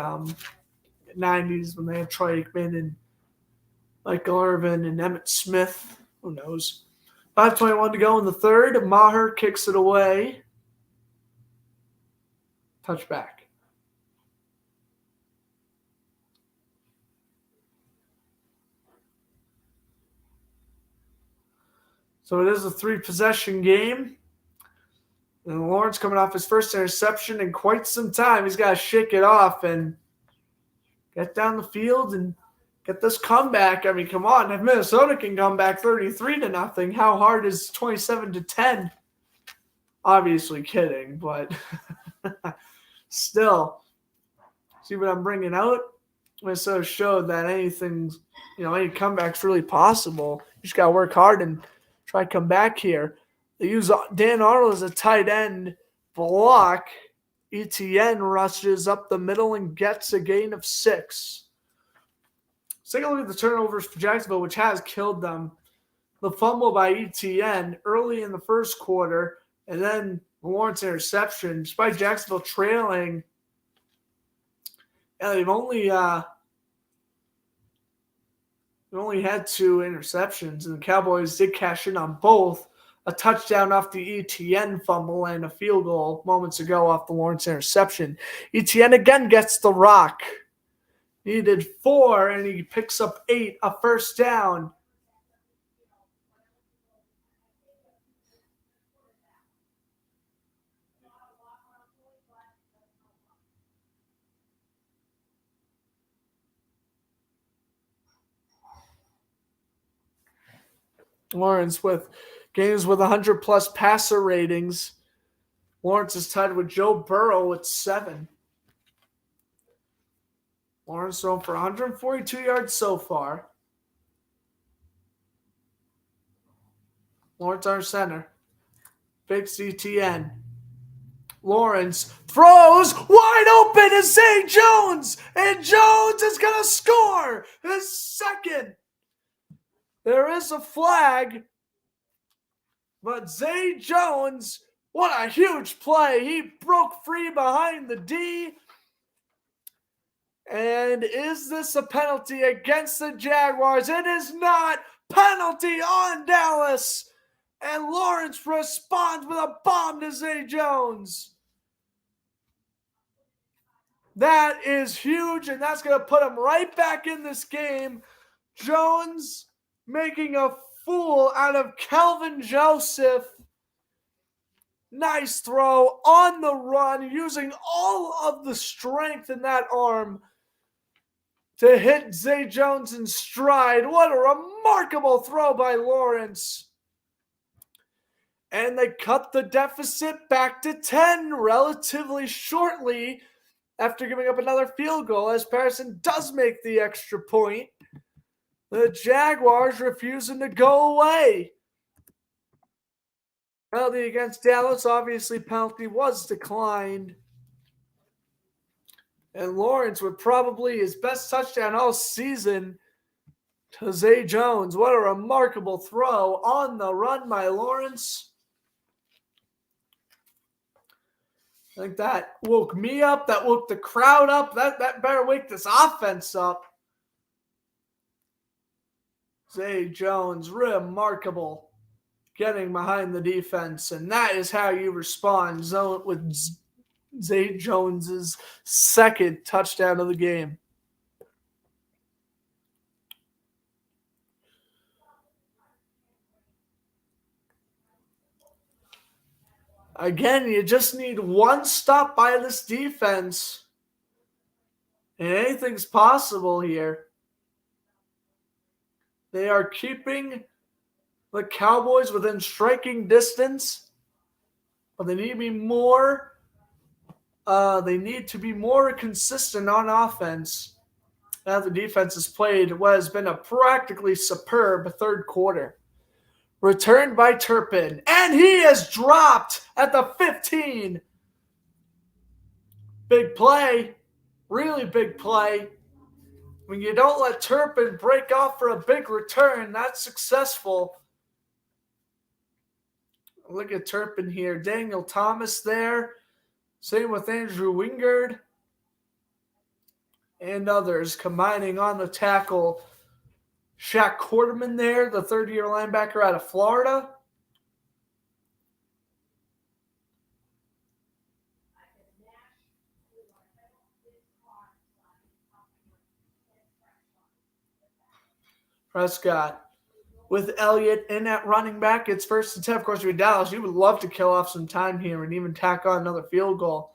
A: 90s when they had Troy Aikman and Michael Irvin and Emmitt Smith. Who knows? 5:21 to go in the 3rd. Maher kicks it away. Touchback. So it is a 3-possession game. And Lawrence coming off his first interception in quite some time. He's got to shake it off and get down the field and get this comeback. Come on. If Minnesota can come back 33-0, how hard is 27-10? Obviously kidding, but still. See what I'm bringing out? Minnesota showed that any comeback's really possible. You just got to work hard and try to come back here. They use Dan Arnold as a tight end block. ETN rushes up the middle and gets a gain of 6. Let's take a look at the turnovers for Jacksonville, which has killed them. The fumble by ETN early in the first quarter, and then the Lawrence interception. Despite Jacksonville trailing, they've only had 2 interceptions, and the Cowboys did cash in on both. A touchdown off the ETN fumble and a field goal moments ago off the Lawrence interception. ETN again gets the rock. Needed 4, and he picks up 8, a first down. Lawrence with games with 100-plus passer ratings. Lawrence is tied with Joe Burrow at 7. Lawrence thrown for 142 yards so far. Lawrence our center. Big CTN. Lawrence throws wide open to Zay Jones, and Jones is going to score his 2nd. There is a flag, but Zay Jones, what a huge play. He broke free behind the D. And is this a penalty against the Jaguars? It is not. Penalty on Dallas. And Lawrence responds with a bomb to Zay Jones. That is huge, and that's going to put him right back in this game. Jones making a fool out of Kelvin Joseph. Nice throw on the run, using all of the strength in that arm to hit Zay Jones in stride. What a remarkable throw by Lawrence. And they cut the deficit back to 10 relatively shortly after giving up another field goal, as Patterson does make the extra point. The Jaguars refusing to go away. Penalty against Dallas, obviously penalty was declined. And Lawrence with probably his best touchdown all season to Zay Jones. What a remarkable throw on the run by Lawrence. I think that woke me up. That woke the crowd up. That better wake this offense up. Zay Jones, remarkable. Getting behind the defense. And that is how you respond with Zay Jones's second touchdown of the game. Again, you just need one stop by this defense, and anything's possible here. They are keeping the Cowboys within striking distance, but they need to be more. They need to be more consistent on offense. Now the defense has played what has been a practically superb third quarter. Returned by Turpin, and he is dropped at the 15. Big play, really big play. When you don't let Turpin break off for a big return, that's successful. Look at Turpin here. Daniel Thomas there. Same with Andrew Wingard. And others combining on the tackle. Shaq Quarterman there, the third-year linebacker out of Florida. Prescott with Elliott in at running back. It's 1st and 10. Of course, you're Dallas. You would love to kill off some time here and even tack on another field goal.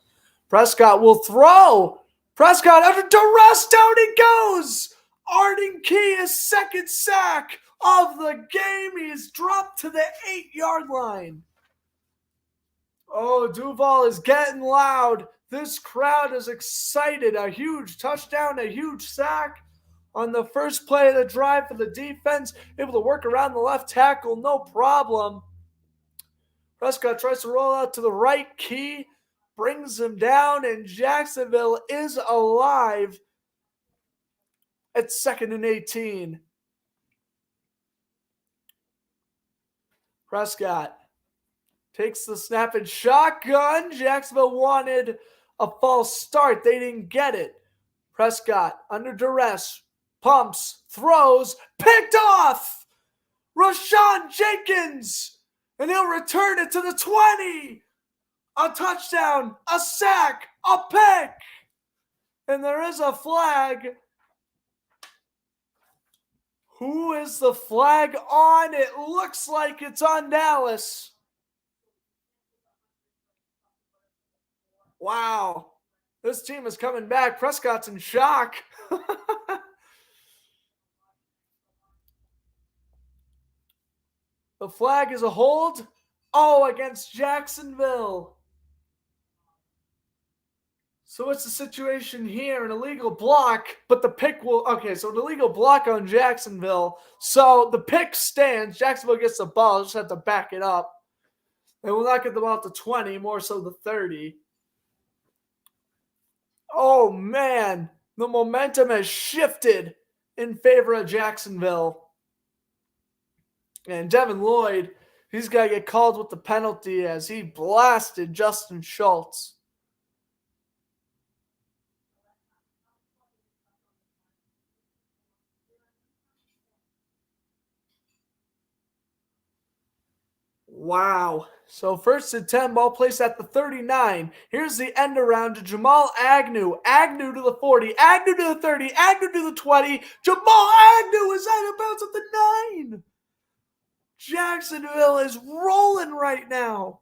A: Prescott will throw. Prescott under duress. Down he goes. Arden Key, his second sack of the game. He's dropped to the 8-yard line. Oh, Duval is getting loud. This crowd is excited. A huge touchdown, a huge sack on the first play of the drive for the defense. Able to work around the left tackle, no problem. Prescott tries to roll out to the right. Key brings him down, and Jacksonville is alive at 2nd and 18. Prescott takes the snap and shotgun. Jacksonville wanted a false start. They didn't get it. Prescott under duress. Pumps, throws, picked off. Rashawn Jenkins. And he'll return it to the 20. A touchdown, a sack, a pick. And there is a flag. Who is the flag on? It looks like it's on Dallas. Wow. This team is coming back. Prescott's in shock. The flag is a hold. Oh, against Jacksonville. So what's the situation here? An illegal block, but the pick will... Okay, so an illegal block on Jacksonville. So the pick stands. Jacksonville gets the ball. Just have to back it up. They will not get the ball to 20, more so the 30. Oh, man. The momentum has shifted in favor of Jacksonville. And Devin Lloyd, he's got to get called with the penalty as he blasted Justin Schultz. Wow. So 1st and 10, ball placed at the 39. Here's the end around to Jamal Agnew. Agnew to the 40. Agnew to the 30. Agnew to the 20. Jamal Agnew is out of bounds at the 9. Jacksonville is rolling right now.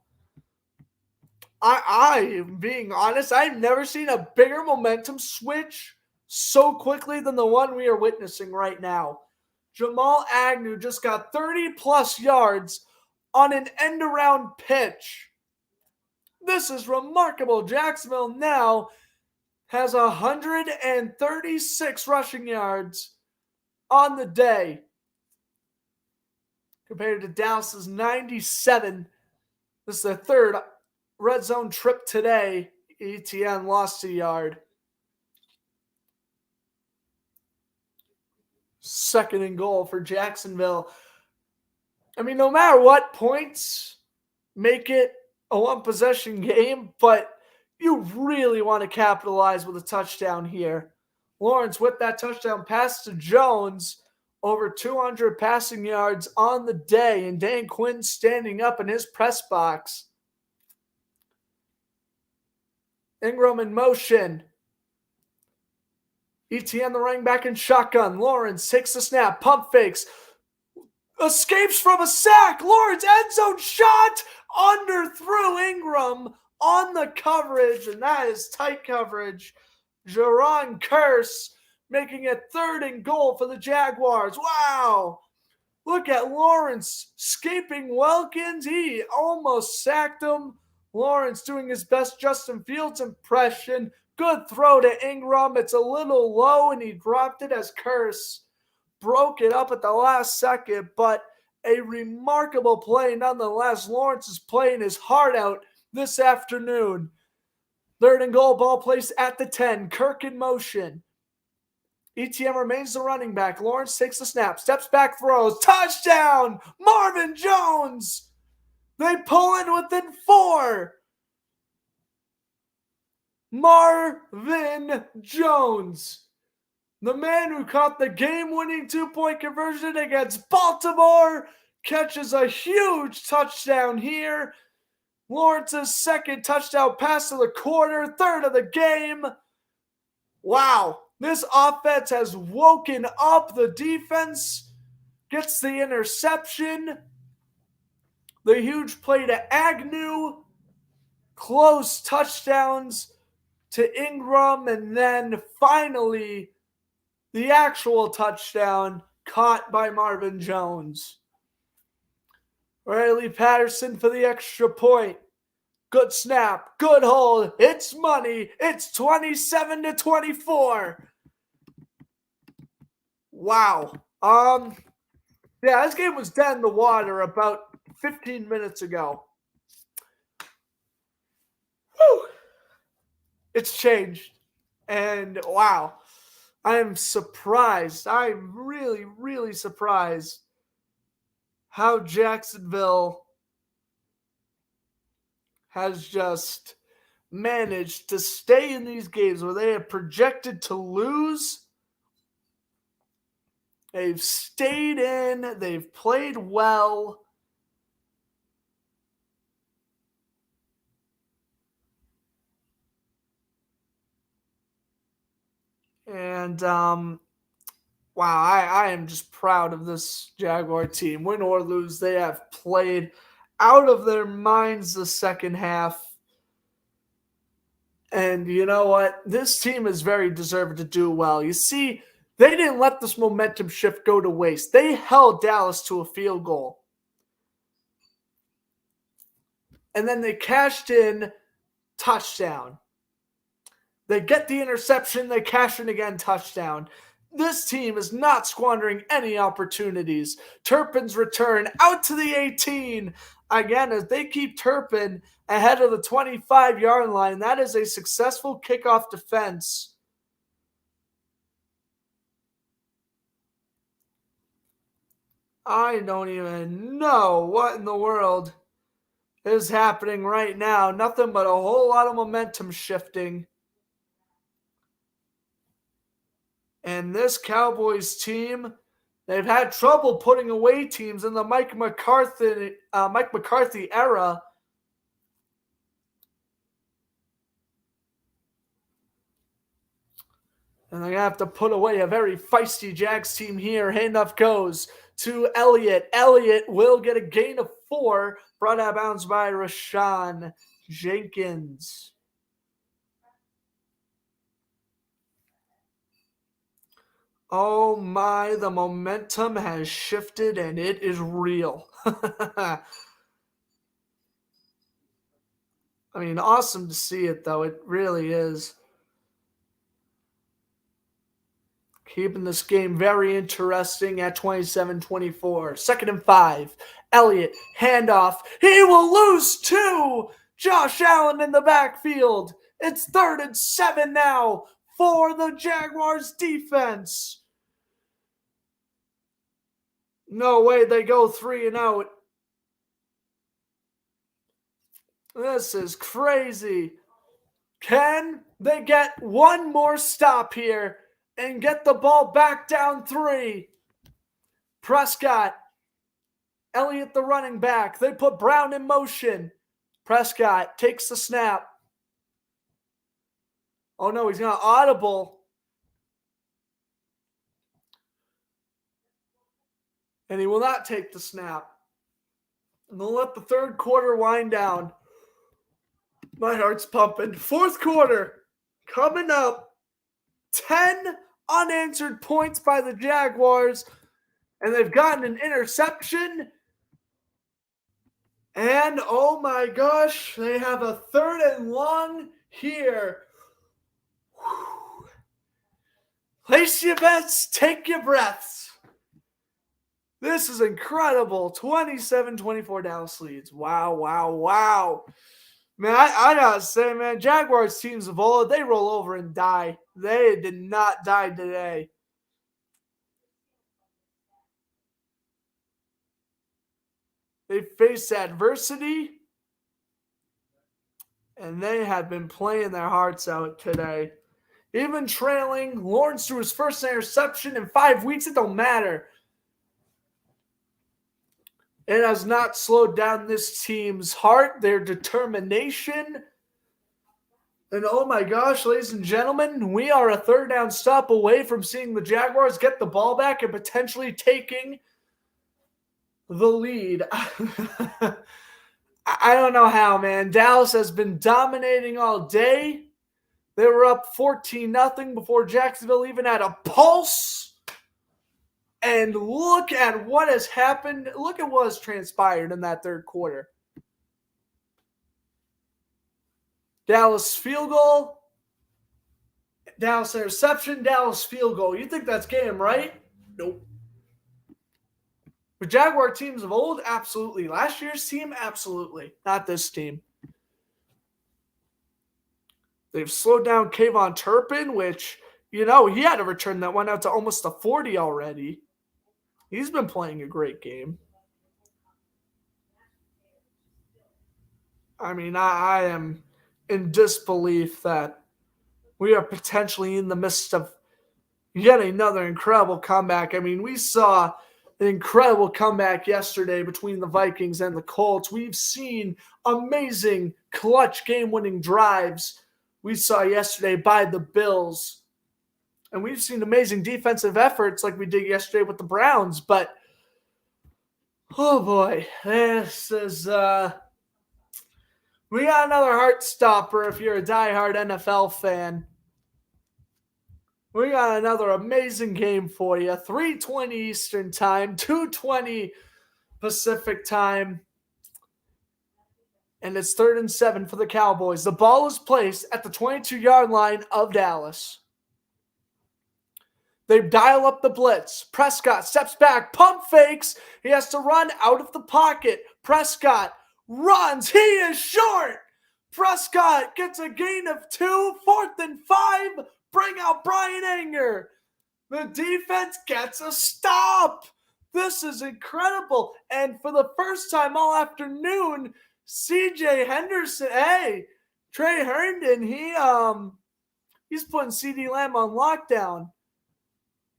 A: I am being honest, I've never seen a bigger momentum switch so quickly than the one we are witnessing right now. Jamal Agnew just got 30 plus yards on an end around pitch. This is remarkable. Jacksonville now has 136 rushing yards on the day compared to Dallas's 97. This is their third red zone trip today. ETN lost a yard. 2nd and goal for Jacksonville. I mean, no matter what, points make it a one-possession game, but you really want to capitalize with a touchdown here. Lawrence with that touchdown pass to Jones, over 200 passing yards on the day, and Dan Quinn standing up in his press box. Ingram in motion. ETN the running back in shotgun. Lawrence takes the snap, pump fakes, escapes from a sack. Lawrence end zone shot, underthrew Ingram on the coverage, and that is tight coverage. Jaron Curse making it 3rd and goal for the Jaguars. Wow! Look at Lawrence escaping Wilkins. He almost sacked him. Lawrence doing his best Justin Fields impression. Good throw to Ingram. It's a little low, and he dropped it as Curse broke it up at the last second, but a remarkable play nonetheless. Lawrence is playing his heart out this afternoon. 3rd and goal, ball placed at the 10. Kirk in motion. ETN remains the running back. Lawrence takes the snap, steps back, throws. Touchdown! Marvin Jones! They pull in within 4. Marvin Jones, the man who caught the game-winning 2-point conversion against Baltimore, catches a huge touchdown here. Lawrence's 2nd touchdown pass of the quarter, 3rd of the game. Wow, this offense has woken up. The defense gets the interception. The huge play to Agnew. Close touchdowns to Ingram, and then finally the actual touchdown caught by Marvin Jones. Riley Patterson for the extra point. Good snap, good hold. It's money. It's 27-24. Wow. Yeah, this game was dead in the water about 15 minutes ago. Whew. It's changed. And wow. I am surprised. I'm really, really surprised how Jacksonville has just managed to stay in these games where they have projected to lose. They've stayed in. They've played well. And, wow, I am just proud of this Jaguar team. Win or lose, they have played out of their minds the second half. And you know what? This team is very deserved to do well. You see, they didn't let this momentum shift go to waste. They held Dallas to a field goal. And then they cashed in, touchdown. They get the interception, they cash in again, touchdown. This team is not squandering any opportunities. Turpin's return out to the 18. Again, as they keep Turpin ahead of the 25-yard line, that is a successful kickoff defense. I don't even know what in the world is happening right now. Nothing but a whole lot of momentum shifting. And this Cowboys team They've had trouble putting away teams in the Mike McCarthy era. And they're going to have to put away a very feisty Jags team here. Handoff goes to Elliott. Elliott will get a gain of 4. Brought out of bounds by Rashawn Jenkins. Oh my, the momentum has shifted and it is real. I mean, awesome to see it, though. It really is. Keeping this game very interesting at 27-24. 2nd and 5. Elliott, handoff. He will lose 2. Josh Allen in the backfield. It's 3rd and 7 now for the Jaguars defense. No way they go 3 and out. This is crazy. Can they get one more stop here and get the ball back down 3? Prescott. Elliott the running back. They put Brown in motion. Prescott takes the snap. Oh no, he's going to audible. And he will not take the snap. And they'll let the 3rd quarter wind down. My heart's pumping. 4th quarter coming up. 10 unanswered points by the Jaguars. And they've gotten an interception. And oh my gosh, they have a 3rd and long here. Whew. Place your bets, take your breaths. This is incredible. 27-24 Dallas leads. Wow. Man, I gotta say, man, Jaguars teams of old, they roll over and die. They did not die today. They faced adversity, and they have been playing their hearts out today. Even trailing, Lawrence threw his first interception in 5 weeks. It don't matter. It has not slowed down this team's heart, their determination. And oh my gosh, ladies and gentlemen, we are a 3rd down stop away from seeing the Jaguars get the ball back and potentially taking the lead. I don't know how, man. Dallas has been dominating all day. They were up 14-0 before Jacksonville even had a pulse. And look at what has happened. Look at what has transpired in that 3rd quarter. Dallas field goal. Dallas interception. Dallas field goal. You think that's game, right? Nope. But Jaguar teams of old, absolutely. Last year's team, absolutely. Not this team. They've slowed down Kayvon Turpin, which, he had to return that one out to almost a 40 already. He's been playing a great game. I mean, I am in disbelief that we are potentially in the midst of yet another incredible comeback. I mean, we saw an incredible comeback yesterday between the Vikings and the Colts. We've seen amazing clutch game-winning drives we saw yesterday by the Bills. And we've seen amazing defensive efforts like we did yesterday with the Browns. But, oh boy, this is we got another heart stopper if you're a diehard NFL fan. We got another amazing game for you. 3:20 Eastern Time, 2:20 Pacific Time. And it's 3rd and 7 for the Cowboys. The ball is placed at the 22-yard line of Dallas. They dial up the blitz. Prescott steps back, pump fakes. He has to run out of the pocket. Prescott runs. He is short. Prescott gets a gain of 2. 4th and 5. Bring out Brian Anger. The defense gets a stop. This is incredible. And for the first time all afternoon, CJ Henderson, Trey Herndon, he's putting CeeDee Lamb on lockdown.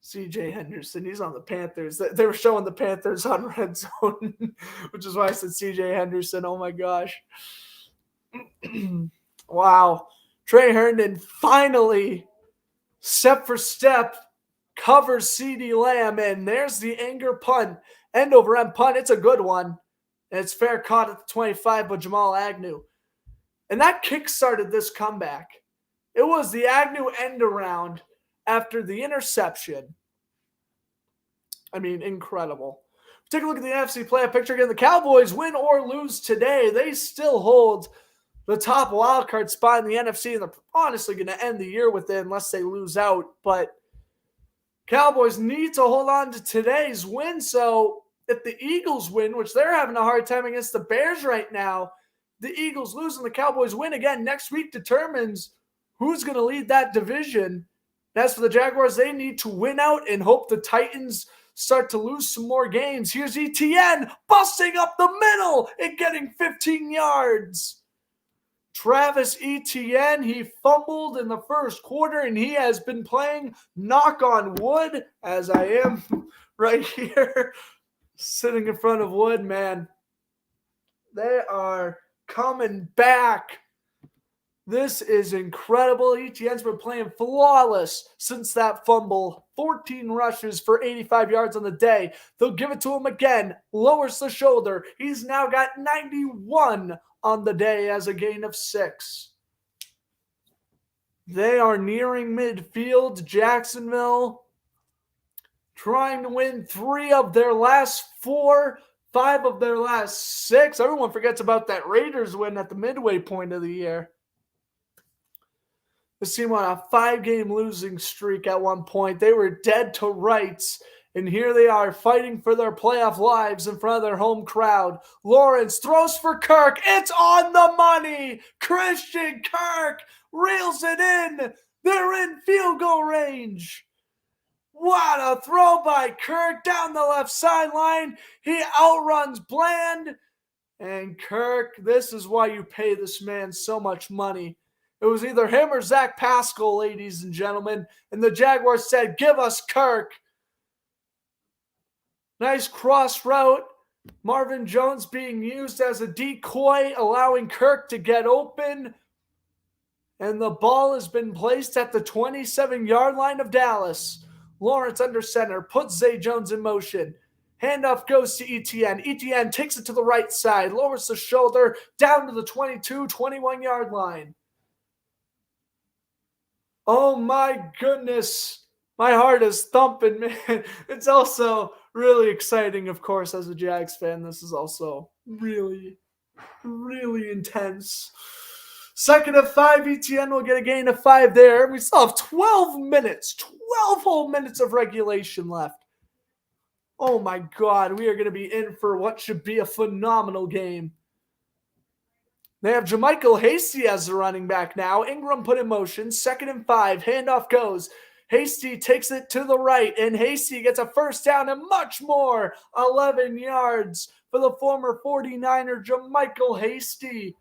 A: CJ Henderson, he's on the Panthers. They were showing the Panthers on Red Zone, which is why I said CJ Henderson. Oh my gosh. Wow. Trey Herndon finally, step for step, covers CeeDee Lamb, and there's the anger punt. End over end punt. It's a good one. And it's fair caught at the 25 by Jamal Agnew. And that kick-started this comeback. It was the Agnew end around after the interception. I mean, incredible. Take a look at the NFC playoff picture again. The Cowboys, win or lose today, they still hold the top wildcard spot in the NFC, and they're honestly going to end the year with it unless they lose out. But Cowboys need to hold on to today's win. So if the Eagles win, which they're having a hard time against the Bears right now, the Eagles lose and the Cowboys win again next week determines who's going to lead that division. As for the Jaguars, they need to win out and hope the Titans start to lose some more games. Here's Etienne busting up the middle and getting 15 yards. Travis Etienne, he fumbled in the first quarter, and he has been playing, knock on wood, as I am right here, sitting in front of wood, man. They are coming back. This is incredible. Etienne's been playing flawless since that fumble. 14 rushes for 85 yards on the day. They'll give it to him again. Lowers the shoulder. He's now got 91 on the day as a gain of 6. They are nearing midfield. Jacksonville trying to win 3 of their last 4, 5 of their last 6. Everyone forgets about that Raiders win at the midway point of the year. This team on a 5-game losing streak at one point. They were dead to rights, and here they are fighting for their playoff lives in front of their home crowd. Lawrence throws for Kirk. It's on the money. Christian Kirk reels it in. They're in field goal range. What a throw by Kirk down the left sideline. He outruns Bland. And Kirk, this is why you pay this man so much money. It was either him or Zach Pascal, ladies and gentlemen. And the Jaguars said, give us Kirk. Nice cross route. Marvin Jones being used as a decoy, allowing Kirk to get open. And the ball has been placed at the 27-yard line of Dallas. Lawrence under center, puts Zay Jones in motion. Handoff goes to Etienne. Etienne takes it to the right side, lowers the shoulder, down to the 22, 21-yard line. Oh my goodness. My heart is thumping, man. It's also really exciting, of course, as a Jags fan. This is also really, really intense. Second of 5, Etienne will get a gain of 5 there. We still have 12 minutes, 12 whole minutes of regulation left. Oh my God, we are going to be in for what should be a phenomenal game. They have JaMychal Hasty as the running back now. Ingram put in motion. 2nd and 5. Handoff goes. Hasty takes it to the right, and Hasty gets a first down and much more. 11 yards for the former 49er, JaMychal Hasty.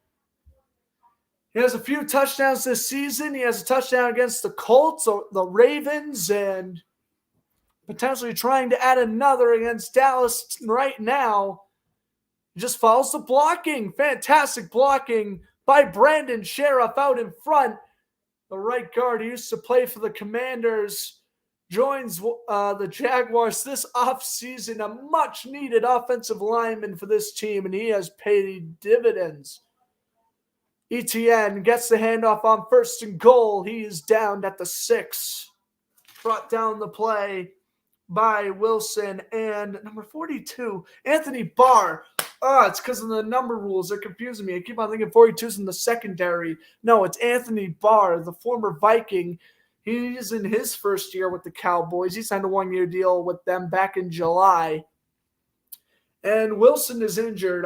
A: He has a few touchdowns this season. He has a touchdown against the Colts, or the Ravens, and potentially trying to add another against Dallas right now. He just follows the blocking. Fantastic blocking by Brandon Sheriff out in front. The right guard who used to play for the Commanders joins the Jaguars this offseason. A much-needed offensive lineman for this team, and he has paid dividends. Etienne gets the handoff on 1st and goal. He is down at the 6. Brought down the play by Wilson and number 42, Anthony Barr. It's because of the number rules. They're confusing me. I keep on thinking 42's in the secondary. No, it's Anthony Barr, the former Viking. He's in his first year with the Cowboys. He signed a 1-year deal with them back in July. And Wilson is injured.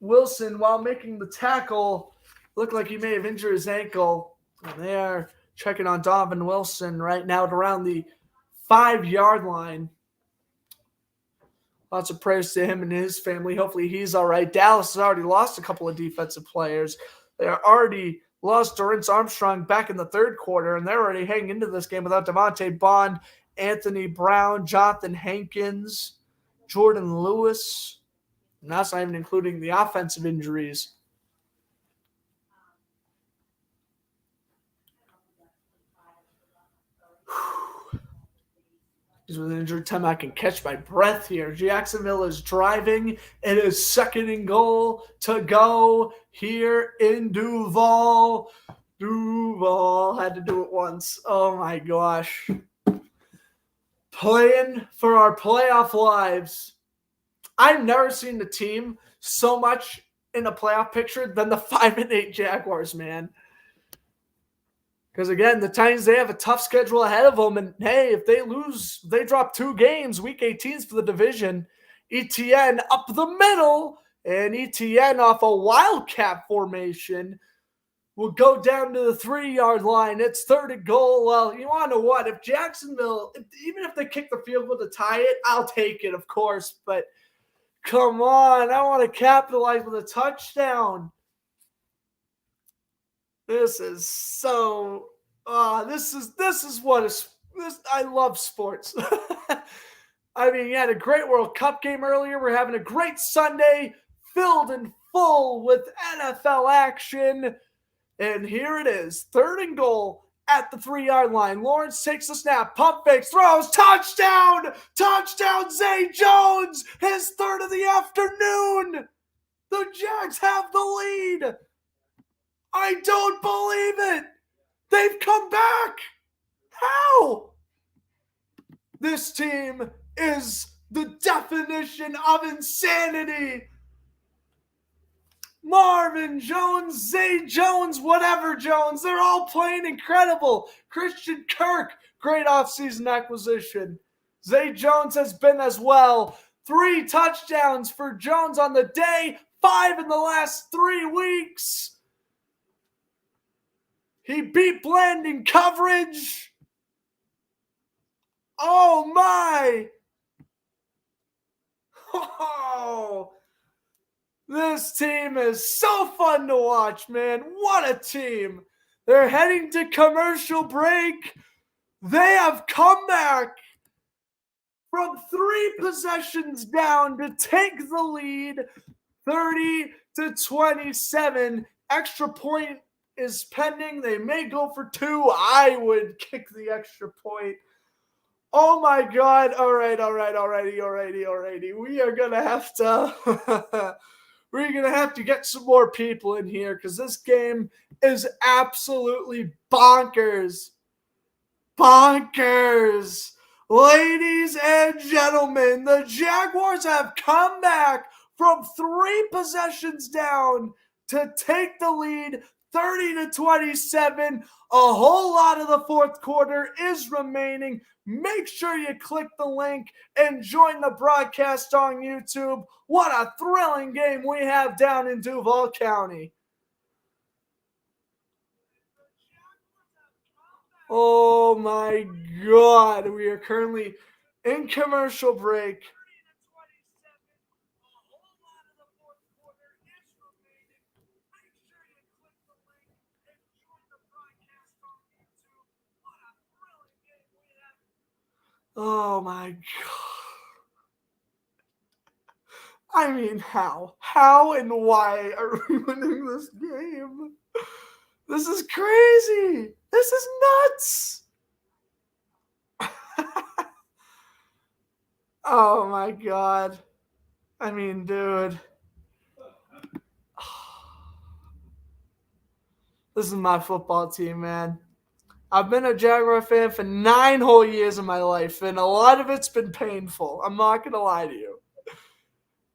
A: Wilson, while making the tackle, looked like he may have injured his ankle. And they are checking on Donovan Wilson right now at around the 5-yard line. Lots of prayers to him and his family. Hopefully he's all right. Dallas has already lost a couple of defensive players. They are already lost Dorrance Armstrong back in the third quarter, and they're already hanging into this game without Devontae Bond, Anthony Brown, Jonathan Hankins, Jordan Lewis. And that's not even including the offensive injuries. With an injured time, I can catch my breath here. Jacksonville is driving. It is 2nd and goal to go here in Duval. Duval had to do it once. Oh my gosh. Playing for our playoff lives. I've never seen the team so much in a playoff picture than the 5-8 Jaguars, man. Because, again, the Titans, they have a tough schedule ahead of them. And, hey, if they lose, they drop 2 games. Week 18's for the division. ETN up the middle. And ETN off a wildcat formation will go down to the 3-yard line. It's 3rd and goal. Well, you want to know what? If Jacksonville, even if they kick the field goal to tie it, I'll take it, of course. But, come on. I want to capitalize with a touchdown. This is so. This is what is. I love sports. I mean, you had a great World Cup game earlier. We're having a great Sunday, filled and full with NFL action. And here it is, 3rd and goal at the 3-yard line. Lawrence takes the snap, pump fakes, throws, touchdown! Touchdown, Zay Jones! His 3rd of the afternoon! The Jags have the lead! I don't believe it! They've come back! How? This team is the definition of insanity! Marvin Jones, Zay Jones, whatever Jones, they're all playing incredible. Christian Kirk, great offseason acquisition. Zay Jones has been as well. 3 touchdowns for Jones on the day, 5 in the last 3 weeks. He beat Bland in coverage. Oh, my. Oh, this team is so fun to watch, man. What a team. They're heading to commercial break. They have come back from 3 possessions down to take the lead, 30-27. Extra point is pending. They may go for 2. I would kick the extra point. Oh my God. Alrighty. We are going to have to we're going to have to get some more people in here because this game is absolutely bonkers. Bonkers. Ladies and gentlemen, the Jaguars have come back from 3 possessions down to take the lead, 30-27. A whole lot of the 4th quarter is remaining. Make sure you click the link and join the broadcast on YouTube. What a thrilling game we have down in Duval County. Oh my God. We are currently in commercial break. Oh my God. I mean, how? How and why are we winning this game? This is crazy. This is nuts. Oh my God. I mean, dude. This is my football team, man. I've been a Jaguar fan for 9 whole years of my life, and a lot of it's been painful. I'm not going to lie to you.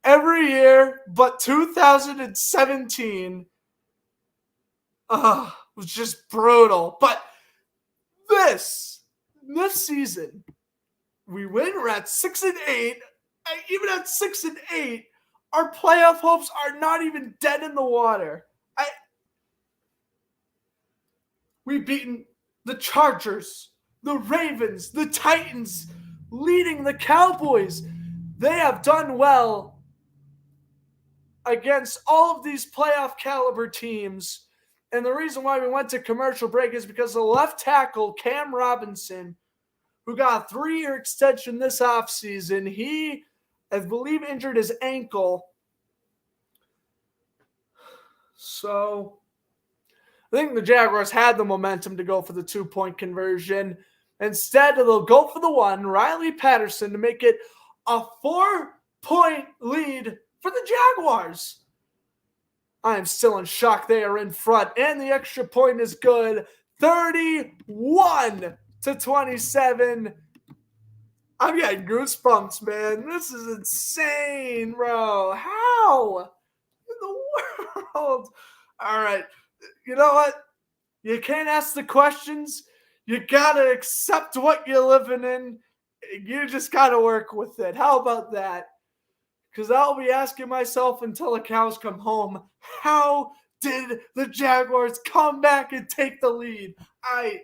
A: Every year but 2017 was just brutal. But this season, we win. We're at 6-8. Even at 6-8, our playoff hopes are not even dead in the water. We've beaten the Chargers, the Ravens, the Titans, leading the Cowboys. They have done well against all of these playoff caliber teams. And the reason why we went to commercial break is because the left tackle, Cam Robinson, who got a 3-year extension this offseason, he, I believe, injured his ankle. So I think the Jaguars had the momentum to go for the 2-point conversion. Instead, they'll go for the one, Riley Patterson, to make it a 4-point lead for the Jaguars. I am still in shock they are in front, and the extra point is good. 31-27. I'm getting goosebumps, man. This is insane, bro. How in the world? All right. You know what? You can't ask the questions. You got to accept what you're living in. You just got to work with it. How about that? Because I'll be asking myself until the cows come home, how did the Jaguars come back and take the lead? I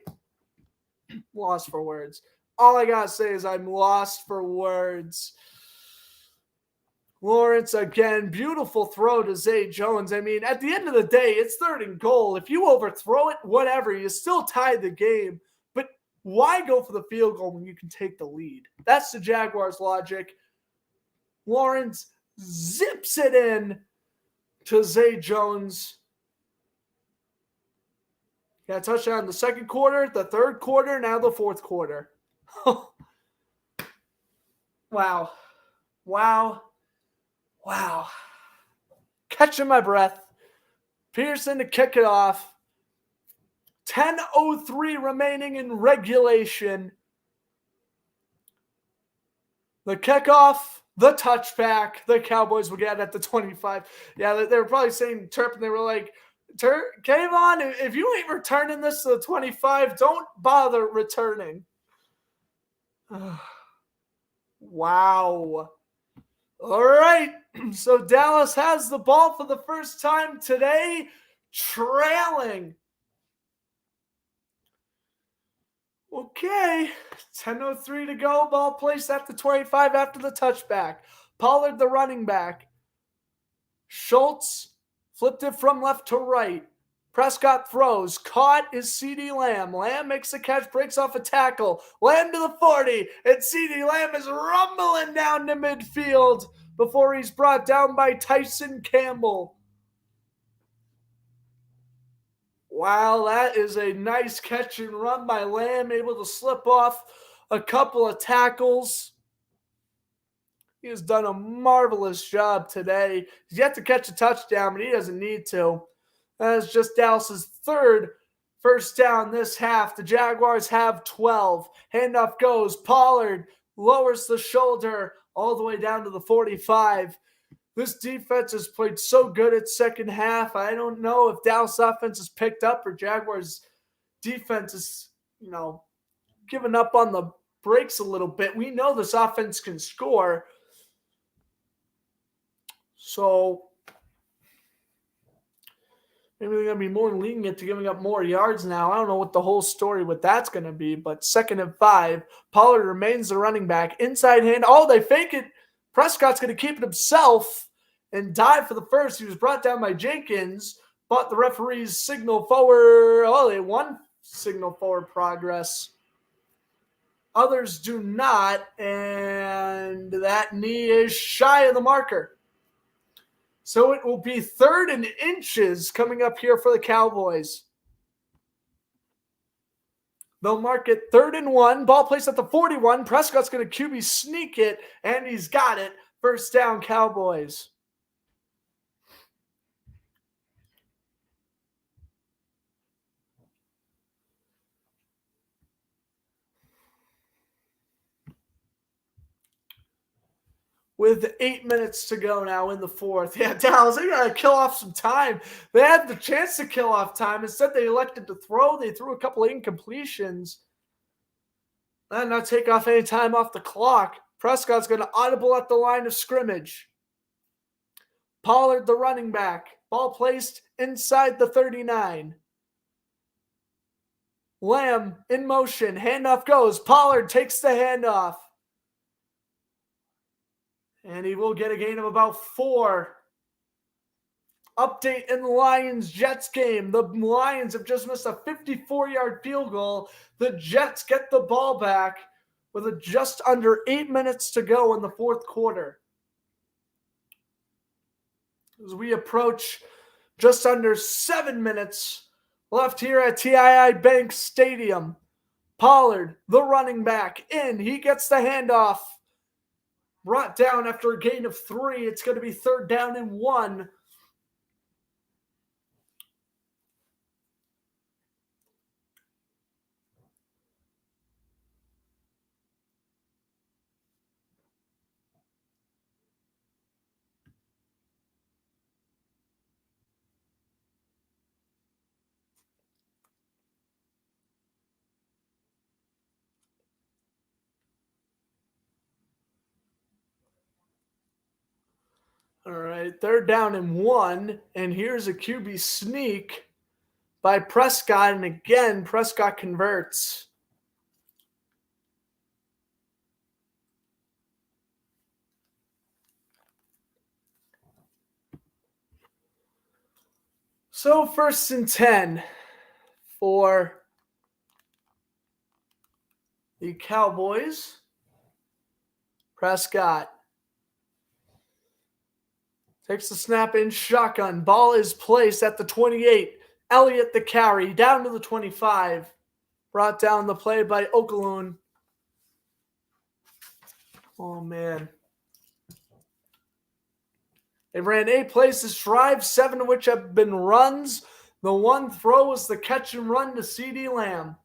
A: lost for words. All I got to say is I'm lost for words. Lawrence, again, beautiful throw to Zay Jones. I mean, at the end of the day, it's 3rd and goal. If you overthrow it, whatever, you still tie the game. But why go for the field goal when you can take the lead? That's the Jaguars' logic. Lawrence zips it in to Zay Jones. Got a touchdown in the second quarter, the third quarter, now the fourth quarter. Wow. Catching my breath. Pearson to kick it off. 10:03 remaining in regulation. The kickoff, the touchback, the Cowboys will get at the 25. Yeah, they were probably saying Turp, and they were like, Kayvon, if you ain't returning this to the 25, don't bother returning. Wow. All right. So Dallas has the ball for the first time today, trailing. Okay, 10:03 to go. Ball placed at the 25 after the touchback. Pollard, the running back. Schultz flipped it from left to right. Prescott throws. Caught is CeeDee Lamb. Lamb makes a catch, breaks off a tackle. Lamb to the 40, and CeeDee Lamb is rumbling down to midfield before he's brought down by Tyson Campbell. Wow, that is a nice catch and run by Lamb, able to slip off a couple of tackles. He has done a marvelous job today. He's yet to catch a touchdown, but he doesn't need to. That is just Dallas's 3rd first down this half. The Jaguars have 12. Handoff goes. Pollard lowers the shoulder all the way down to the 45. This defense has played so good at second half. I don't know if Dallas offense has picked up or Jaguars defense is, giving up on the brakes a little bit. We know this offense can score. So maybe they're going to be more lenient to giving up more yards now. I don't know what the whole story with that's going to be, but 2nd and 5. Pollard remains the running back. Inside hand. Oh, they fake it. Prescott's going to keep it himself and dive for the first. He was brought down by Jenkins, but the referees signal forward. Oh, they won signal forward progress. Others do not, and that knee is shy of the marker. So it will be 3rd and inches coming up here for the Cowboys. They'll mark it 3rd and 1. Ball placed at the 41. Prescott's going to QB sneak it, and he's got it. First down, Cowboys. With 8 minutes to go now in the fourth. Yeah, Dallas, they got to kill off some time. They had the chance to kill off time. Instead, they elected to throw. They threw a couple of incompletions. And not take off any time off the clock. Prescott's going to audible at the line of scrimmage. Pollard, the running back. Ball placed inside the 39. Lamb in motion. Handoff goes. Pollard takes the handoff. And he will get a gain of about 4. Update in the Lions-Jets game. The Lions have just missed a 54-yard field goal. The Jets get the ball back with just under 8 minutes to go in the fourth quarter. As we approach just under 7 minutes left here at TII Bank Stadium. Pollard, the running back, in. He gets the handoff. Brought down after a gain of 3. It's going to be 3rd down and 1. All right, 3rd down and 1. And here's a QB sneak by Prescott. And again, Prescott converts. So 1st and 10 for the Cowboys. Prescott takes the snap in shotgun. Ball is placed at the 28. Elliott the carry down to the 25. Brought down the play by Okaloon. Oh, man. They ran 8 plays this drive, 7 of which have been runs. The one throw was the catch and run to CeeDee Lamb.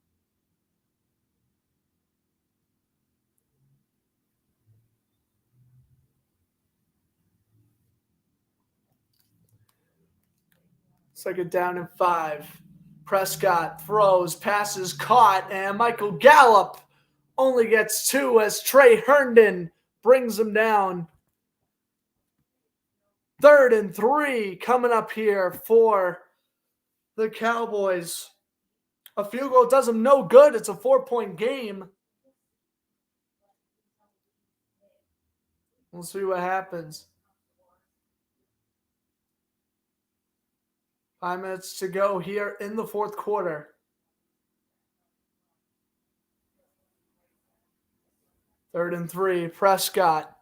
A: Second down and 5. Prescott throws, passes caught, and Michael Gallup only gets 2 as Trey Herndon brings him down. 3rd and 3 coming up here for the Cowboys. A field goal does them no good. It's a 4-point game. We'll see what happens. 5 minutes to go here in the fourth quarter. 3rd and 3. Prescott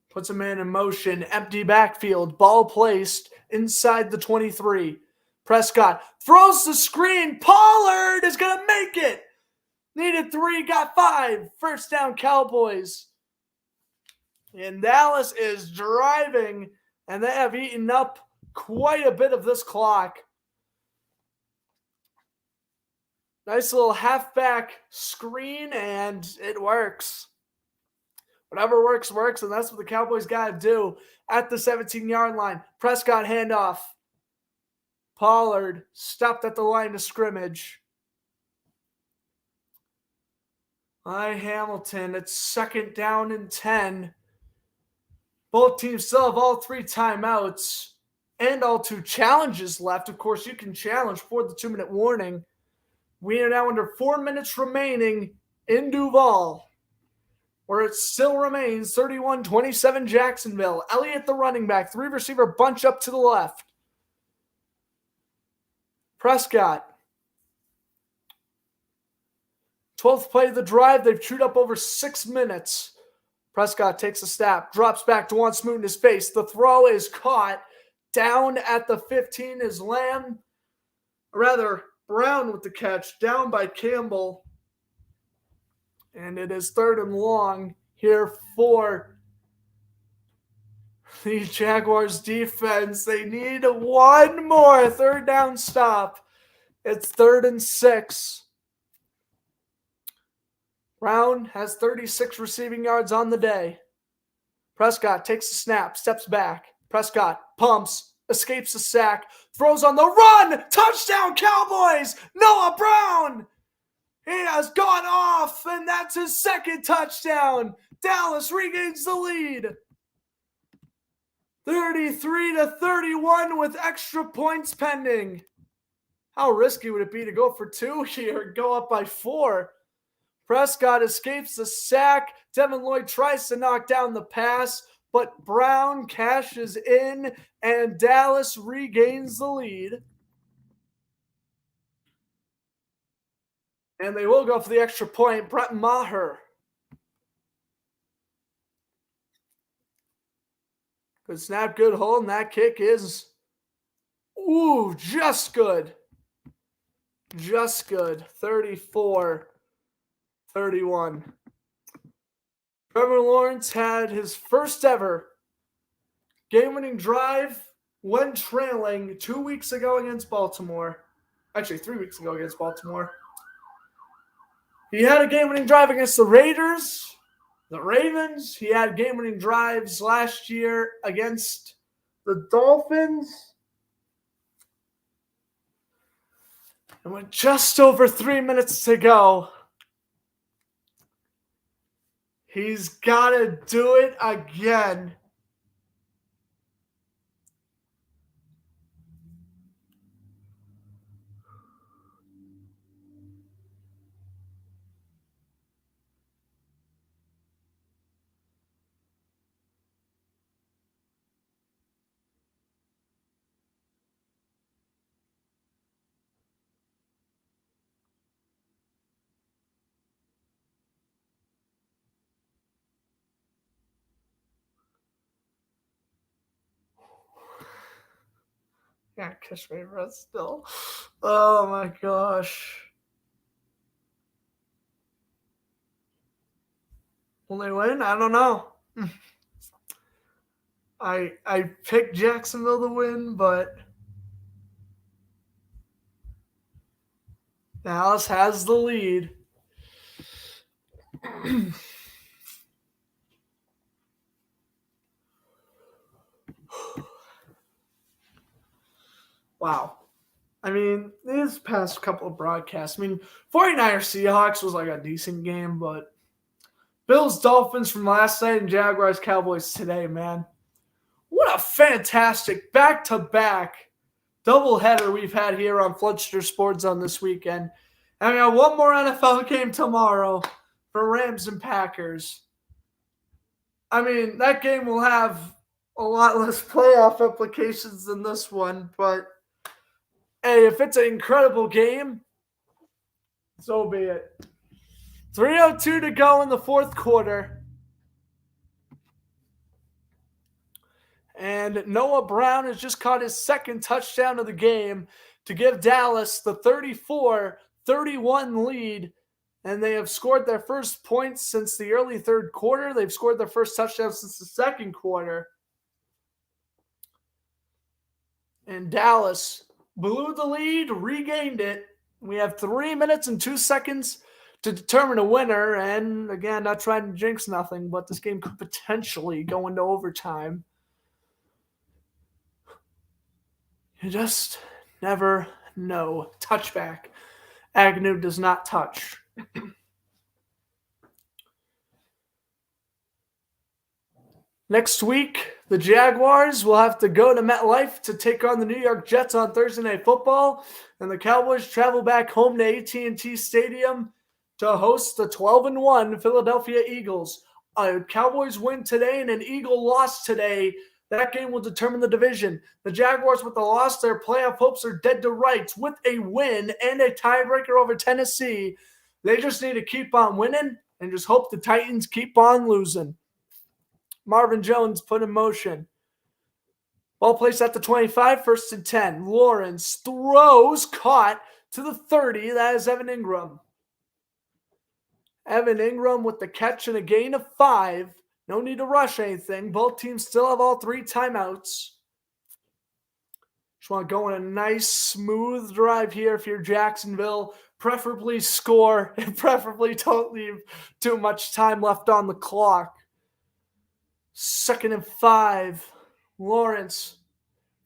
A: puts a man in motion. Empty backfield. Ball placed inside the 23. Prescott throws the screen. Pollard is going to make it. Needed 3, got 5. 1st down Cowboys. And Dallas is driving, and they have eaten up quite a bit of this clock. Nice little halfback screen, and it works. Whatever works, works, and that's what the Cowboys got to do at the 17-yard line. Prescott handoff. Pollard stopped at the line of scrimmage. By Hamilton, it's 2nd down and 10. Both teams still have all 3 timeouts and all 2 challenges left. Of course, you can challenge for the 2-minute warning. We are now under 4 minutes remaining in Duval, where it still remains 31-27 Jacksonville. Elliott, the running back, 3 receiver bunch up to the left. Prescott. 12th play of the drive. They've chewed up over 6 minutes. Prescott takes a snap, drops back to Juan Smoot in his face. The throw is caught. Down at the 15 is Brown with the catch. Down by Campbell. And it is 3rd and long here for the Jaguars defense. They need one more 3rd down stop. It's 3rd and 6. Brown has 36 receiving yards on the day. Prescott takes the snap, steps back. Prescott pumps, escapes the sack, throws on the run. Touchdown Cowboys! Noah Brown! He has gone off, and that's his 2nd touchdown. Dallas regains the lead. 33-31 with extra points pending. How risky would it be to go for 2 here and go up by 4? Prescott escapes the sack. Devin Lloyd tries to knock down the pass. but Brown cashes in and Dallas regains the lead. And they will go for the extra point. Brett Maher. Good snap, good hold, and that kick is, just good. Just good. 34-31. Trevor Lawrence had his first ever game-winning drive when trailing 2 weeks ago against Baltimore. Actually, 3 weeks ago against Baltimore. He had a game-winning drive against the Raiders, the Ravens. He had game-winning drives last year against the Dolphins. And with just over 3 minutes to go, he's got to do it again. Yeah, catch my breath still. Oh my gosh. Will they win? I don't know. I picked Jacksonville to win, but Dallas has the lead. Wow. I mean, these past couple of broadcasts, 49ers Seahawks was like a decent game, but Bills Dolphins from last night and Jaguars Cowboys today, man. What a fantastic back-to-back doubleheader we've had here on Floodster Sports on this weekend. And we got one more NFL game tomorrow for Rams and Packers. I mean, that game will have a lot less playoff implications than this one, but hey, if it's an incredible game, so be it. 3:02 to go in the fourth quarter. And Noah Brown has just caught his second touchdown of the game to give Dallas the 34-31 lead. And they have scored their first points since the early third quarter. They've scored their first touchdown since the second quarter. And Dallas blew the lead, regained it. We have 3 minutes and 2 seconds to determine a winner. And again, not trying to jinx nothing, but this game could potentially go into overtime. You just never know. Touchback. Agnew does not touch. Next week, the Jaguars will have to go to MetLife to take on the New York Jets on Thursday Night Football, and the Cowboys travel back home to AT&T Stadium to host the 12-1 Philadelphia Eagles. A Cowboys win today and an Eagle loss today. That game will determine the division. The Jaguars, with the loss, their playoff hopes are dead to rights. With a win and a tiebreaker over Tennessee, they just need to keep on winning and just hope the Titans keep on losing. Marvin Jones put in motion. Ball placed at the 25, 1st and 10. Lawrence throws, caught to the 30. That is Evan Ingram. Evan Ingram with the catch and a gain of 5. No need to rush anything. Both teams still have all 3 timeouts. Just want to go on a nice, smooth drive here if you're Jacksonville. Preferably score and preferably don't leave too much time left on the clock. 2nd and 5. Lawrence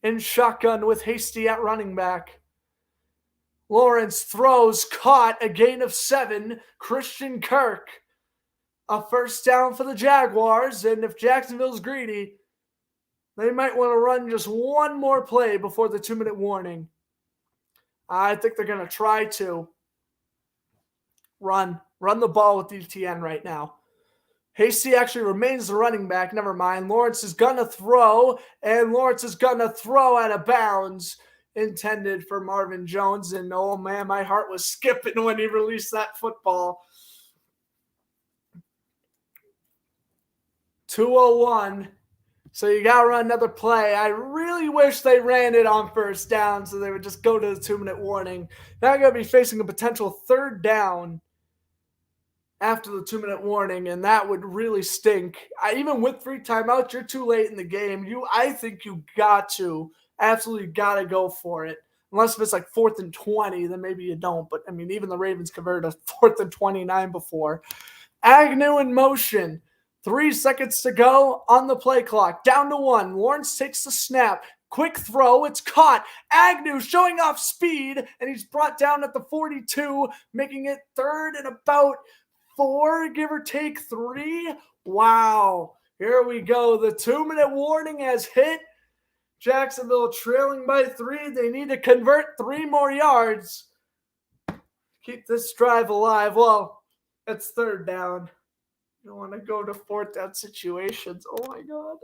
A: in shotgun with Hasty at running back. Lawrence throws, caught, a gain of 7. Christian Kirk. A first down for the Jaguars, and if Jacksonville's greedy, they might want to run just one more play before the 2-minute warning. I think they're going to try to run the ball with DTN right now. Hasty actually remains the running back. Never mind. Lawrence is going to throw, and Lawrence is going to throw out of bounds, intended for Marvin Jones. And oh man, my heart was skipping when he released that football. 2:01. So you got to run another play. I really wish they ran it on first down so they would just go to the 2-minute warning. Now I'm going to be facing a potential third down after the 2-minute warning, and that would really stink. Even with 3 timeouts, you're too late in the game. I think you absolutely got to go for it. Unless if it's like 4th and 20, then maybe you don't. But, I mean, even the Ravens converted a 4th and 29 before. Agnew in motion. 3 seconds to go on the play clock. Down to 1. Lawrence takes the snap. Quick throw. It's caught. Agnew showing off speed, and he's brought down at the 42, making it 3rd and about 4, give or take 3. Wow. Here we go. The 2-minute warning has hit. Jacksonville trailing by 3. They need to convert 3 more yards. Keep this drive alive. Well, it's 3rd down. You don't want to go to 4th down situations. Oh, my God.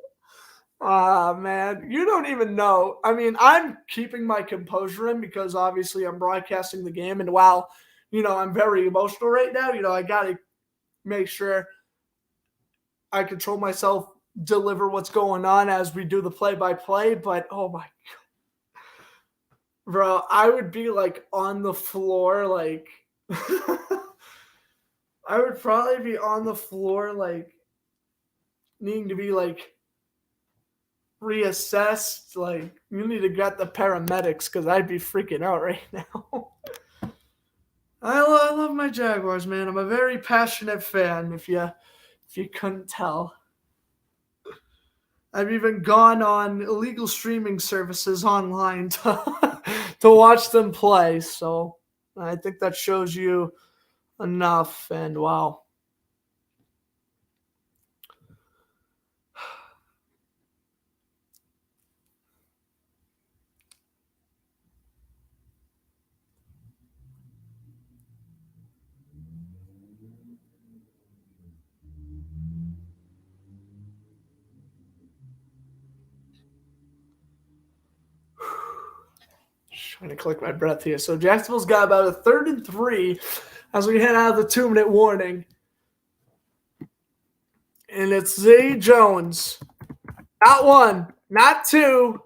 A: Ah, man. You don't even know. I mean, I'm keeping my composure in because obviously I'm broadcasting the game. And while, I'm very emotional right now, I got to make sure I control myself, deliver what's going on as we do the play-by-play. But, oh, my God. Bro, I would be, on the floor, I would probably be on the floor, needing to be, reassessed. You need to get the paramedics because I'd be freaking out right now. I love my Jaguars, man. I'm a very passionate fan, if you couldn't tell. I've even gone on illegal streaming services online to watch them play. So I think that shows you enough. And wow. Trying to collect my breath here. So Jacksonville's got about a 3rd and 3 as we head out of the 2-minute warning. And it's Zay Jones. Not 1, not 2,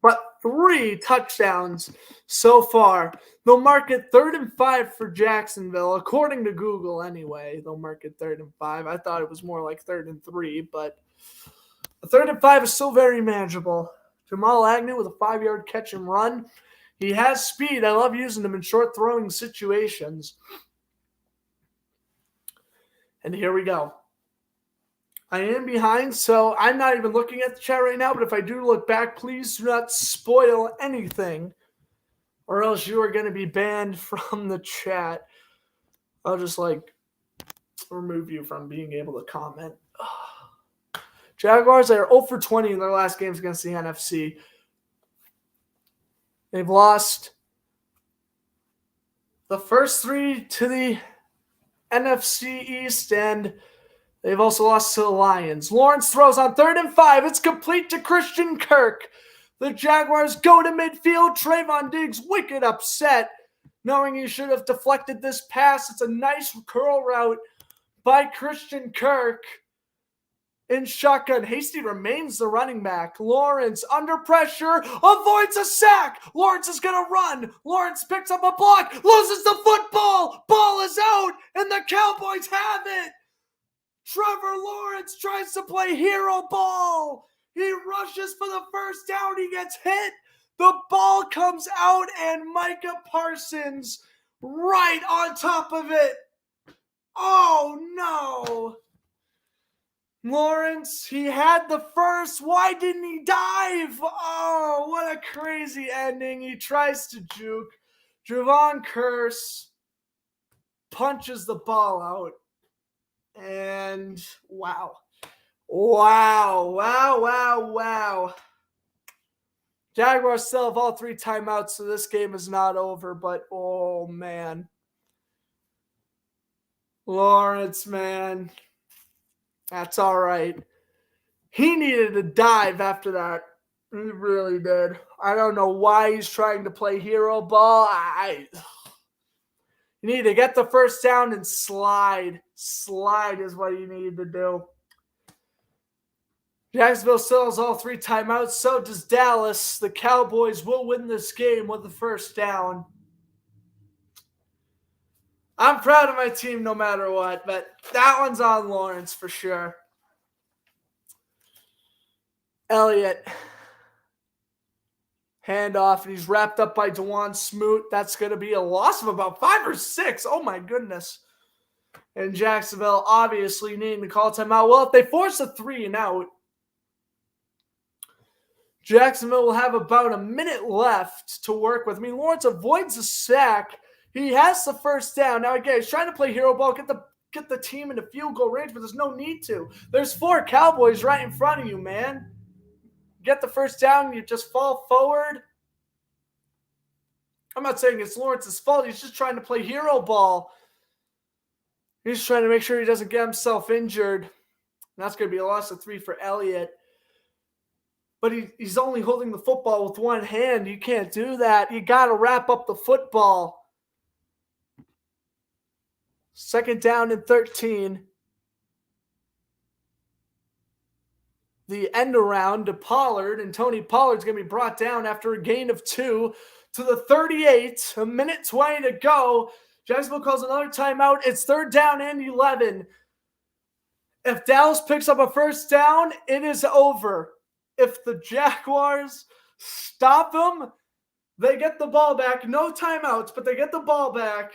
A: but 3 touchdowns so far. They'll mark it 3rd and 5 for Jacksonville, according to Google anyway. They'll mark it 3rd and 5. I thought it was more like 3rd and 3, but a 3rd and 5 is still very manageable. Jamal Agnew with a 5-yard catch and run. He has speed. I love using him in short throwing situations. And here we go. I am behind, so I'm not even looking at the chat right now, but if I do look back, please do not spoil anything, or else you are going to be banned from the chat. I'll just, remove you from being able to comment. Jaguars are 0 for 20 in their last games against the NFC. They've lost the first 3 to the NFC East, and they've also lost to the Lions. Lawrence throws on 3rd and 5. It's complete to Christian Kirk. The Jaguars go to midfield. Trayvon Diggs wicked upset, knowing he should have deflected this pass. It's a nice curl route by Christian Kirk. In shotgun, Hasty remains the running back. Lawrence, under pressure, avoids a sack. Lawrence is going to run. Lawrence picks up a block, loses the football. Ball is out, and the Cowboys have it. Trevor Lawrence tries to play hero ball. He rushes for the first down. He gets hit. The ball comes out, and Micah Parsons right on top of it. Oh, no. Lawrence, he had the first. Why didn't he dive? Oh, what a crazy ending. He tries to juke. Javon Curse punches the ball out. And wow. Jaguars still have all 3 timeouts, so this game is not over, but oh, man. Lawrence, man. That's all right. He needed to dive after that. He really did. I don't know why he's trying to play hero ball. You need to get the first down and slide. Slide is what you need to do. Jacksonville still has all 3 timeouts. So does Dallas. The Cowboys will win this game with the first down. I'm proud of my team no matter what, but that one's on Lawrence for sure. Elliott. Handoff, and he's wrapped up by DeJuan Smoot. That's going to be a loss of about 5 or 6. Oh, my goodness. And Jacksonville obviously needing to call timeout. Well, if they force a 3 and out, Jacksonville will have about a minute left to work with. I mean, Lawrence avoids a sack. He has the first down. Now, again, he's trying to play hero ball, get the team into field goal range, but there's no need to. There's 4 Cowboys right in front of you, man. Get the first down, you just fall forward. I'm not saying it's Lawrence's fault. He's just trying to play hero ball. He's trying to make sure he doesn't get himself injured. And that's going to be a loss of 3 for Elliott. But he's only holding the football with one hand. You can't do that. You got to wrap up the football. 2nd down and 13. The end around to Pollard, and Tony Pollard's going to be brought down after a gain of 2 to the 38. A minute 20 to go. Jacksonville calls another timeout. It's 3rd down and 11. If Dallas picks up a first down, it is over. If the Jaguars stop them, they get the ball back. No timeouts, but they get the ball back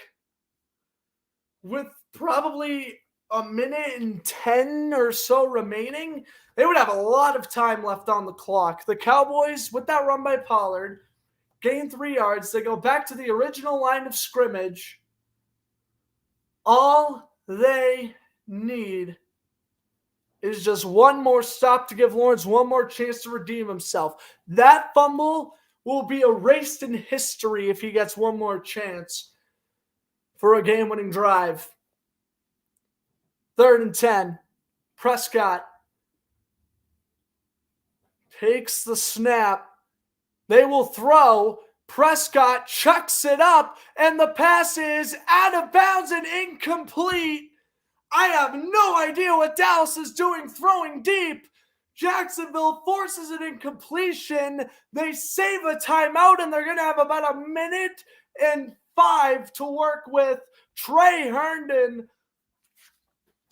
A: with probably a minute and 10 or so remaining. They would have a lot of time left on the clock. The Cowboys, with that run by Pollard, gain 3 yards. They go back to the original line of scrimmage. All they need is just one more stop to give Lawrence one more chance to redeem himself. That fumble will be erased in history if he gets one more chance for a game-winning drive. 3rd and 10. Prescott takes the snap. They will throw. Prescott chucks it up, and the pass is out of bounds and incomplete. I have no idea what Dallas is doing throwing deep. Jacksonville forces an incompletion. They save a timeout, and they're going to have about a minute and 5 to work with. Trey Herndon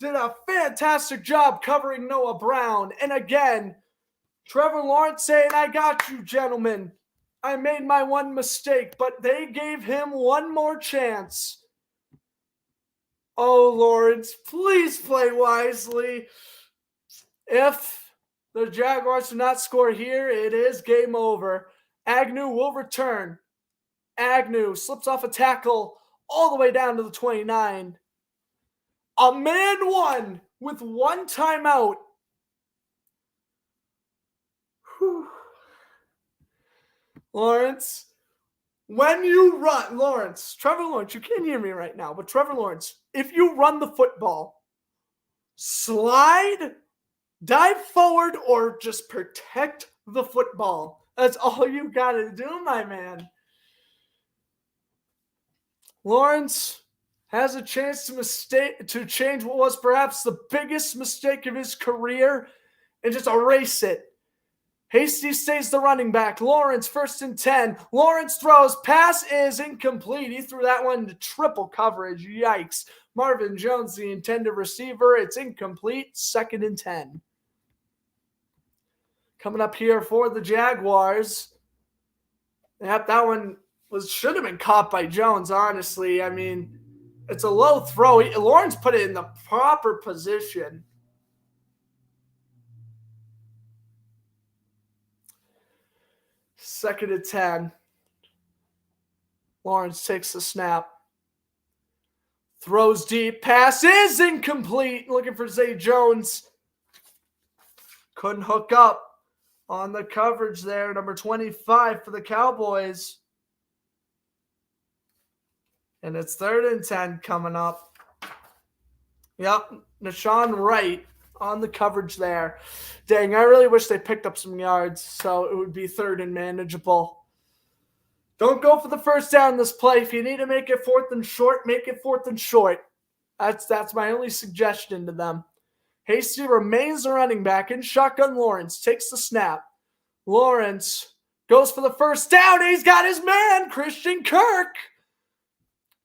A: did a fantastic job covering Noah Brown. And again, Trevor Lawrence saying, I got you, gentlemen. I made my one mistake, but they gave him one more chance. Oh, Lawrence, please play wisely. If the Jaguars do not score here, it is game over. Agnew will return. Agnew slips off a tackle all the way down to the 29. A man won with one timeout. Whew. Lawrence, when you run, Trevor Lawrence, you can't hear me right now, but Trevor Lawrence, if you run the football, slide, dive forward, or just protect the football. That's all you got to do, my man. Lawrence has a chance to change what was perhaps the biggest mistake of his career and just erase it. Hasty stays the running back. Lawrence, 1st and 10. Lawrence throws. Pass is incomplete. He threw that one to triple coverage. Yikes. Marvin Jones, the intended receiver. It's incomplete. 2nd and 10. Coming up here for the Jaguars. Yep, that one should have been caught by Jones, honestly. I mean, it's a low throw. Lawrence put it in the proper position. Second and 10. Lawrence takes the snap. Throws deep. Pass is incomplete. Looking for Zay Jones. Couldn't hook up on the coverage there. Number 25 for the Cowboys. And it's 3rd and 10 coming up. Yep. Nashawn Wright on the coverage there. Dang, I really wish they picked up some yards so it would be third and manageable. Don't go for the first down this play. If you need to make it fourth and short, make it fourth and short. That's my only suggestion to them. Hasty remains the running back in shotgun. Lawrence takes the snap. Lawrence goes for the first down. He's got his man, Christian Kirk.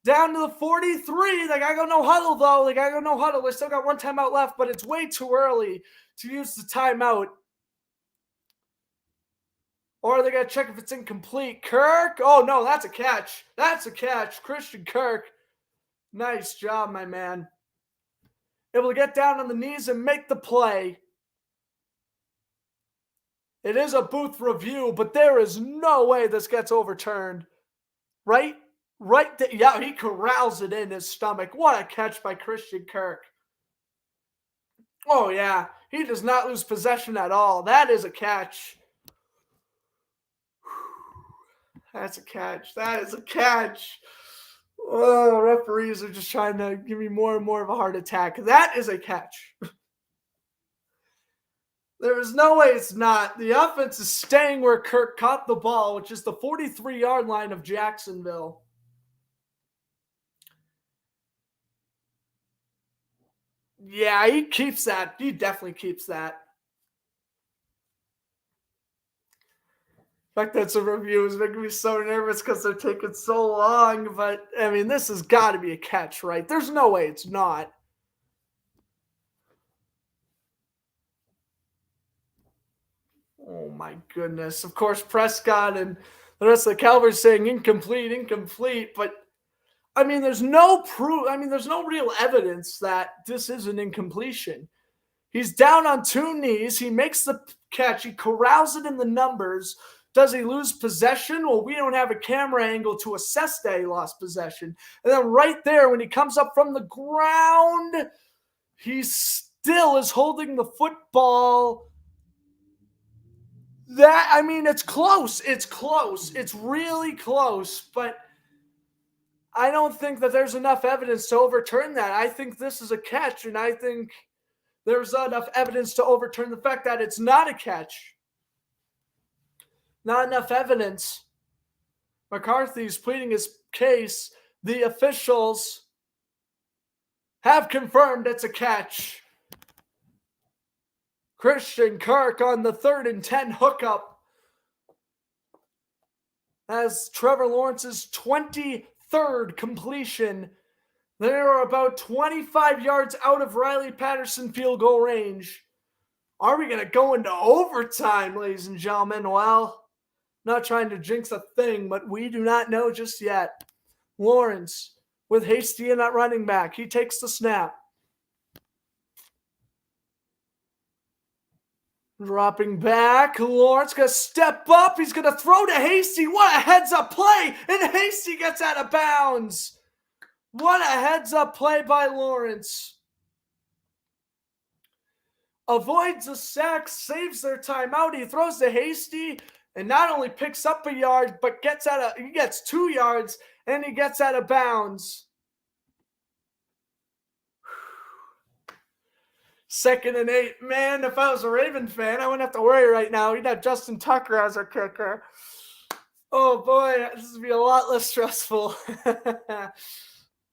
A: Down to the 43. They got to go no huddle, though. They still got one timeout left, but it's way too early to use the timeout. Or they got to check if it's incomplete. Kirk. Oh, no, that's a catch. Christian Kirk. Nice job, my man. Able to get down on the knees and make the play. It is a booth review, but there is no way this gets overturned. Right there. Yeah, he corrals it in his stomach. What a catch by Christian Kirk. Oh, yeah. He does not lose possession at all. That is a catch. That's a catch. Oh, referees are just trying to give me more and more of a heart attack. That is a catch. There is no way it's not. The offense is staying where Kirk caught the ball, which is the 43-yard line of Jacksonville. Yeah, he keeps that. He definitely keeps that. The fact that it's a review is making me so nervous because they're taking so long. But, I mean, this has got to be a catch, right? There's no way it's not. Oh, my goodness. Of course, Prescott and the rest of the Cowboys saying incomplete. But, I mean, there's no proof. I mean, there's no real evidence that this is an incompletion. He's down on two knees. He makes the catch. He corrals it in the numbers. Does he lose possession? Well, we don't have a camera angle to assess that he lost possession. And then right there, when he comes up from the ground, he still is holding the football. It's close. It's really close. But I don't think that there's enough evidence to overturn that. I think this is a catch, and I think there's enough evidence to overturn the fact that it's not a catch. Not enough evidence. McCarthy's pleading his case. The officials have confirmed it's a catch. Christian Kirk on the 3rd and 10 hookup as Trevor Lawrence's 23rd completion. They are about 25 yards out of Riley Patterson field goal range. Are we going to go into overtime, ladies and gentlemen? Well, not trying to jinx a thing, but we do not know just yet. Lawrence with Hasty in at running back. He takes the snap. Dropping back. Lawrence going to step up. He's going to throw to Hasty. What a heads-up play. And Hasty gets out of bounds. What a heads-up play by Lawrence. Avoids a sack, saves their timeout. He throws to Hasty and not only picks up a yard, but he gets 2 yards and he gets out of bounds. 2nd and 8. Man, if I was a Raven fan, I wouldn't have to worry right now. We'd have Justin Tucker as our kicker. Oh boy, this would be a lot less stressful.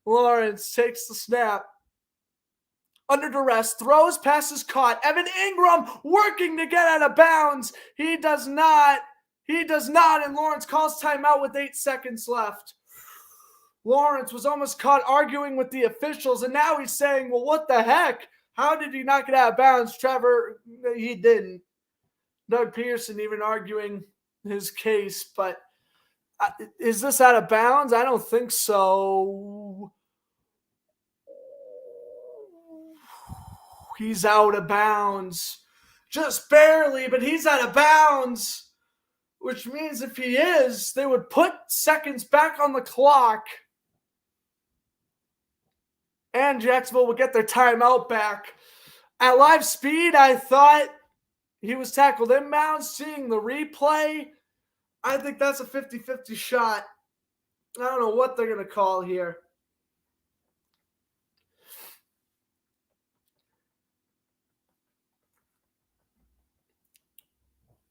A: Lawrence takes the snap. Under duress, throws, passes caught. Evan Ingram working to get out of bounds. He does not, and Lawrence calls timeout with 8 seconds left. Lawrence was almost caught arguing with the officials, and now he's saying, well, what the heck? How did he not get out of bounds? Trevor, he didn't. Doug Pearson even arguing his case, but is this out of bounds? I don't think so. He's out of bounds. Just barely, but he's out of bounds. Which means if he is, they would put seconds back on the clock. And Jacksonville would get their timeout back. At live speed, I thought he was tackled inbounds. Seeing the replay, I think that's a 50-50 shot. I don't know what they're going to call here.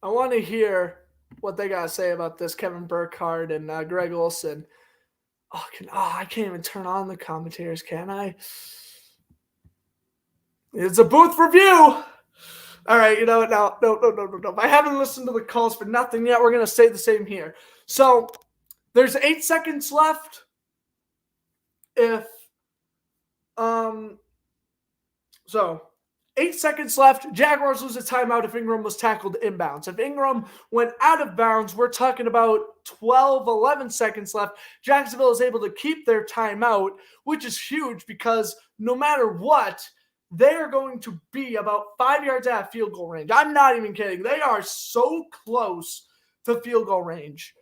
A: I want to hear what they got to say about this. Kevin Burkhardt and Greg Olson. I can't even turn on the commentators, can I? It's a booth review. All right, you know what? No. I haven't listened to the calls for nothing yet. We're going to say the same here. So there's 8 seconds left. If 8 seconds left. Jaguars lose a timeout if Ingram was tackled inbounds. If Ingram went out of bounds, we're talking about 12, 11 seconds left. Jacksonville is able to keep their timeout, which is huge because no matter what, they're going to be about 5 yards out of field goal range. I'm not even kidding. They are so close to field goal range.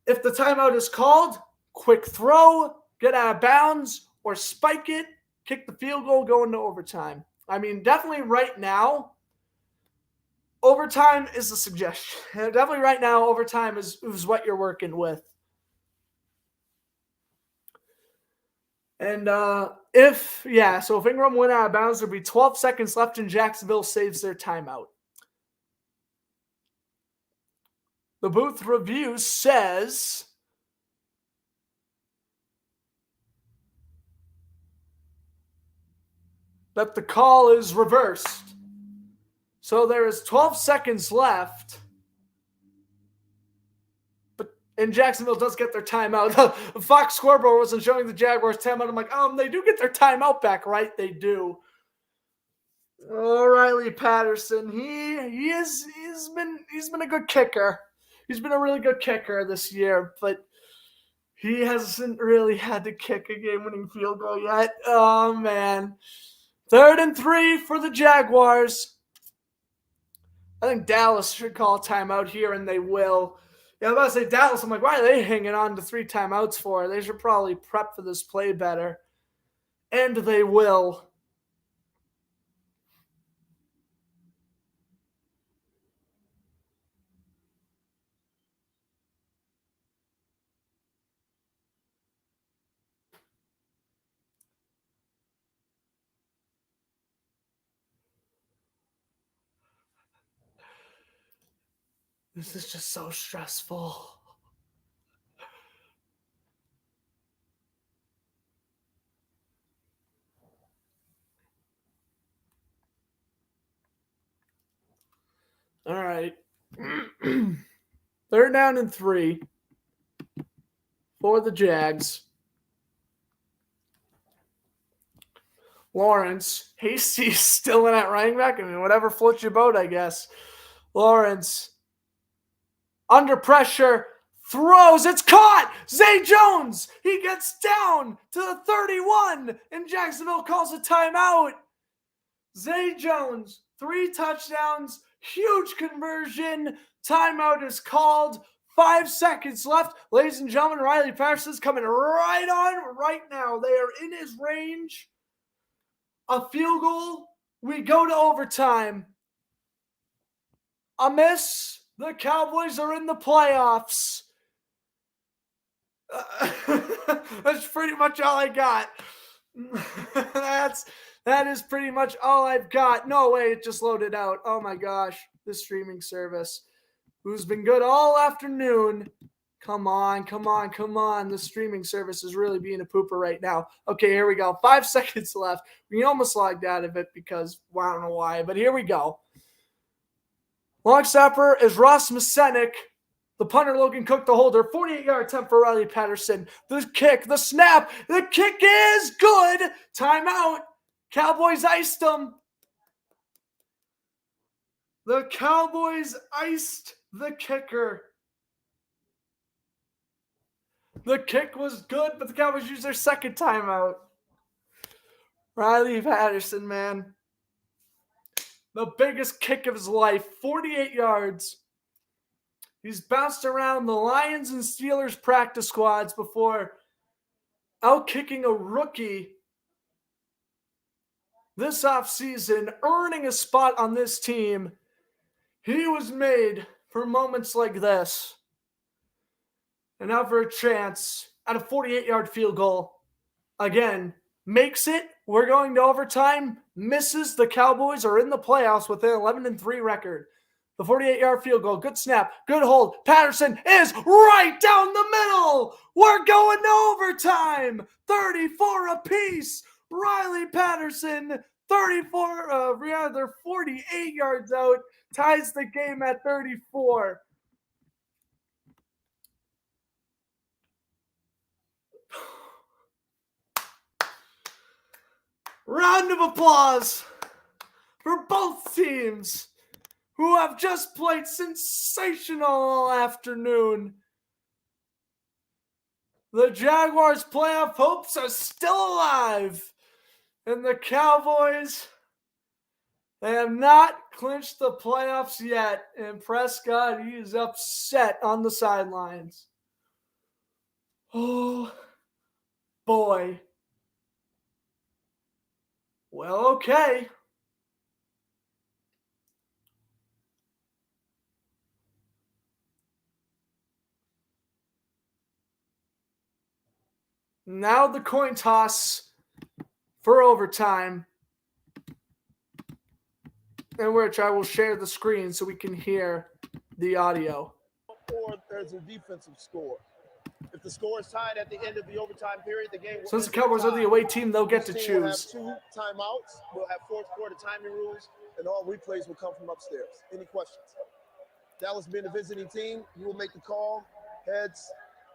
A: If the timeout is called, quick throw, get out of bounds, or spike it, kick the field goal, go into overtime. I mean, definitely right now, overtime is a suggestion. Definitely right now, overtime is what you're working with. And if Ingram went out of bounds, there'd be 12 seconds left and Jacksonville saves their timeout. The booth review says that the call is reversed. So there is 12 seconds left. And Jacksonville does get their timeout. Fox scoreboard wasn't showing the Jaguars timeout. I'm like, they do get their timeout back, right? They do. Riley Patterson, he's been a good kicker. He's been a really good kicker this year, but he hasn't really had to kick a game-winning field goal yet. Oh man. 3rd and 3 for the Jaguars. I think Dallas should call a timeout here, and they will. Yeah, I was about to say Dallas. I'm like, why are they hanging on to 3 timeouts for? They should probably prep for this play better. And they will. This is just so stressful. All right. 3rd down and 3 for the Jags. Lawrence, Hasty still in at running back. I mean, whatever floats your boat, I guess. Lawrence, under pressure, throws. It's caught. Zay Jones, he gets down to the 31, and Jacksonville calls a timeout. Zay Jones, 3 touchdowns, huge conversion. Timeout is called. 5 seconds left. Ladies and gentlemen, Riley Patterson's coming right on right now. They are in his range. A field goal. We go to overtime. A miss. The Cowboys are in the playoffs. That's pretty much all I got. That is pretty much all I've got. No way, it just loaded out. Oh my gosh, this streaming service, who's been good all afternoon. Come on. The streaming service is really being a pooper right now. Okay, here we go. 5 seconds left. We almost logged out of it because, well, I don't know why, but here we go. Long snapper is Ross Masenik. The punter, Logan Cook, the holder. 48-yard attempt for Riley Patterson. The kick, the snap. The kick is good. Timeout. Cowboys iced them. The Cowboys iced the kicker. The kick was good, but the Cowboys used their second timeout. Riley Patterson, man. The biggest kick of his life, 48 yards. He's bounced around the Lions and Steelers practice squads before out-kicking a rookie this offseason, earning a spot on this team. He was made for moments like this. And now for a chance at a 48-yard field goal. Again, makes it. We're going to overtime. Misses. The Cowboys are in the playoffs with an 11-3 record. The 48-yard field goal. Good snap. Good hold. Patterson is right down the middle. We're going to overtime. 34 apiece. Riley Patterson, 48 yards out, ties the game at 34. Round of applause for both teams who have just played sensational all afternoon. The Jaguars' playoff hopes are still alive. And the Cowboys, they have not clinched the playoffs yet. And Prescott, he is upset on the sidelines. Oh, boy. Well, okay. Now the coin toss for overtime, in which I will share the screen so we can hear the audio.
C: Or there's a defensive score. If the score is tied at the end of the overtime period, the game will
A: Since the Cowboys are the away team, they'll get to
C: Each
A: choose.
C: team will have 2 timeouts. We'll have fourth quarter timing rules, and all replays will come from upstairs. Any questions? Dallas being the visiting team, you will make the call. Heads,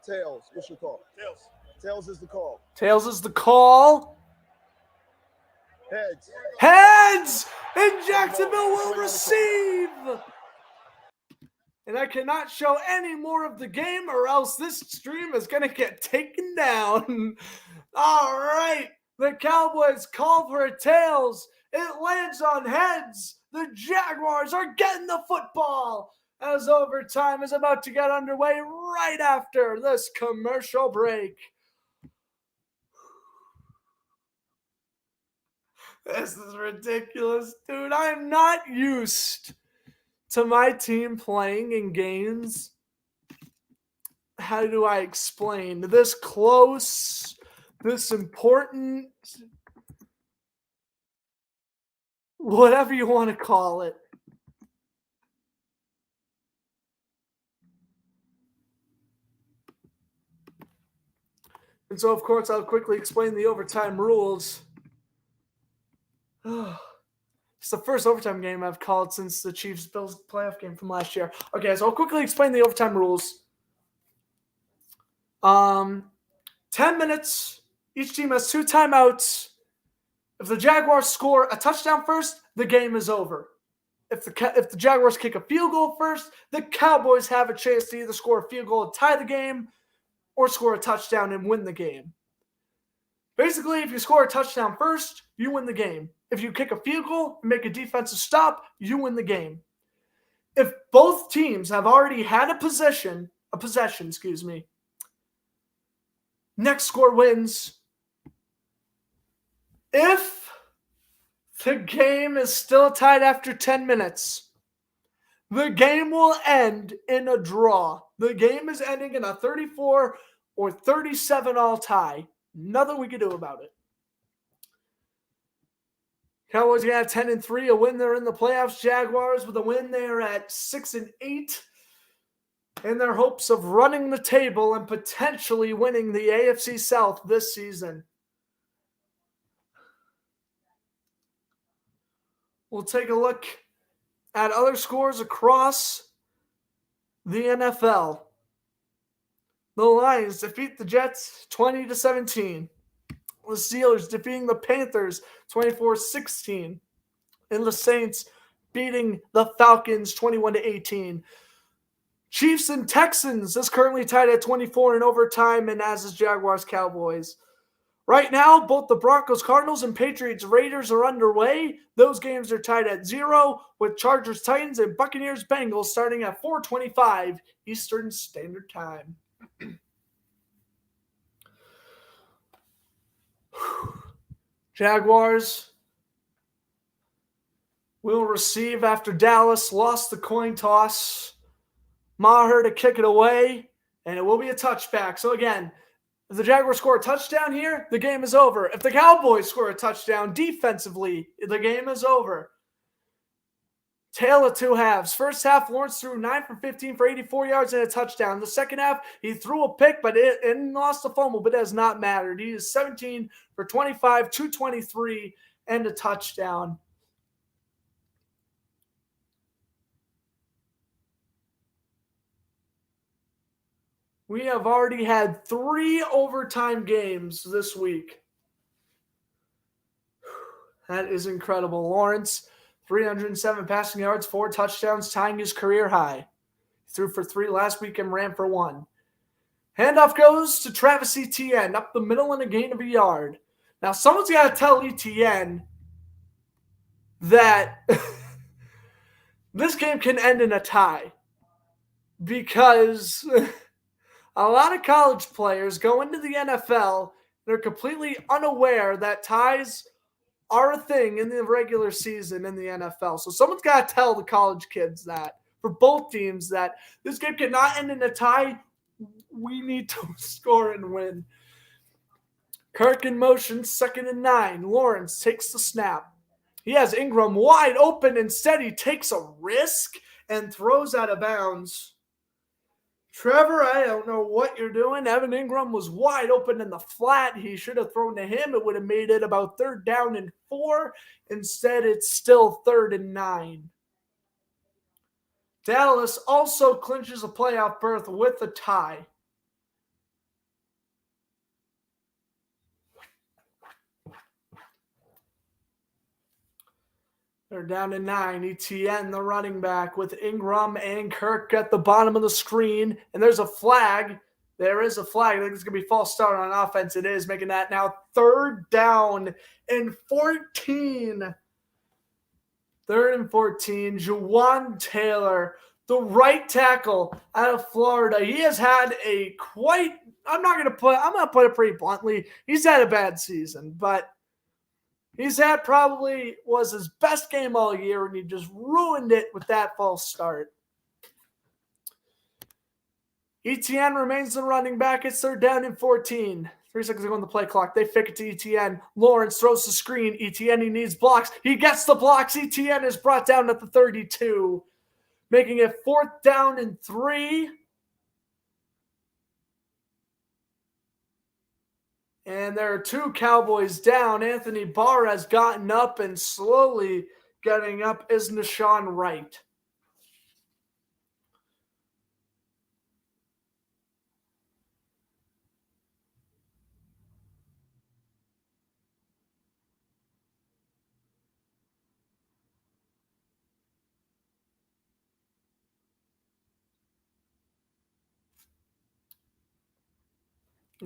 C: tails. What's your call? Tails. Tails is the call.
A: Tails is the call.
C: Heads.
A: Heads! And Jacksonville will receive. And I cannot show any more of the game or else this stream is going to get taken down. All right. The Cowboys call for a tails. It lands on heads. The Jaguars are getting the football as overtime is about to get underway right after this commercial break. This is ridiculous, dude. I am not used to my team playing in games. How do I explain? This close, this important, whatever you want to call it. And so, of course, I'll quickly explain the overtime rules. It's the first overtime game I've called since the Chiefs-Bills playoff game from last year. Okay, so I'll quickly explain the overtime rules. 10 minutes. Each team has 2 timeouts. If the Jaguars score a touchdown first, the game is over. If the Jaguars kick a field goal first, the Cowboys have a chance to either score a field goal and tie the game or score a touchdown and win the game. Basically, if you score a touchdown first, you win the game. If you kick a field goal and make a defensive stop, you win the game. If both teams have already had a possession, next score wins. If the game is still tied after 10 minutes, the game will end in a draw. The game is ending in a 34 or 37 all tie. Nothing we can do about it. Cowboys got 10-3, a win. They're in the playoffs. Jaguars with a win, they're at 6-8. In their hopes of running the table and potentially winning the AFC South this season. We'll take a look at other scores across the NFL. The Lions defeat the Jets 20-17. The Steelers defeating the Panthers 24-16. And the Saints beating the Falcons 21-18. Chiefs and Texans is currently tied at 24 in overtime, and as is Jaguars Cowboys. Right now, both the Broncos Cardinals and Patriots Raiders are underway. Those games are tied at 0, with Chargers Titans and Buccaneers Bengals starting at 4:25 Eastern Standard Time. Jaguars will receive after Dallas lost the coin toss. Maher to kick it away, and it will be a touchback. So again, if the Jaguars score a touchdown here, the game is over. If the Cowboys score a touchdown defensively, the game is over. Tale of two halves. First half, Lawrence threw 9 for 15 for 84 yards and a touchdown. The second half, he threw a pick and lost the fumble, but it has not mattered. He is 17 for 25, 223, and a touchdown. We have already had 3 overtime games this week. That is incredible. Lawrence, 307 passing yards, 4 touchdowns, tying his career high. He threw for 3 last week and ran for 1. Handoff goes to Travis Etienne, up the middle and a gain of a yard. Now, someone's got to tell Etienne that this game can end in a tie, because a lot of college players go into the NFL, they're completely unaware that ties are a thing in the regular season in the NFL. So someone's got to tell the college kids that, for both teams, that this game cannot end in a tie. We need to score and win. Kirk in motion, 2nd and 9. Lawrence takes the snap. He has Ingram wide open. Instead, he takes a risk and throws out of bounds. Trevor, I don't know what you're doing. Evan Ingram was wide open in the flat. He should have thrown to him. It would have made it about 3rd down and 4. Instead, it's still 3rd and 9. Dallas also clinches a playoff berth with a tie. They're down to 9. Etienne, the running back, with Ingram and Kirk at the bottom of the screen. And there's a flag. There is a flag. I think it's going to be false start on offense. It is, making that now 3rd down and 14. 3rd and 14. Juwan Taylor, the right tackle out of Florida. He has had I'm going to put it pretty bluntly, he's had a bad season, but he's had probably was his best game all year, and he just ruined it with that false start. Etienne remains the running back. It's 3rd down and 14. 3 seconds ago on the play clock. They fake it to Etienne. Lawrence throws the screen. Etienne, he needs blocks. He gets the blocks. Etienne is brought down at the 32, making it 4th down and 3. And there are 2 Cowboys down. Anthony Barr has gotten up, and slowly getting up is Nashawn Wright.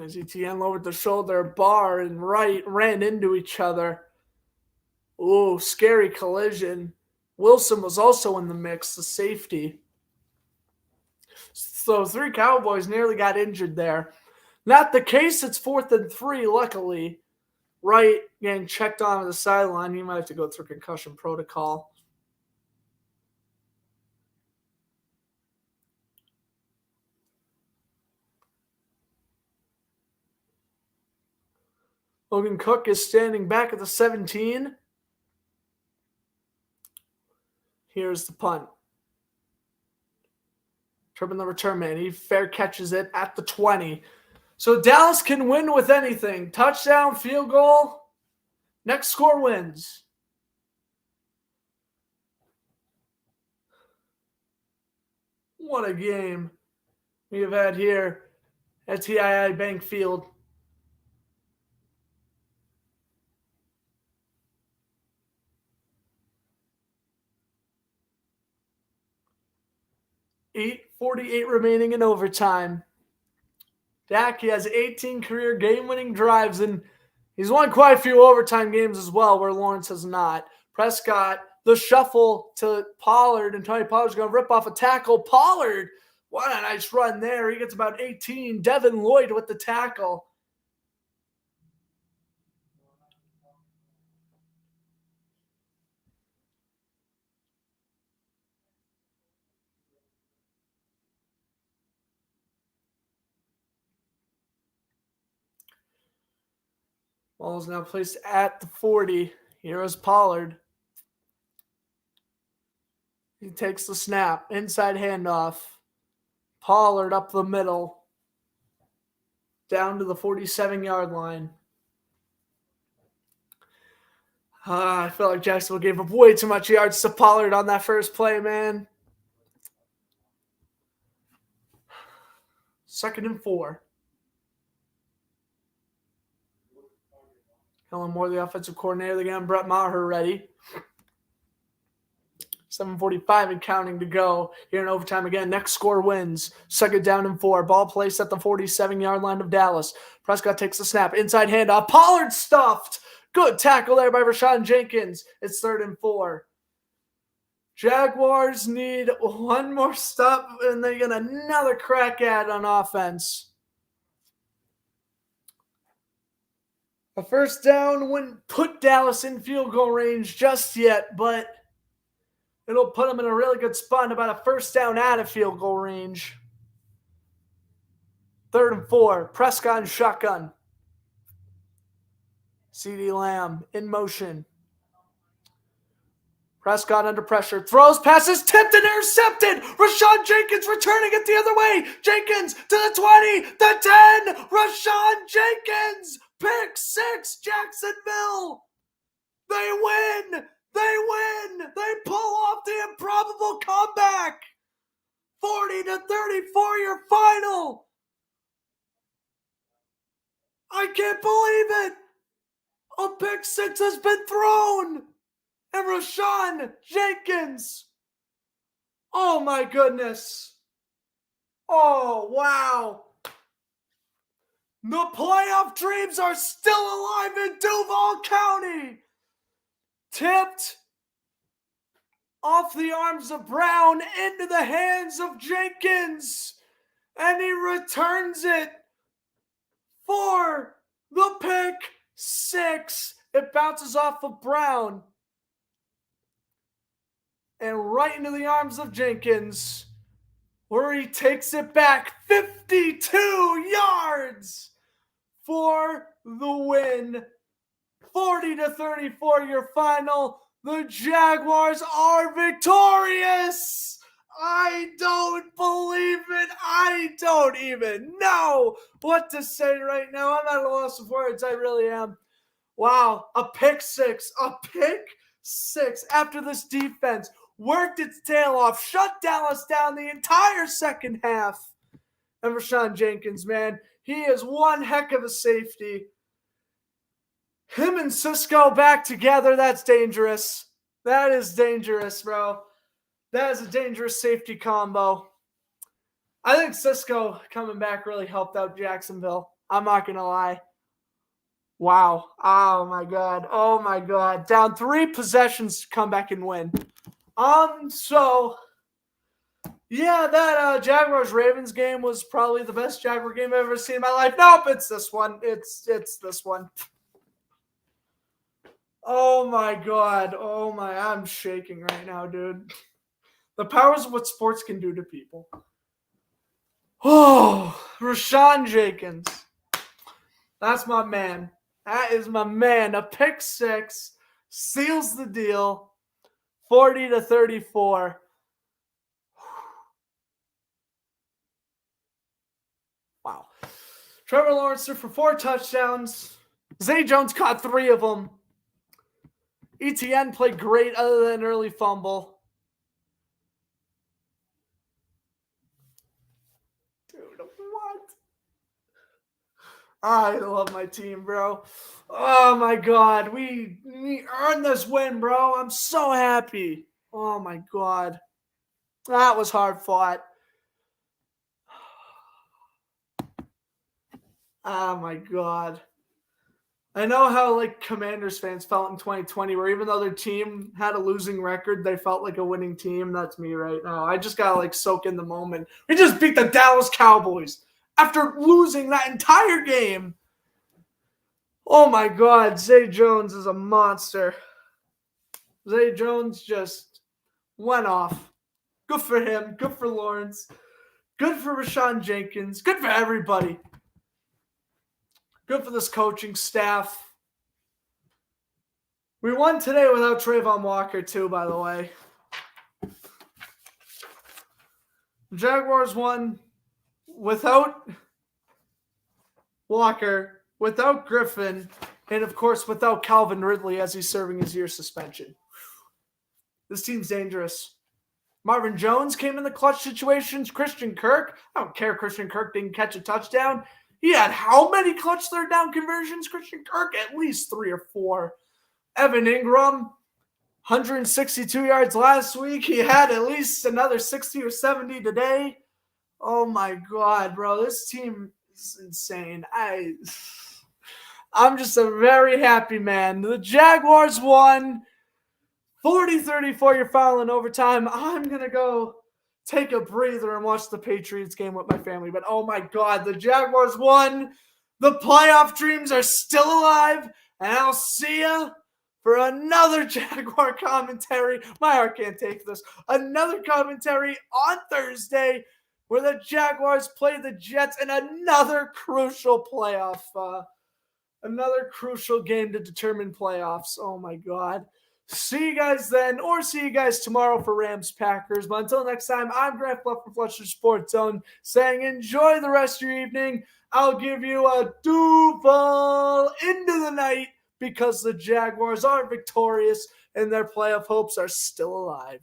A: As Etienne lowered the shoulder, Barr and Wright ran into each other. Ooh, scary collision. Wilson was also in the mix, the safety. So 3 Cowboys nearly got injured there. Not the case. It's 4th and 3, luckily. Wright getting checked on the sideline. He might have to go through concussion protocol. Logan Cook is standing back at the 17. Here's the punt. Tripping the return man. He fair catches it at the 20. So Dallas can win with anything. Touchdown, field goal. Next score wins. What a game we have had here at TII Bank Field. .48 remaining in overtime. Dak, he has 18 career game-winning drives, and he's won quite a few overtime games as well, where Lawrence has not. Prescott, the shuffle to Pollard, and Tony Pollard's going to rip off a tackle. Pollard, what a nice run there. He gets about 18. Devin Lloyd with the tackle. Ball is now placed at the 40. Here is Pollard. He takes the snap. Inside handoff. Pollard up the middle. Down to the 47-yard line. I feel like Jacksonville gave up way too much yards to Pollard on that first play, man. 2nd and 4. Kellen Moore, the offensive coordinator, they're getting Brett Maher ready. 7:45 and counting to go here in overtime again. Next score wins. 2nd down and 4. Ball placed at the 47-yard line of Dallas. Prescott takes the snap. Inside handoff. Pollard stuffed. Good tackle there by Rashawn Jenkins. It's 3rd and 4. Jaguars need one more stop, and they get another crack at it on offense. A first down wouldn't put Dallas in field goal range just yet, but it'll put them in a really good spot, about a first down out of field goal range. 3rd and 4. Prescott and shotgun. CeeDee Lamb in motion. Prescott under pressure. Throws, passes, tipped and intercepted. Rashawn Jenkins returning it the other way. Jenkins to the 20, the 10. Rashawn Jenkins. Pick 6, Jacksonville. They win. They win. They pull off the improbable comeback. 40-34 your final. I can't believe it. A pick 6 has been thrown. And Rashawn Jenkins. Oh my goodness. Oh, wow. The playoff dreams are still alive in Duval County. Tipped off the arms of Brown into the hands of Jenkins. And he returns it for the pick 6. It bounces off of Brown. And right into the arms of Jenkins, where he takes it back 52 yards for the win. 40-34 your final. The Jaguars are victorious. I don't believe it. I don't even know what to say right now. I'm at a loss of words. I really am. Wow, a pick 6. A pick 6 after this defense worked its tail off, shut Dallas down the entire second half. And Rashawn Jenkins, man, he is one heck of a safety. Him and Cisco back together, that's dangerous. That is dangerous, bro. That is a dangerous safety combo. I think Cisco coming back really helped out Jacksonville. I'm not going to lie. Wow. Oh, my God. Oh, my God. Down 3 possessions to come back and win. So, yeah, that Jaguars-Ravens game was probably the best Jaguar game I've ever seen in my life. Nope, it's this one. It's this one. Oh, my God. Oh, my. I'm shaking right now, dude. The powers of what sports can do to people. Oh, Rashawn Jenkins. That's my man. That is my man. A pick 6 seals the deal. 40-34. Wow. Trevor Lawrence threw for 4 touchdowns. Zay Jones caught 3 of them. ETN played great other than an early fumble. Dude, what? I love my team, bro. Oh, my God. We earned this win, bro. I'm so happy. Oh, my God. That was hard fought. Oh, my God. I know how, Commanders fans felt in 2020, where even though their team had a losing record, they felt like a winning team. That's me right now. I just got to, soak in the moment. We just beat the Dallas Cowboys after losing that entire game. Oh, my God. Zay Jones is a monster. Zay Jones just went off. Good for him. Good for Lawrence. Good for Rashawn Jenkins. Good for everybody. Good for this coaching staff. We won today without Trayvon Walker, too, by the way. The Jaguars won without Walker, without Griffin, and of course without Calvin Ridley as he's serving his year suspension. This team's dangerous. Marvin Jones came in the clutch situations. Christian Kirk, I don't care. Christian Kirk didn't catch a touchdown. He had how many clutch third down conversions? Christian Kirk, at least 3 or 4. Evan Ingram, 162 yards last week. He had at least another 60 or 70 today. Oh my God, bro. This team is insane. I'm just a very happy man. The Jaguars won 40-34. You're following overtime. I'm going to go take a breather and watch the Patriots game with my family. But oh my God, the Jaguars won. The playoff dreams are still alive. And I'll see you for another Jaguar commentary. My heart can't take this. Another commentary on Thursday where the Jaguars play the Jets in another crucial playoff, another crucial game to determine playoffs. Oh my God. See you guys then, or see you guys tomorrow for Rams-Packers. But until next time, I'm Grant Fluff from Fletcher Sports Zone saying enjoy the rest of your evening. I'll give you a Duval into the night because the Jaguars are victorious and their playoff hopes are still alive.